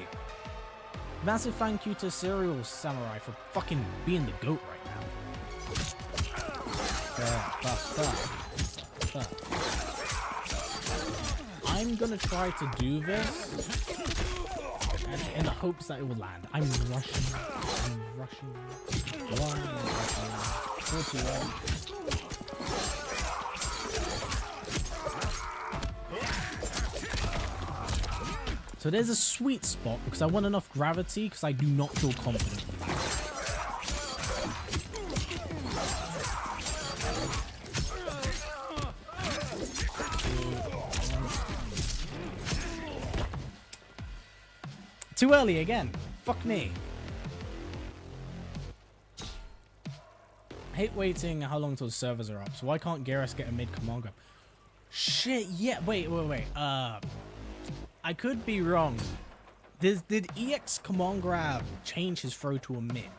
Massive thank you to Serial Samurai for fucking being the GOAT right now. I'm gonna try to do this in the hopes that it will land. I'm rushing. 41. So there's a sweet spot because I want enough gravity because I do not feel confident. Too early again. Fuck me. I hate waiting how long till servers are up. So why can't Garrus get a mid command grab? Shit, yeah. Wait. I could be wrong. Did EX command grab change his throw to a mid?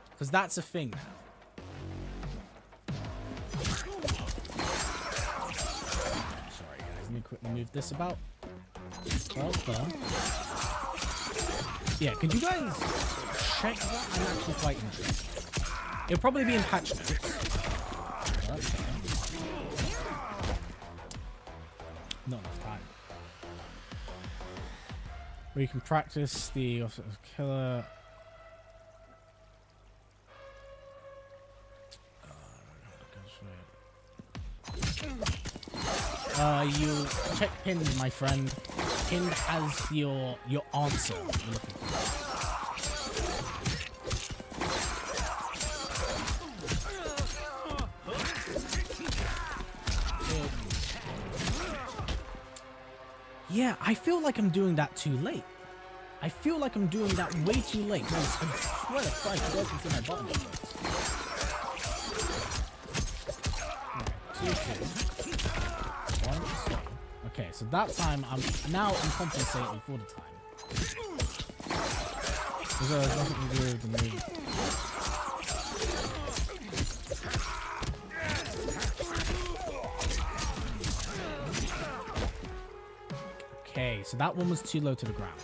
Because that's a thing now. Sorry guys, let me quickly move this about. Yeah, could you guys check that? I'm actually quite interested. It'll probably be in patch notes. Okay. Not enough time. Where you can practice the killer. You check pinned, my friend. Pinned has your answer. You're looking for. Yeah, I feel like I'm doing that too late. I feel like I'm doing that way too late. I swear to Christ, you guys can see my button. Okay, so that time I'm compensating for the time. There's nothing to do with the move. Okay, so that one was too low to the ground.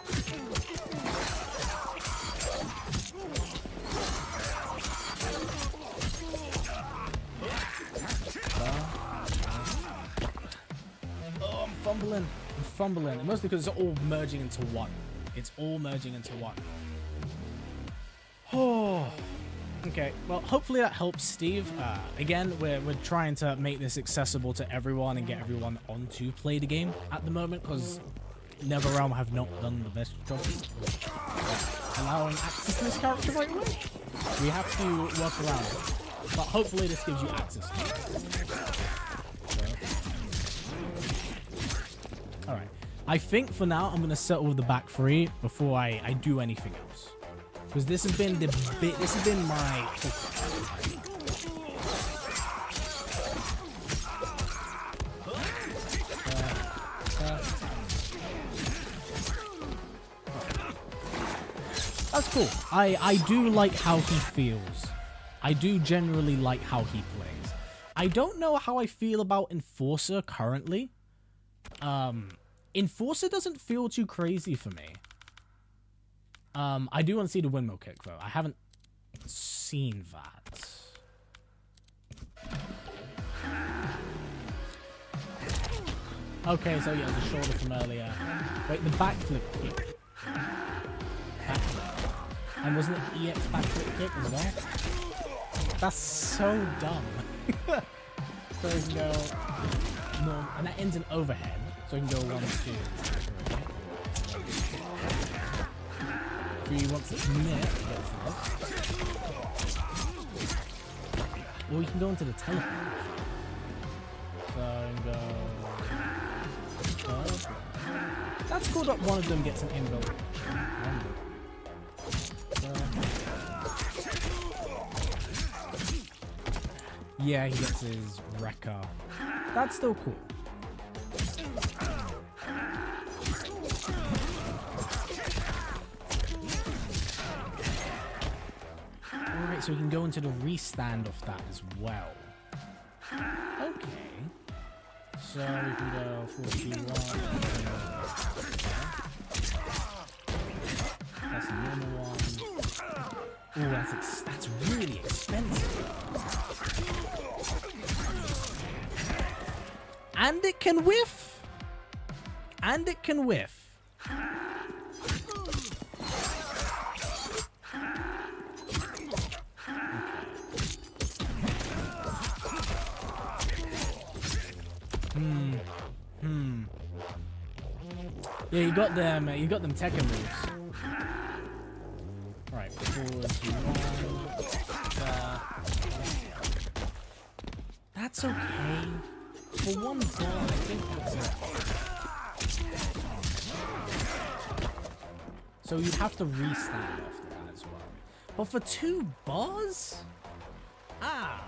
fumbling. I'm fumbling. And mostly because it's all merging into one. It's all merging into one. Oh. Okay, well, hopefully that helps, Steve. Again, we're trying to make this accessible to everyone and get everyone on to play the game at the moment, because NetherRealm have not done the best job of allowing access to this character right away. We have to work around it. But hopefully this gives you access to it. Alright. I think for now I'm going to settle with the back three before I do anything else. Because this has been my that's cool. I do like how he feels. I do generally like how he plays. I don't know how I feel about Enforcer currently. Enforcer doesn't feel too crazy for me. I do want to see the windmill kick, though. I haven't seen that. Okay, so yeah, the shoulder from earlier. Wait, the backflip kick. Backflip. And wasn't it EX backflip kick as well? That's so dumb. So you can go... No, and that ends in overhead. So you can go 1, 2, 3. If you want to commit, or you can go into the teleport. So you can go... That's cool that one of them gets an inbuilt. Yeah, he gets his wrecker. That's still cool. Alright, so we can go into the restand of that as well. Okay. So we can go 41. That's the normal one. Ooh, that's really expensive. And it can whiff. And it can whiff. Yeah, you got them Tekken moves. Right, forward, that's okay. For one ball, I think that's it. So you'd have to restand after that as well. But for 2 bars? Ah.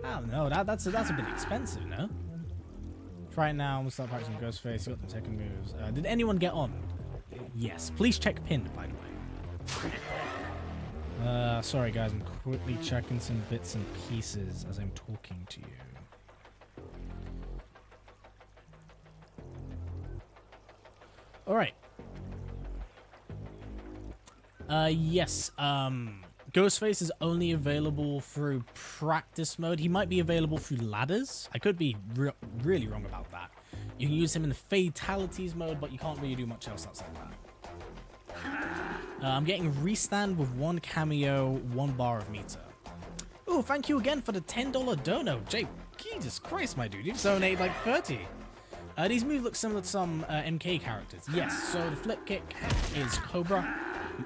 I don't know. That's a bit expensive, no? Try it now. We'll start practicing Ghostface. You got the Tekken moves. Did anyone get on? Yes. Please check pinned, by the way. Sorry, guys. I'm quickly checking some bits and pieces as I'm talking to you. All right. Yes. Ghostface is only available through practice mode. He might be available through ladders. I could be really wrong about that. You can use him in the Fatalities mode, but you can't really do much else outside that. I'm getting restand with 1 Kameo, 1 bar of meter. Oh, thank you again for the $10 dono. Jay, Jesus Christ, my dude. You've donated like 30. These moves look similar to some MK characters. Yes, so the flip kick is Cobra.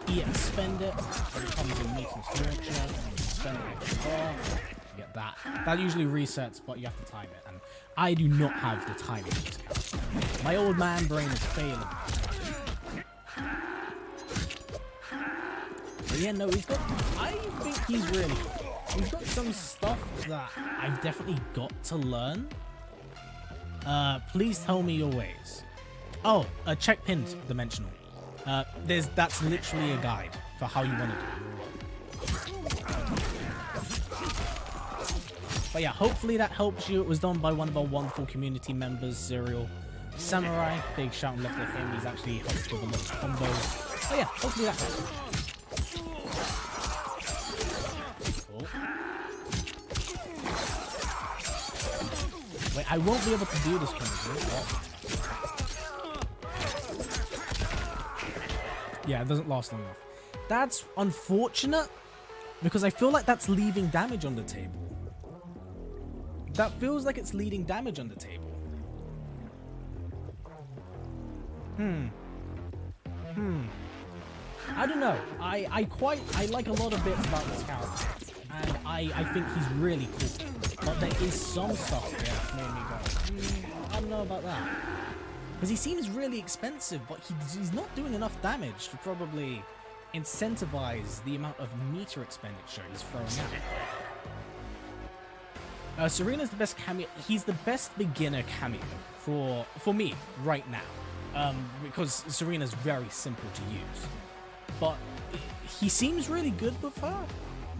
You EX spend it, and it comes in meter and launcher. Spend it bar. You get that. That usually resets, but you have to time it. And I do not have the timing of this character. My old man brain is failing. But yeah, no, he's got... I think he's really good. He's got some stuff that I've definitely got to learn. Please tell me your ways. Oh, check pinned dimensional. That's literally a guide for how you want to do it. But yeah, hopefully that helps you. It was done by one of our wonderful community members, Serial Samurai. Big shout and love to him. He's actually helped with a lot of combos. But yeah, hopefully that helps. Wait, I won't be able to do this kind of thing. Yeah, it doesn't last long enough. That's unfortunate, because I feel like that's leaving damage on the table. That feels like it's leaving damage on the table. I don't know. I like a lot of bits about this character, and I think he's really cool. But there is some stuff there that made me go, I don't know about that. Because he seems really expensive, but he's not doing enough damage to probably incentivize the amount of meter expenditure he's throwing out. Serena's the best cameo. He's the best beginner cameo for me right now, because Serena's very simple to use. But he seems really good with her.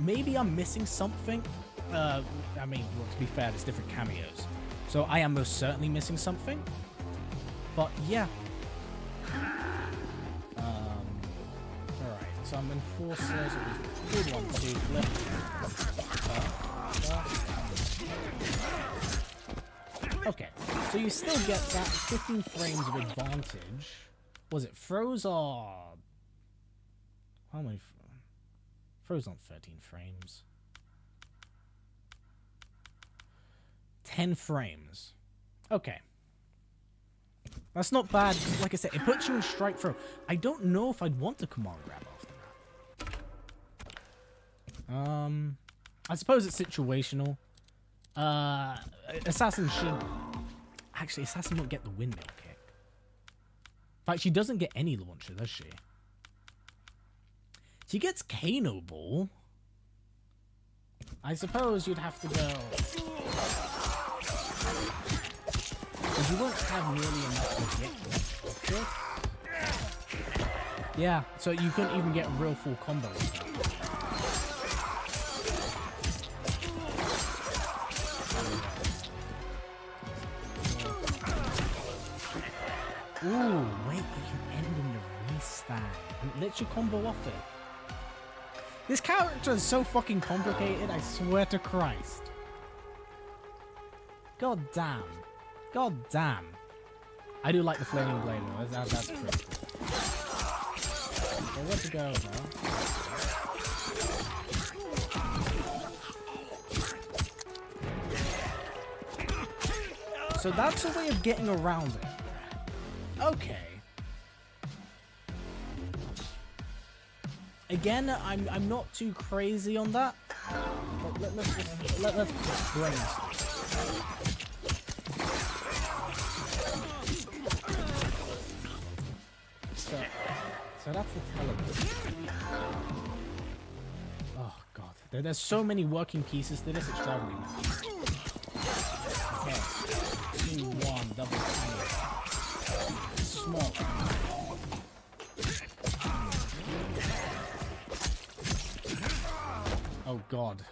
Maybe I'm missing something. I mean, well, to be fair, there's different cameos, so I am most certainly missing something. But yeah. Alright, so I'm enforcers. Good 1, 2, flip. Okay, so you still get that 15 frames of advantage. Was it froze or... How many... Froze on 13 frames. 10 frames. Okay. That's not bad. Like I said, it puts you in strike throw. I don't know if I'd want to command grab after that. I suppose it's situational. Assassin should... Actually, Assassin won't get the windmill kick. In fact, she doesn't get any launcher, does she? She gets Kano Ball. I suppose you'd have to go... Because you won't have nearly enough to get this. Yeah, so you couldn't even get a real full combo with that. Ooh, wait, you can end in the restand. And it lets you combo off it. This character is so fucking complicated, I swear to Christ. God damn. God damn. I do like the flaming blade though. That's pretty cool. Okay, where to go now? So that's a way of getting around it. Okay. Again, I'm not too crazy on that. But let's brainstorm. So that's the television. Oh god, there's so many working pieces to this. It's driving me nuts. Okay, 2, 1, double cameo. Small. Oh god,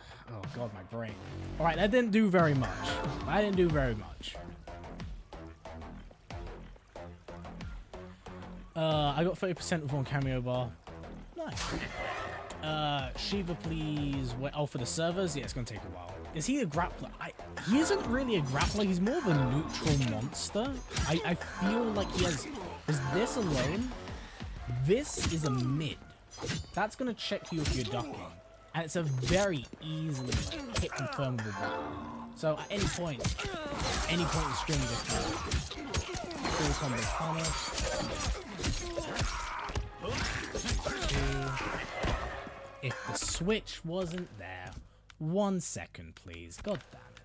my brain. All right, that didn't do very much. I didn't do very much. I got 30% with 1 cameo bar. Nice. Shiva, please. Wait, oh, for the servers? Yeah, it's gonna take a while. Is he a grappler? He isn't really a grappler. He's more of a neutral monster. I feel like he has... Is this alone? This is a mid. That's gonna check you if you're ducking. And it's a very easily hit confirmable button. So at any point in the stream, you just full combo punish. If the switch wasn't there, 1 second, please. God damn it.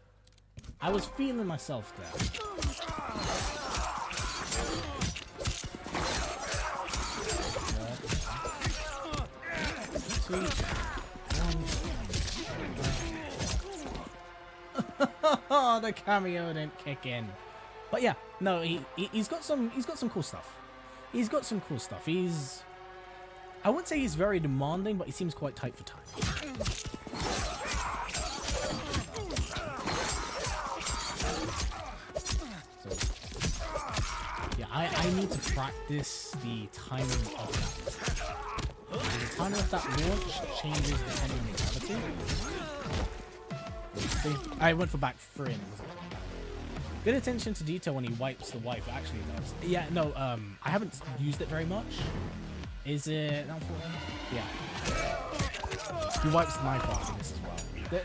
I was feeling myself there. The cameo didn't kick in. But yeah, no, he's got some cool stuff. He's got some cool stuff. I wouldn't say he's very demanding, but he seems quite tight for time. So, yeah, I need to practice the timing of that. The timer of that launch changes depending on the gravity. See? I went for back 3 and it was good attention to detail when he wipes the wipe. It actually does. Yeah, no, I haven't used it very much. Is it? Yeah. He wipes the knife after this as well.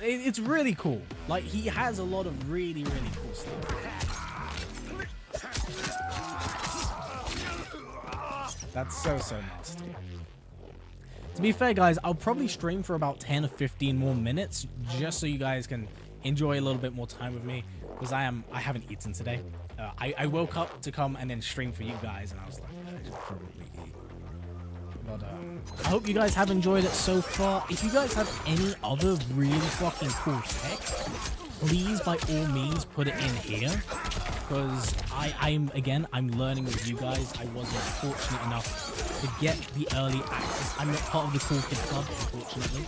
It's really cool. Like, he has a lot of really, really cool stuff. That's so nasty. To be fair, guys, I'll probably stream for about 10 or 15 more minutes just so you guys can enjoy a little bit more time with me, because I haven't eaten today. I woke up to come and then stream for you guys, and I was like, I should probably eat. But I hope you guys have enjoyed it so far. If you guys have any other really fucking cool tech, please by all means put it in here, because I'm learning with you guys. I wasn't fortunate enough to get the early access. I'm not part of the Cool Kid Club, unfortunately.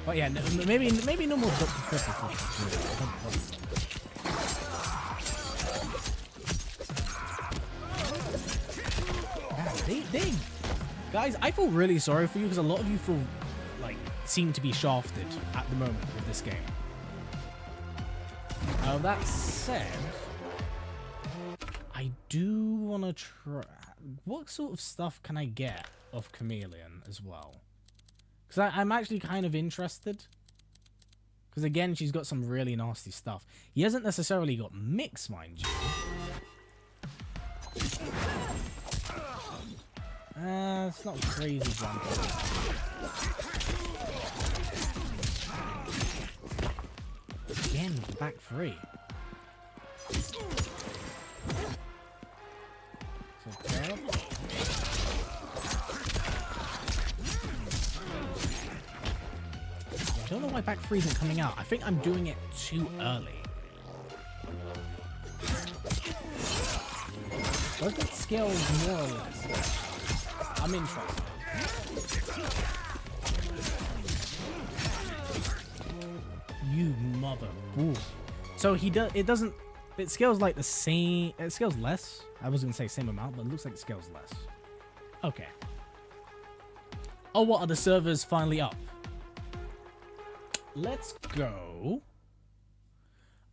But yeah, maybe no more Dr. Pepper. Guys, I feel really sorry for you because a lot of you feel like seem to be shafted at the moment with this game. That said, I do want to try. What sort of stuff can I get off Chameleon as well? Because I'm actually kind of interested. Because again, she's got some really nasty stuff. He hasn't necessarily got mix, mind you. It's not crazy jump. Again, back 3. Okay. I don't know why back 3 isn't coming out. I think I'm doing it too early. Does it scale more or less? I'm interested. You mother. Ooh. So he does. It doesn't. It scales like the same. It scales less. I was gonna say same amount, but it looks like it scales less. Okay. Oh, what are the servers finally up? Let's go.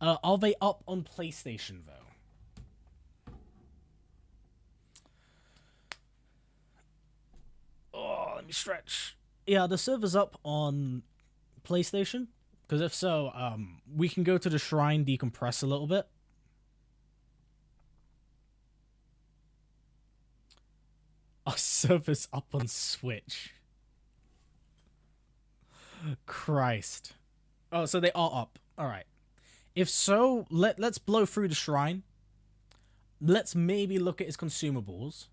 Are they up on PlayStation though? Oh, let me stretch. Yeah, the server's up on PlayStation. Because if so, we can go to the shrine, decompress a little bit. Our server's up on Switch. Christ. Oh, so they are up. All right. If so, let's blow through the shrine. Let's maybe look at his consumables.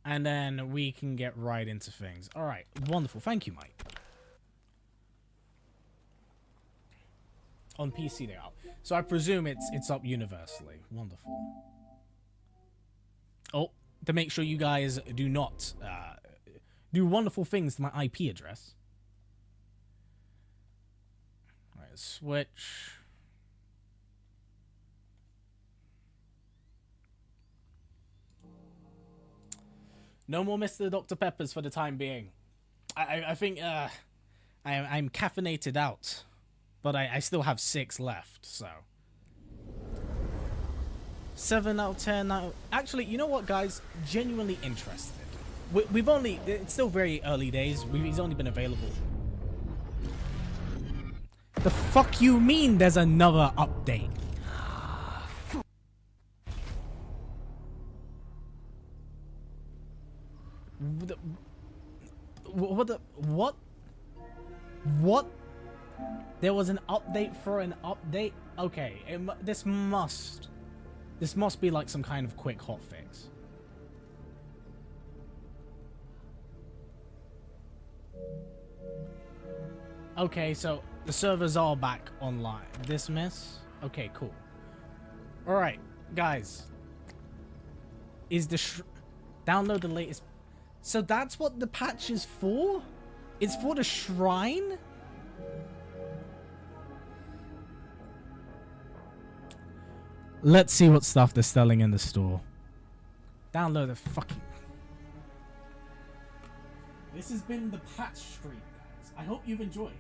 And then we can get right into things. All right. Wonderful. Thank you, Mike. On PC they're out. So I presume it's up universally. Wonderful. Oh, to make sure you guys do not do wonderful things to my IP address. All right, switch. No more Mr. Dr. Peppers for the time being. I think I'm caffeinated out. But I still have 6 left, so. 7 out of 10 out. Actually, you know what, guys? Genuinely interested. We've only. It's still very early days. He's only been available. The fuck you mean there's another update? What? What? There was an update for an update? Okay, this must be like some kind of quick hotfix. Okay, so the servers are back online. Dismiss? Okay, cool. Alright, guys. Is the download the latest... So that's what the patch is for? It's for the shrine? Let's see what stuff they're selling in the store. Download the fucking... This has been the patch stream, guys. I hope you've enjoyed.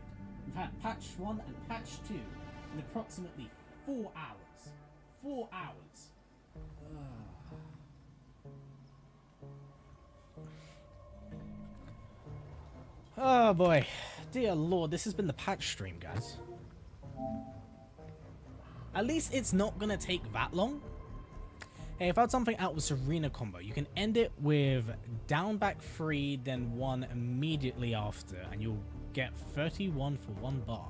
We've had patch 1 and patch 2 in approximately 4 hours. 4 hours. Oh boy. Dear Lord, this has been the patch stream, guys. At least it's not gonna take that long. Hey, I found something out with Serena combo. You can end it with down back 3, then 1 immediately after, and you'll get 31 for 1 bar.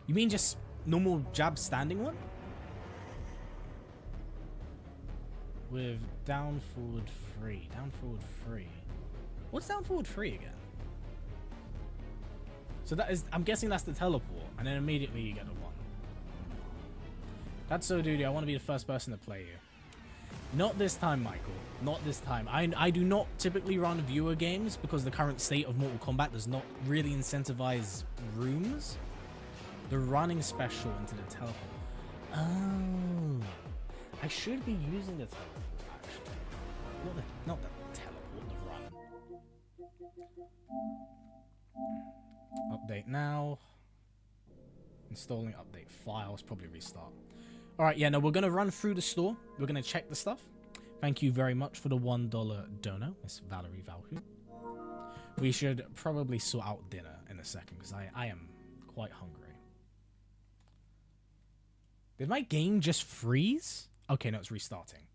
You mean just normal jab standing 1? With down forward 3. Down forward 3. What's down forward 3 again? So that is, I'm guessing that's the teleport, and then immediately you get a 1. That's so duty. I want to be the first person to play you. Not this time, Michael. Not this time. I do not typically run viewer games because the current state of Mortal Kombat does not really incentivize rooms. The running special into the teleport. Oh. I should be using the teleport, actually. Not the teleport, the run. Update now. Installing update files. Probably restart. Alright, yeah, no, we're going to run through the store. We're going to check the stuff. Thank you very much for the $1 dono, Miss Valerie Valhu. We should probably sort out dinner in a second, because I am quite hungry. Did my game just freeze? Okay, no, it's restarting.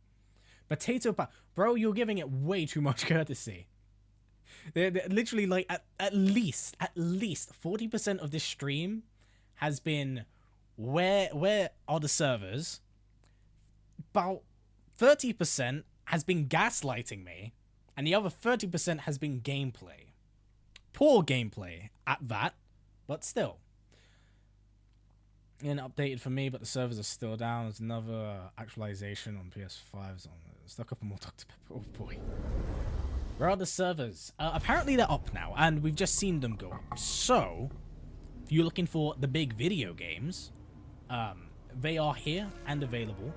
Potato pie. Bro, you're giving it way too much courtesy. They're literally, like, at least 40% of this stream has been... Where are the servers? About 30% has been gaslighting me, and the other 30% has been gameplay. Poor gameplay at that, but still. And updated for me, but the servers are still down. There's another actualization on PS5s. Stuck up on more Dr. Pepper. Oh boy. Where are the servers? Apparently they're up now, and we've just seen them go up. So, if you're looking for the big video games... they are here and available.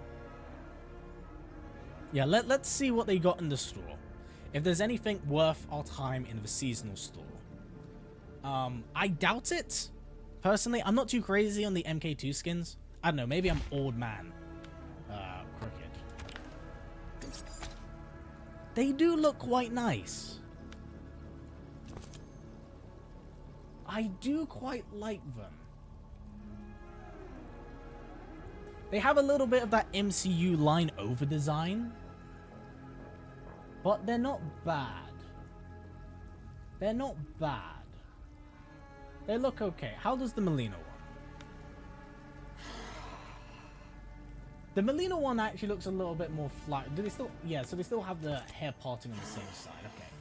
Yeah, let's see what they got in the store. If there's anything worth our time in the seasonal store. I doubt it. Personally, I'm not too crazy on the MK2 skins. I don't know, maybe I'm old man. Crooked. They do look quite nice. I do quite like them. They have a little bit of that MCU line over design, but they're not bad. They're not bad. They look okay. How does the Molina one? The Molina one actually looks a little bit more flat. Do they still? Yeah, so they still have the hair parting on the same side. Okay.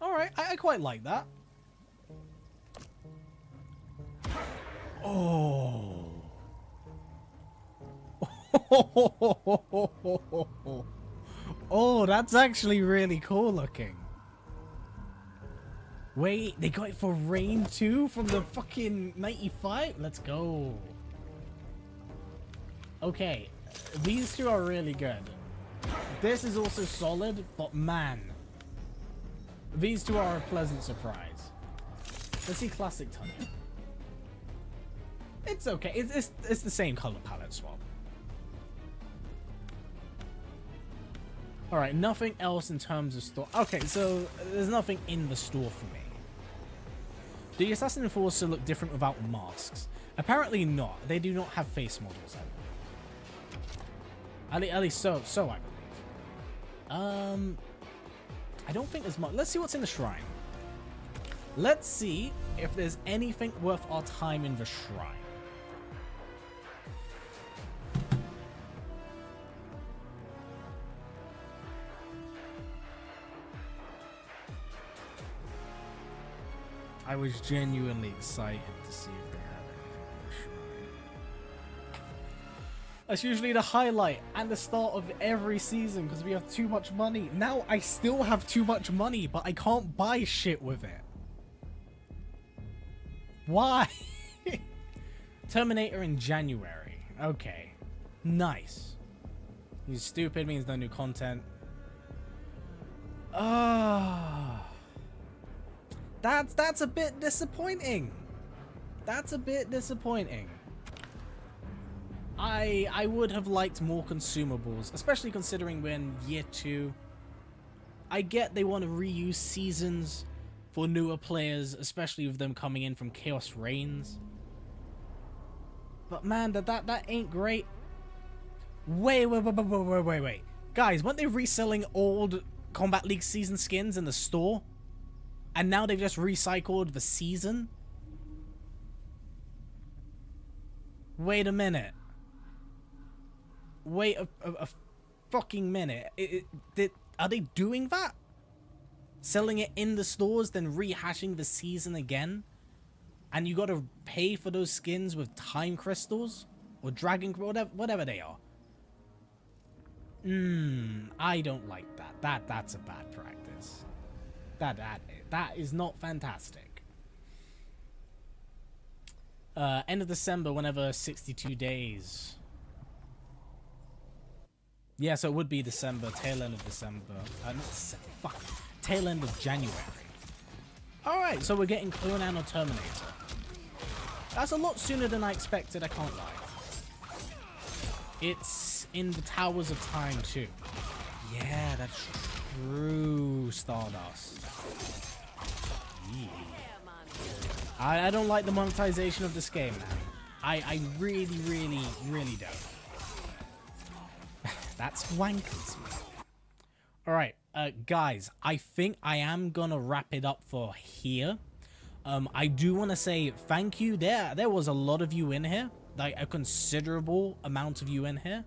Alright, I quite like that. Oh. Oh, that's actually really cool looking. Wait, they got it for Rain 2 from the fucking 95? Let's go. Okay, these two are really good. This is also solid, but man, these two are a pleasant surprise. Let's see Classic Tanya. It's okay. It's the same color palette swap. Alright, nothing else in terms of store. Okay, so there's nothing in the store for me. Do the Assassin Enforcer look different without masks? Apparently not. They do not have face models. At least so I believe. I don't think there's much. Let's see what's in the shrine. Let's see if there's anything worth our time in the shrine. I was genuinely excited to see if they have anything in the shrine. That's usually the highlight and the start of every season because we have too much money. Now I still have too much money, but I can't buy shit with it. Why? Terminator in January. Okay. Nice. He's stupid means no new content. That's a bit disappointing. That's a bit disappointing. I would have liked more consumables, especially considering we're in year 2. I get they want to reuse seasons for newer players, especially with them coming in from Chaos Reigns. But man, that ain't great. Wait. Guys, weren't they reselling old Combat League season skins in the store? And now they've just recycled the season? Wait a minute. Wait a fucking minute. Are they doing that? Selling it in the stores, then rehashing the season again? And you gotta pay for those skins with time crystals? Or dragon, whatever they are. I don't like that. That's a bad practice. That is not fantastic. End of December, whenever 62 days. Yeah, so it would be December, tail end of December. Not December, fuck. Tail end of January. Alright, so we're getting Conan or Terminator. That's a lot sooner than I expected, I can't lie. It's in the Towers of Time too. Yeah, that's true, Stardust. Yeah. I don't like the monetization of this game, man. I really don't. That's wankers, man. Alright, guys, I think I am gonna wrap it up for here. I do want to say thank you. There was a lot of you in here. Like, a considerable amount of you in here.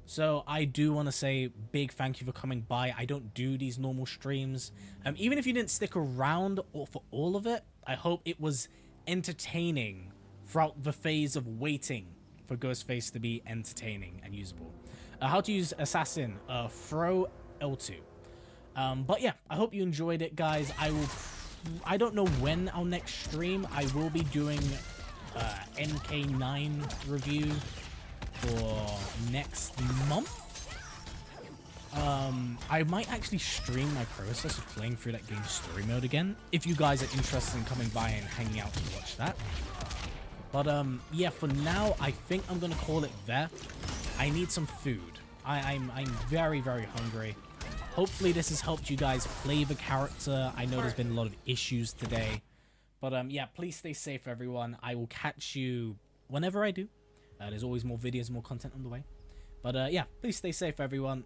So I do want to say big thank you for coming by. I don't do these normal streams. Even if you didn't stick around for all of it, I hope it was entertaining throughout the phase of waiting for Ghostface to be entertaining and usable. How to use Assassin, throw L2. But yeah, I hope you enjoyed it, guys. I don't know when our next stream. I will be doing NK9 review for next month. I might actually stream my process of playing through that game story mode again, if you guys are interested in coming by and hanging out to watch that. But yeah, for now, I think I'm gonna call it there. I need some food. I'm very hungry. Hopefully this has helped you guys play the character. I know there's been a lot of issues today. But yeah, please stay safe, everyone. I will catch you whenever I do. There's always more videos, more content on the way. But yeah, please stay safe, everyone.